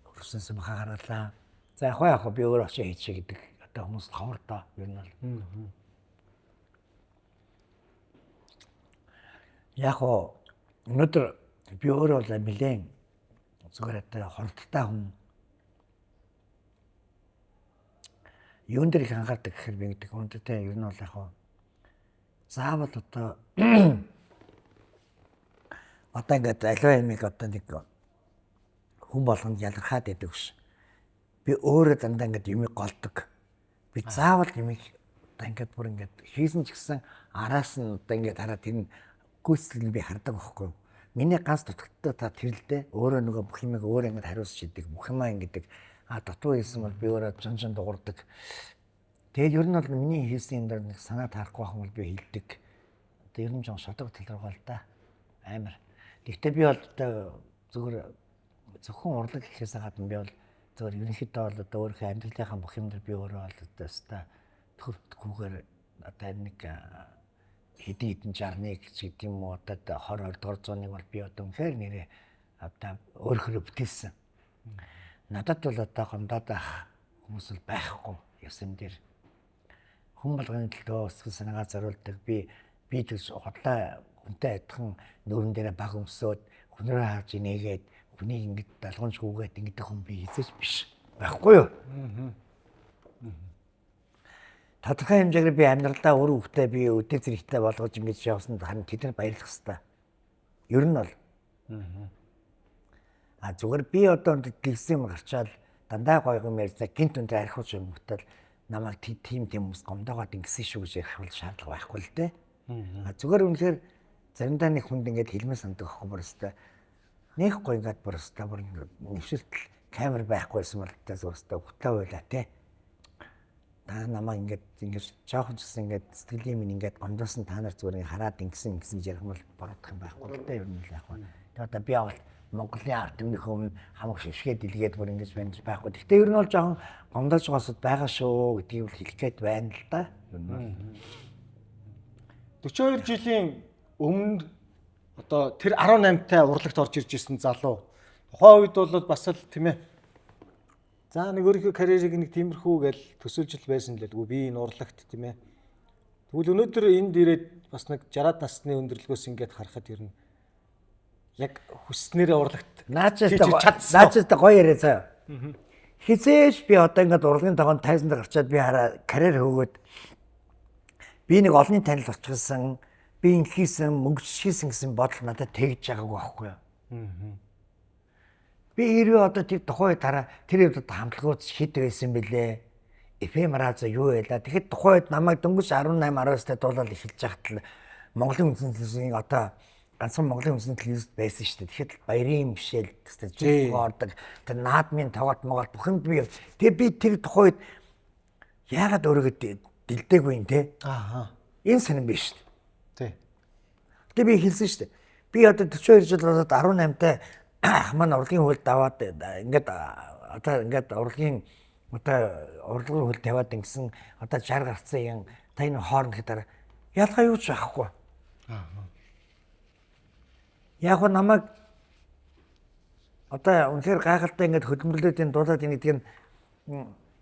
Хөрснөөс махаа гаргалаа. За яг би өөр очиж хийчихэ гэдэг одоо хүмүүс ховор доо ер нь бол. Яг өнөөдөр би өөрөө бол нэлээд зүгээр одоо хурдтай хүн. Юунд дэр их анхаардаг гэхээр би гэдэг үнэтэй ер нь бол яг заавал одоо ингээд аливаа юмыг одоо нэг хүн болгонд ялгархаад байдаг ш. Би өөрөө дандаа ингээд юмыг голдог. Би заавал юмыг одоо ингээд бүр ингээд хийсэн ч гэсэн араас нь одоо ингээд хараад тэр гүйцэтгэл би хардаг байхгүй юу. Миний ганц дутагдaltaй та тэр л дээ. Өөрөө нөгөө бүх юмыг өөрөө ингээд хариуцж идэг. Бүх юмаа ингээд дутуу хийсэн бол би өөрөө жон дуурдаг. Тэгээд ер нь бол миний хийсэн юм дээр нэг санаа таарахгүй байх юм бол би хэлдэг. Одоо ер нь жон шодог талруугаа л да. Амар. Гэхдээ би бол одоо зөвхөн урлаг гэхээс гадна би бол зөвхөн ерөнхийдөө бол одоо өөрийнхөө амьдралынхаа бүх юм дээр би өөрөө бол одоо төвтгүүгээр одоо нэг хэдэн 61 гэдэг юм уу одоо 20 дугаар зууныг бол би одоо үнэхээр нэрээ одоо өөрөөрөө бүтээсэн. Надад бол одоо гомдоод байх хүмүүс бол байхгүй. ёсон дээр хүн болгоны төлөө өсгөл санаагаа зориулдаг. Би тэгж хотлоо хүнтэй адилхан нүүрэн дээр баг өмсөөд хүнрээ харж инээгээд хүнийг ингэж далгамж гүгээд ингэдэг хүн би эзэж биш. Байхгүй юу? Тодорхой хэмжээгээр би амьдралдаа өөр хөвгтэй би өдөр зэрэгтэй болгож ингэж явсанд харин тэдэнд баярлах хэрэгтэй. Ер нь бол. Зүгээр би одоо дэлгэсэн юм гарчаал дандаа гоё юм ярьж гинт өндөр архиуч юм хөтөл намайг тийм хүмүүс гомдоогоод ингэсэн шүү гэж ярих бол шаардлага байхгүй л дээ. Зүгээр үнэхээр заримдаа нэг хүнд ингэж хэлмээр сандаг ахгүй бүр өстэй. Нэг гоё ингээд бүр өстэй бүр нэвшилтэл камер байхгүйсэн бол тэ зөвхөстэй хөтлөө байлаа те. Та намайг ингэж жоохон ч гэсэн ингэж сэтгэлийн минь ингэж гомдоосон та нар зүгээр хараад ингэсэн ярих бол бородох юм байхгүй л дээ ер нь л яг байна. Тэгээ одоо би авал Монголын ард түмнийх өмнө хамаг шившгээд илгээд бүр ингэж байна байхгүй. Гэхдээ ер нь бол жоохон гомдоож байгаасууд байгаа шүү гэдгийг бол хэлэх гээд байна л да. Ер нь бол 42 жилийн өмнө одоо тэр 18-тай урлагт орж ирж ирсэн залуу. Тухайн үед бол бас л тийм ээ. За нэг өөрийнхөө карьерийг нэг тиймэрхүү гэл төсөөлж байсан л дээ. Би энэ урлагт тийм ээ. Тэгвэл өнөөдөр энд ирээд бас нэг 60-аад насны өндөрлгөөс ингээд харахад ер нь яг хүснээрээ урлагт наачтай гоё яриа заяа. Хизээш би одоо ингээд урлагийн тогоонд тайзанд гарчаад би хараа карьер хөөгөөд би нэг олонний танил очихсан, би инхийсэн, мөнгөчшийсэн гэсэн бодол надад тэгж байгаагүй байхгүй юу. Би хэрвээ одоо тэр тухай дараа тэр үед хамтлагууд хэд байсан бэлээ. FM радио юу байлаа. Тэгэхэд тухайд намайг дөнгөж 18 19-тай дуулаад эхэлж байхад л Монголын үндэсний телевизийн одоо ганцхан Монголын үндэсний телевизэд байсан шүү дээ. Тэгэхэд баярын бишэл тест ордог. Тэр наадмын тоглолт моголт бүх юм би тэр тухайд яагаад өөрийгөө дэлдээгүй юм те. Энэ сонирн биш шүү дээ. Тэг би хэлсэн шүү дээ. Би одоо 42 жил болоод 18-тай манай урлагийн хууль даваад ингээд одоо ингээд урлагийн хууль тавиад ингэсэн одоо 60 гарцсан юм та энэ хооронд хэдээр ялгаа юу ч байхгүй. Яг нь намайг одоо үнэхээр гайхалтай ингээд хөдөлмөрлөд энэ дуулаад энэ гэдэг нь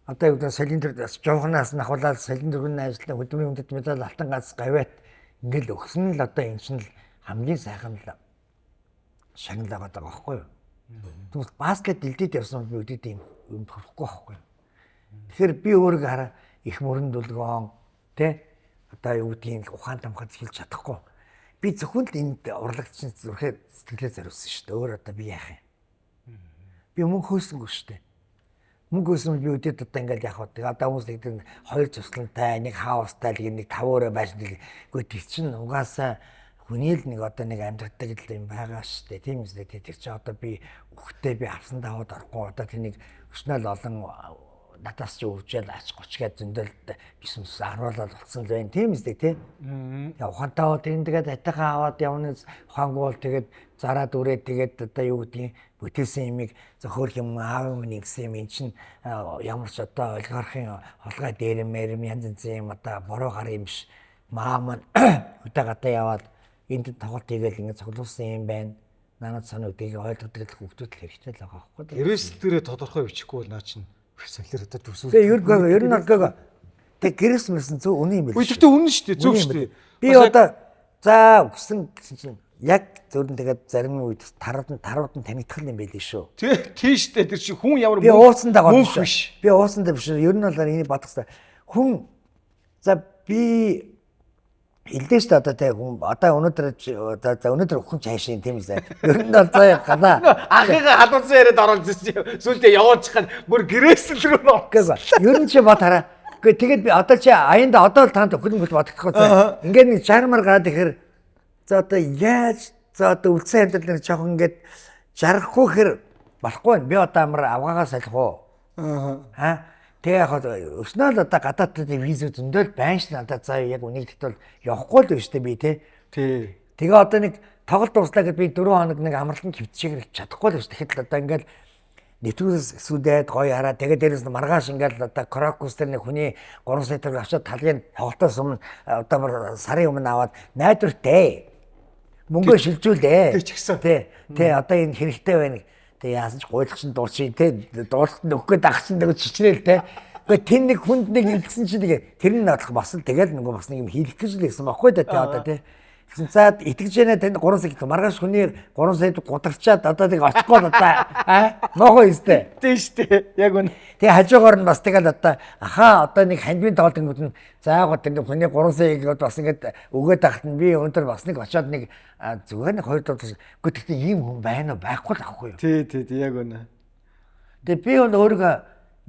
одоо юу гэдэг солиндер жоохноос нь ахуулаад солиндергийн ажлын хөдөлмөрийн үндэт медаль алтан ганц гавьяат ингээд өгсөн л одоо энэ чинь хамгийн сайхан л шагналаа байгаа байхгүй юу. Тэгвэл баскет дэлдээд явсан би өдөрт юм төрөхгүй байхгүй юу. Тэгэхээр би өөрийгөө хараа их мөрөнд дүлгөөн тэ одоо юу гэдгийг ухаан тамхад хэлж чадахгүй. Би зөвхөн л энд урлагчин зүрхээр сэтгэлээ зориулсан шүү дээ. Өөр одоо би яах юм. Би мөнгө хөөсөнгөө шүү дээ. Мөнгө хөөсөн би өдөрт одоо ингээд яах вэ. Одоо хүмүүс нэгдэн хоёр цуслантай нэг хаустай нэг 5 өрөө байшин үгүй тэр чинь угаасаа хүний л нэг одоо нэг амьдрахдаг л юм байгаа шүү дээ. Тийм үстэй тэр чинь одоо би өгтөө би авсан даваад орохгүй одоо тэр нэг өчнөл олон надаас ч үржээл ач гочгээд зөндөлд бисмс харуулаад болсон л байна. Тийм үстэй тий. Яа ухаантаа тэр тэгээд атайхан аваад явна ухаангуул тэгээд зараад үрээд тэгээд одоо юу гэдгийг бүтээсэн юмыг зөхөөрх юм аав юм нэгсэн юм эн чинь ямар ч одоо олигархын холгой дээрмээр янз янзын юм одоо бороо гар юм биш. Маа маань хөдөө гадаа яваад энд тоглолт хийгээл ингэ цоглуулсан юм байна. Нанад санаа үдгийг ойлгодог хүүхдүүд л хэрэгтэй л байгаа байхгүй. Гэрээс дээрээ тодорхой бичихгүй бол наа чинь персонал одоо төсөөлж. Тэгээ ер нь алгаа. Тэг гэрээс мэрсэн зөв үнэн юм байл. Гэхдээ үнэн шүү дээ. Зөв шүү дээ. Би одоо за өгсөн чинь яг зөвхөн тэгээд зарим үед тарууд нь танигдах юм байл шүү. Тийм шүү дээ. Тэр чинь хүн ямар би ууцандаа гол биш. Би ууцандаа биш. Ер нь бол энийг бодох хэрэгтэй. Хүн за би хэлдэж та одоо тэг одоо өнөөдөр хүн цаашийн тийм үү. Ер нь бол заа гадаа анхыгаа халуурсан яриад оруулж чи сүлдээ явуулчих нь бүр гэрээс л рүү нөө. Ер нь чи бод хараа. Тэгээд би одоо чи аянда одоо л таанд хөлбөмбөл бодохгүй заа. Ингээд нэг 60 мар гараад ихээр за одоо яаж за одоо үлдсэн амьдрал нэг жоохон ингээд жаргахгүй хэр болохгүй байна. Би одоо амар авгаагаа салих уу. Тэгээ яг өснөөл одоо гадаадын виз зөндөл байна ш надад заа яг үнийг тэгтэл явахгүй л байна штэ би тий. Тэгээ одоо нэг тоглолт дуслаа гэд би 4 хоног нэг амралтанд хөвчөөр чадахгүй л шүү. Тэгэхэд одоо ингээл нэвтрүүлс сүдээд гоё хараа тэгээ дээрээс нь маргааш ингээл одоо крокус дээр нэг хүний 3 сайтар авчаад талын тоглолтоос өмнө одоо сарын өмнө аваад найдвартай мөнгө шилжүүлээ. Тий одоо энэ хэрэгтэй байна. Тэгээ яасан ч гуйлах чинь дуучийн те дуулахт нөхгöd ах чинь нэг чичрээл те. Гэхдээ тэн нэг хүнд нэг ингэсэн чинь тэгээ тэр нь надлах бас л тэгэл нөгөө бас нэг юм хийх гэж л байсан байхгүй да тий одоо тий. Тэгсэн цаад итгэж яана танд 3 сая маргааш хүний 3 саяд гудалчаад одоо тийг очихгүй одоо ногоо өстэй. Тийм шүү дээ. Яг үнэ. Тэгээ хажуугаар нь бас тэгэл одоо одоо нэг хандмын тоглолт ингэүүд нь заагаад ингэ хүний 3 саяг бас ингэ өгөөд тахт нь би өндөр бас нэг очиод нэг зүгээр нэг 2 дуу үгүй тэгтээ ийм хүн байна уу байхгүй л ахгүй юу. Тий яг үнэ. Тэгээ би өөрийгөө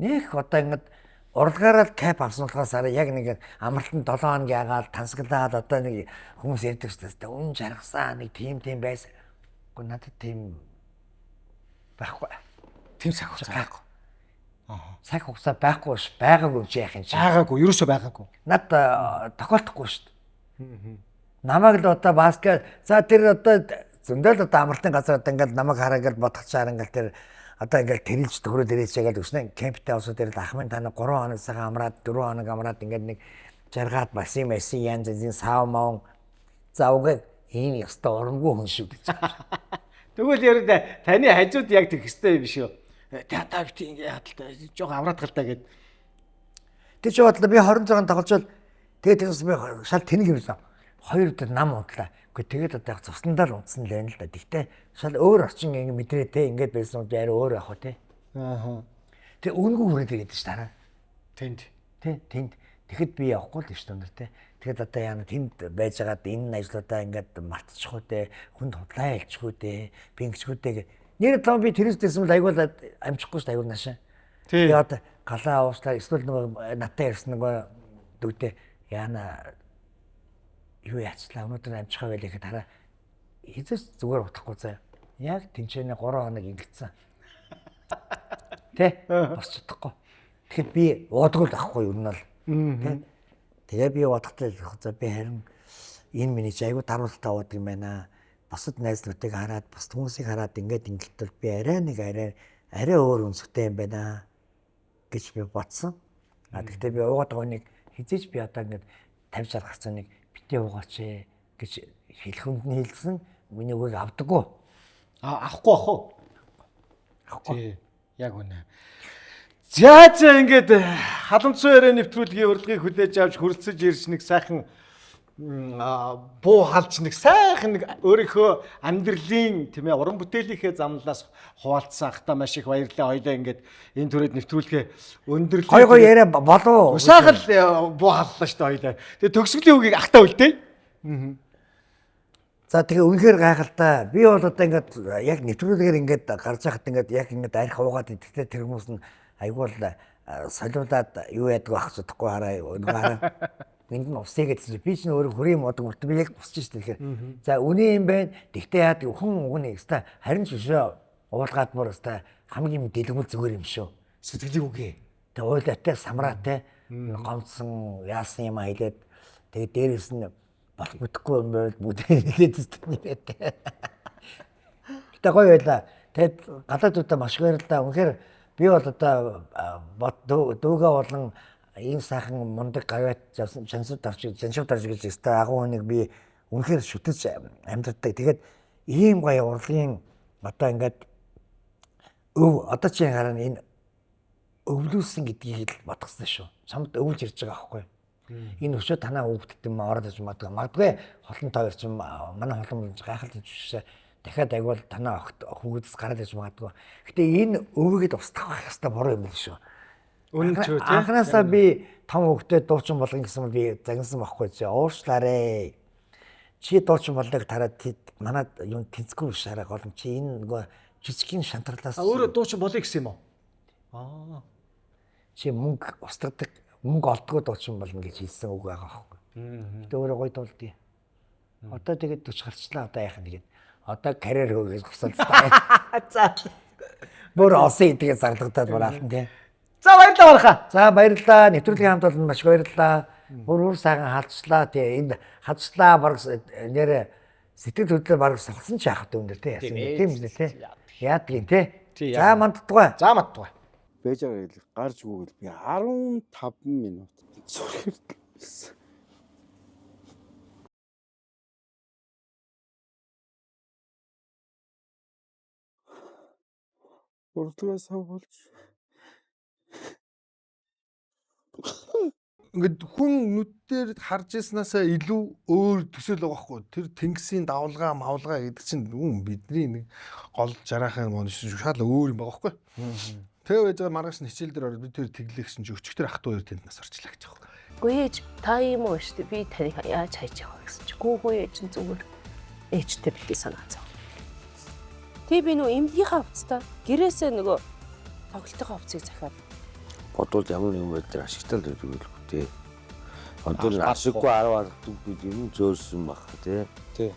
нэх одоо ингэ уралгаараа кап авсуулахаас араа яг нэг амралтанд 7 хоног ягаал тансаглаад одоо нэг хүмүүс ярьдаг шүү дээ. Үнэн жаргасан нэг тийм байсан. Уу надад тийм байхгүй. Тийм цаг хугацаа байхгүй. Цаг хугацаа байхгүй ш байгаагүй ч яах юм чи. Байгаагүй, ерөөсөө байгаагүй. Над тохиолдохгүй шүү дээ. Намайг л одоо баскет за тэр одоо зөндөл одоо амралтын газар одоо ингээд намайг хараагаад бодгочаар ингээд тэр одоо ингээд тэрэлж төгрөө дээрээчээгээд өснө кемптэй усууд дээр ахмын танаа 3 хоног цагаан амраад 4 хоног амраад ингээд нэг жаргаад баси месси янз янзын сав мон завг ийм ёстой урамгүй хүн шүү гэж. Тэгвэл ярил таны хажууд яг тэр хэстэй биш үү? Та тийм яа л та жоо авраад галтай гэд. Тэр чи бодлоо би 26 тоглож тэгээд тэрс би шал тэнэг юмсан. 2 өдөр нам унтлаа. Гэхдээ тэгээд одоо яг цуснандаар унтсан л байна л да. Гэхдээ шал өөр орчин ингэ мэдрээ те ингээд байсан уу яар өөр явах уу те. Тэг үнгүй хүрээд ирээд ш дараа. Тэнд. Тэнд. Тэгэхэд би явахгүй л ш өндөр те. Тэгэхэд одоо яана тэнд байжгаад энэ ажлуудаа ингээд мартчих уу те. Хүнд худлаа ялчих уу те. Би ингэчгүй те. Нэр том би тэрс дэсэн бол айгуул амжихгүй ш айгуул наашаа. Тэгээд одоо галаа ууслаа эсвэл нөгөө натаа ирсэн нөгөө дүүтэй яана юу яачлаа өнөөдөр амжихаа байлаа гэхэд хараа хэзээс зүгээр утахгүй заа. Яг тэнцэнэ 3 хоног ингэсэн. Тэ бас чадахгүй. Тэгэхэд би уудгуул ахгүй юу нь л. Тэ. Тэгээ би бодохтой за би харин энэ миний айгуу даруултаа уудаг юм байна. Бусад найзлуудыг хараад бас хүмүүсийг хараад ингээд ингэлтэл би арай өөр өнцгтэй юм байна гэж би бодсон. Тэгэхдээ би уугаад байгаа нэг хизээч би одоо ингээд 50-60 гарсан нэг битээ уугаач гэж хэлхэнд нь хэлсэн. Миний үгийг авдаггүй. Авахгүй ах уу? Авахгүй. Яг үнэ. За ингээд халамцсан яриа нэвтрүүлгийн урилгыг хүлээж авч хүрэлцэж ирж нэг сайхан буу халж нэг сайхан нэг өөрийнхөө амьдралын тийм ээ уран бүтээлийнхээ замналаас хуваалцсан ахта маш их баярлалаа. Хоёлаа ингээд энэ төрөйд нэвтрүүлгээ өндөрлөө. Гой яриа болов. Сайхан буу халлаа шүү дээ хоёлаа. Тэгээ төгсгөлийн үгийг ахтаа үлдээ. За тэгээ үнэхээр гайхалтай. Би бол одоо ингээд яг нэвтрүүлгээр ингээд гарч яхад ингээд яг ингээд арх уугаад идэхтэй тэр хүмүүс нь айгуул солиулаад юу яадаг байх чадахгүй хараа. Энд нь усыг гэсэн би ч нөр хүрээ модог мөрт би яг босч штэ тэгэхээр. За үнэ юм байна. Тэгтээ яадаг хүн уг нь өстой харин ч өшөө уулгаад мөр өстой хамгийн дэлгүүл зүгээр юм шүү. Сэтгэлийн үгээ. Тэгээ ойлоотой самраатай гомцсон яасан юм хэлээд тэгээ дээрээс нь болох бүтэхгүй юм байл бүдээ хэлээд өстой. Гэтэ гоё байлаа. Тэгээд гадаадуудаа маш баярлалаа. Үнэхээр би бол одоо дүүгээ болон ийм сайхан мундаг гавьяат шансууд авч жаншууд авч гэж өстой агуу хүнийг би үнэхээр шүтэж амьддаг. Тэгээд ийм гоё урлагийн одоо ингээд одоо чи хараа энэ өвлүүлсэн гэдгийг л бодгосон шүү. Чамд өвлж ирж байгаа байхгүй. Энэ өшөө танаа өвгдөлт юм ороод иж магадгүй холон тойр ч манай холон гайхалтай жишээ дахиад агвал танаа хүүгдс гараад иж магадгүй. Гэтэ энэ өвөгэд устгах хэвээр буруу юм биш шүү. Үнэн ч үү тийм. Анханасаа би том хөвгтөд дуучин болгоно гэсэн бол би загнасан байхгүй чи уушлаарэ. Чи дуучин болдог тараад манад юу тэнцгүй биш хараа гол чи энэ нөгөө жижигхэн шантралаас өөрөө дуучин болъё гэсэн юм уу? Чи мөнгө устгадаг мөнгө олдгоо дуучин болно гэж хэлсэн үг байгаа байхгүй. Гэтэ өөрөө гоё дуулдیں۔ Одоо тэгээд 40 гарчлаа одоо яах юм тэгээд одоо карьер хөөгөөс гусалцтай. За. Бүр осын идгээ зарлагдаад бараална тий. За баярлалаа барахаа. За баярлалаа. Нэвтрүүлгийн хамт олон маш баярлалаа. Бүр сайхан халцлаа тий. Энд хацлаа баг нэрэ сэтгэл хөдлөл баг салсан ч яах вэ өндөр тий. Тийм үү тий. Яадгийн тий. За манддгай. За манддгай. Бэжээр гарч өгөөл би 15 минут зүрхэрсэн. Урдгаас болж ингээд хүн нүдээр харж ирснаасаа илүү өөр төсөөл байгаа хгүй. Тэр тэнгисийн давлгаа мавлгаа гэдэг чинь бидний нэг гол жараахан шал өөр юм байгаа хгүй. Тэгээ байж байгаа маргааш нь хичээл дээр ороод би тэр тэглэхсэн чи өчигдөр ах トゥ хоёр тэнд нас орчлаа гэж байгаа. Үгүй ээж та юм уу шүү дээ. Би таныг яаж хайж яваа гэсэн чи. Гүү ээж чинь зүгээр ээжтэй битгий санаацаа. Тэг би нөө эмгийнхаа хувцастаа гэрээсээ нөгөө тоглолтын хувцсыг захиад бодвол ямар юм байд тэр ашигтай л байдаг л үү. Одоо ашиггүй 10 алгад юм зөөрсөн баг тий. Тий.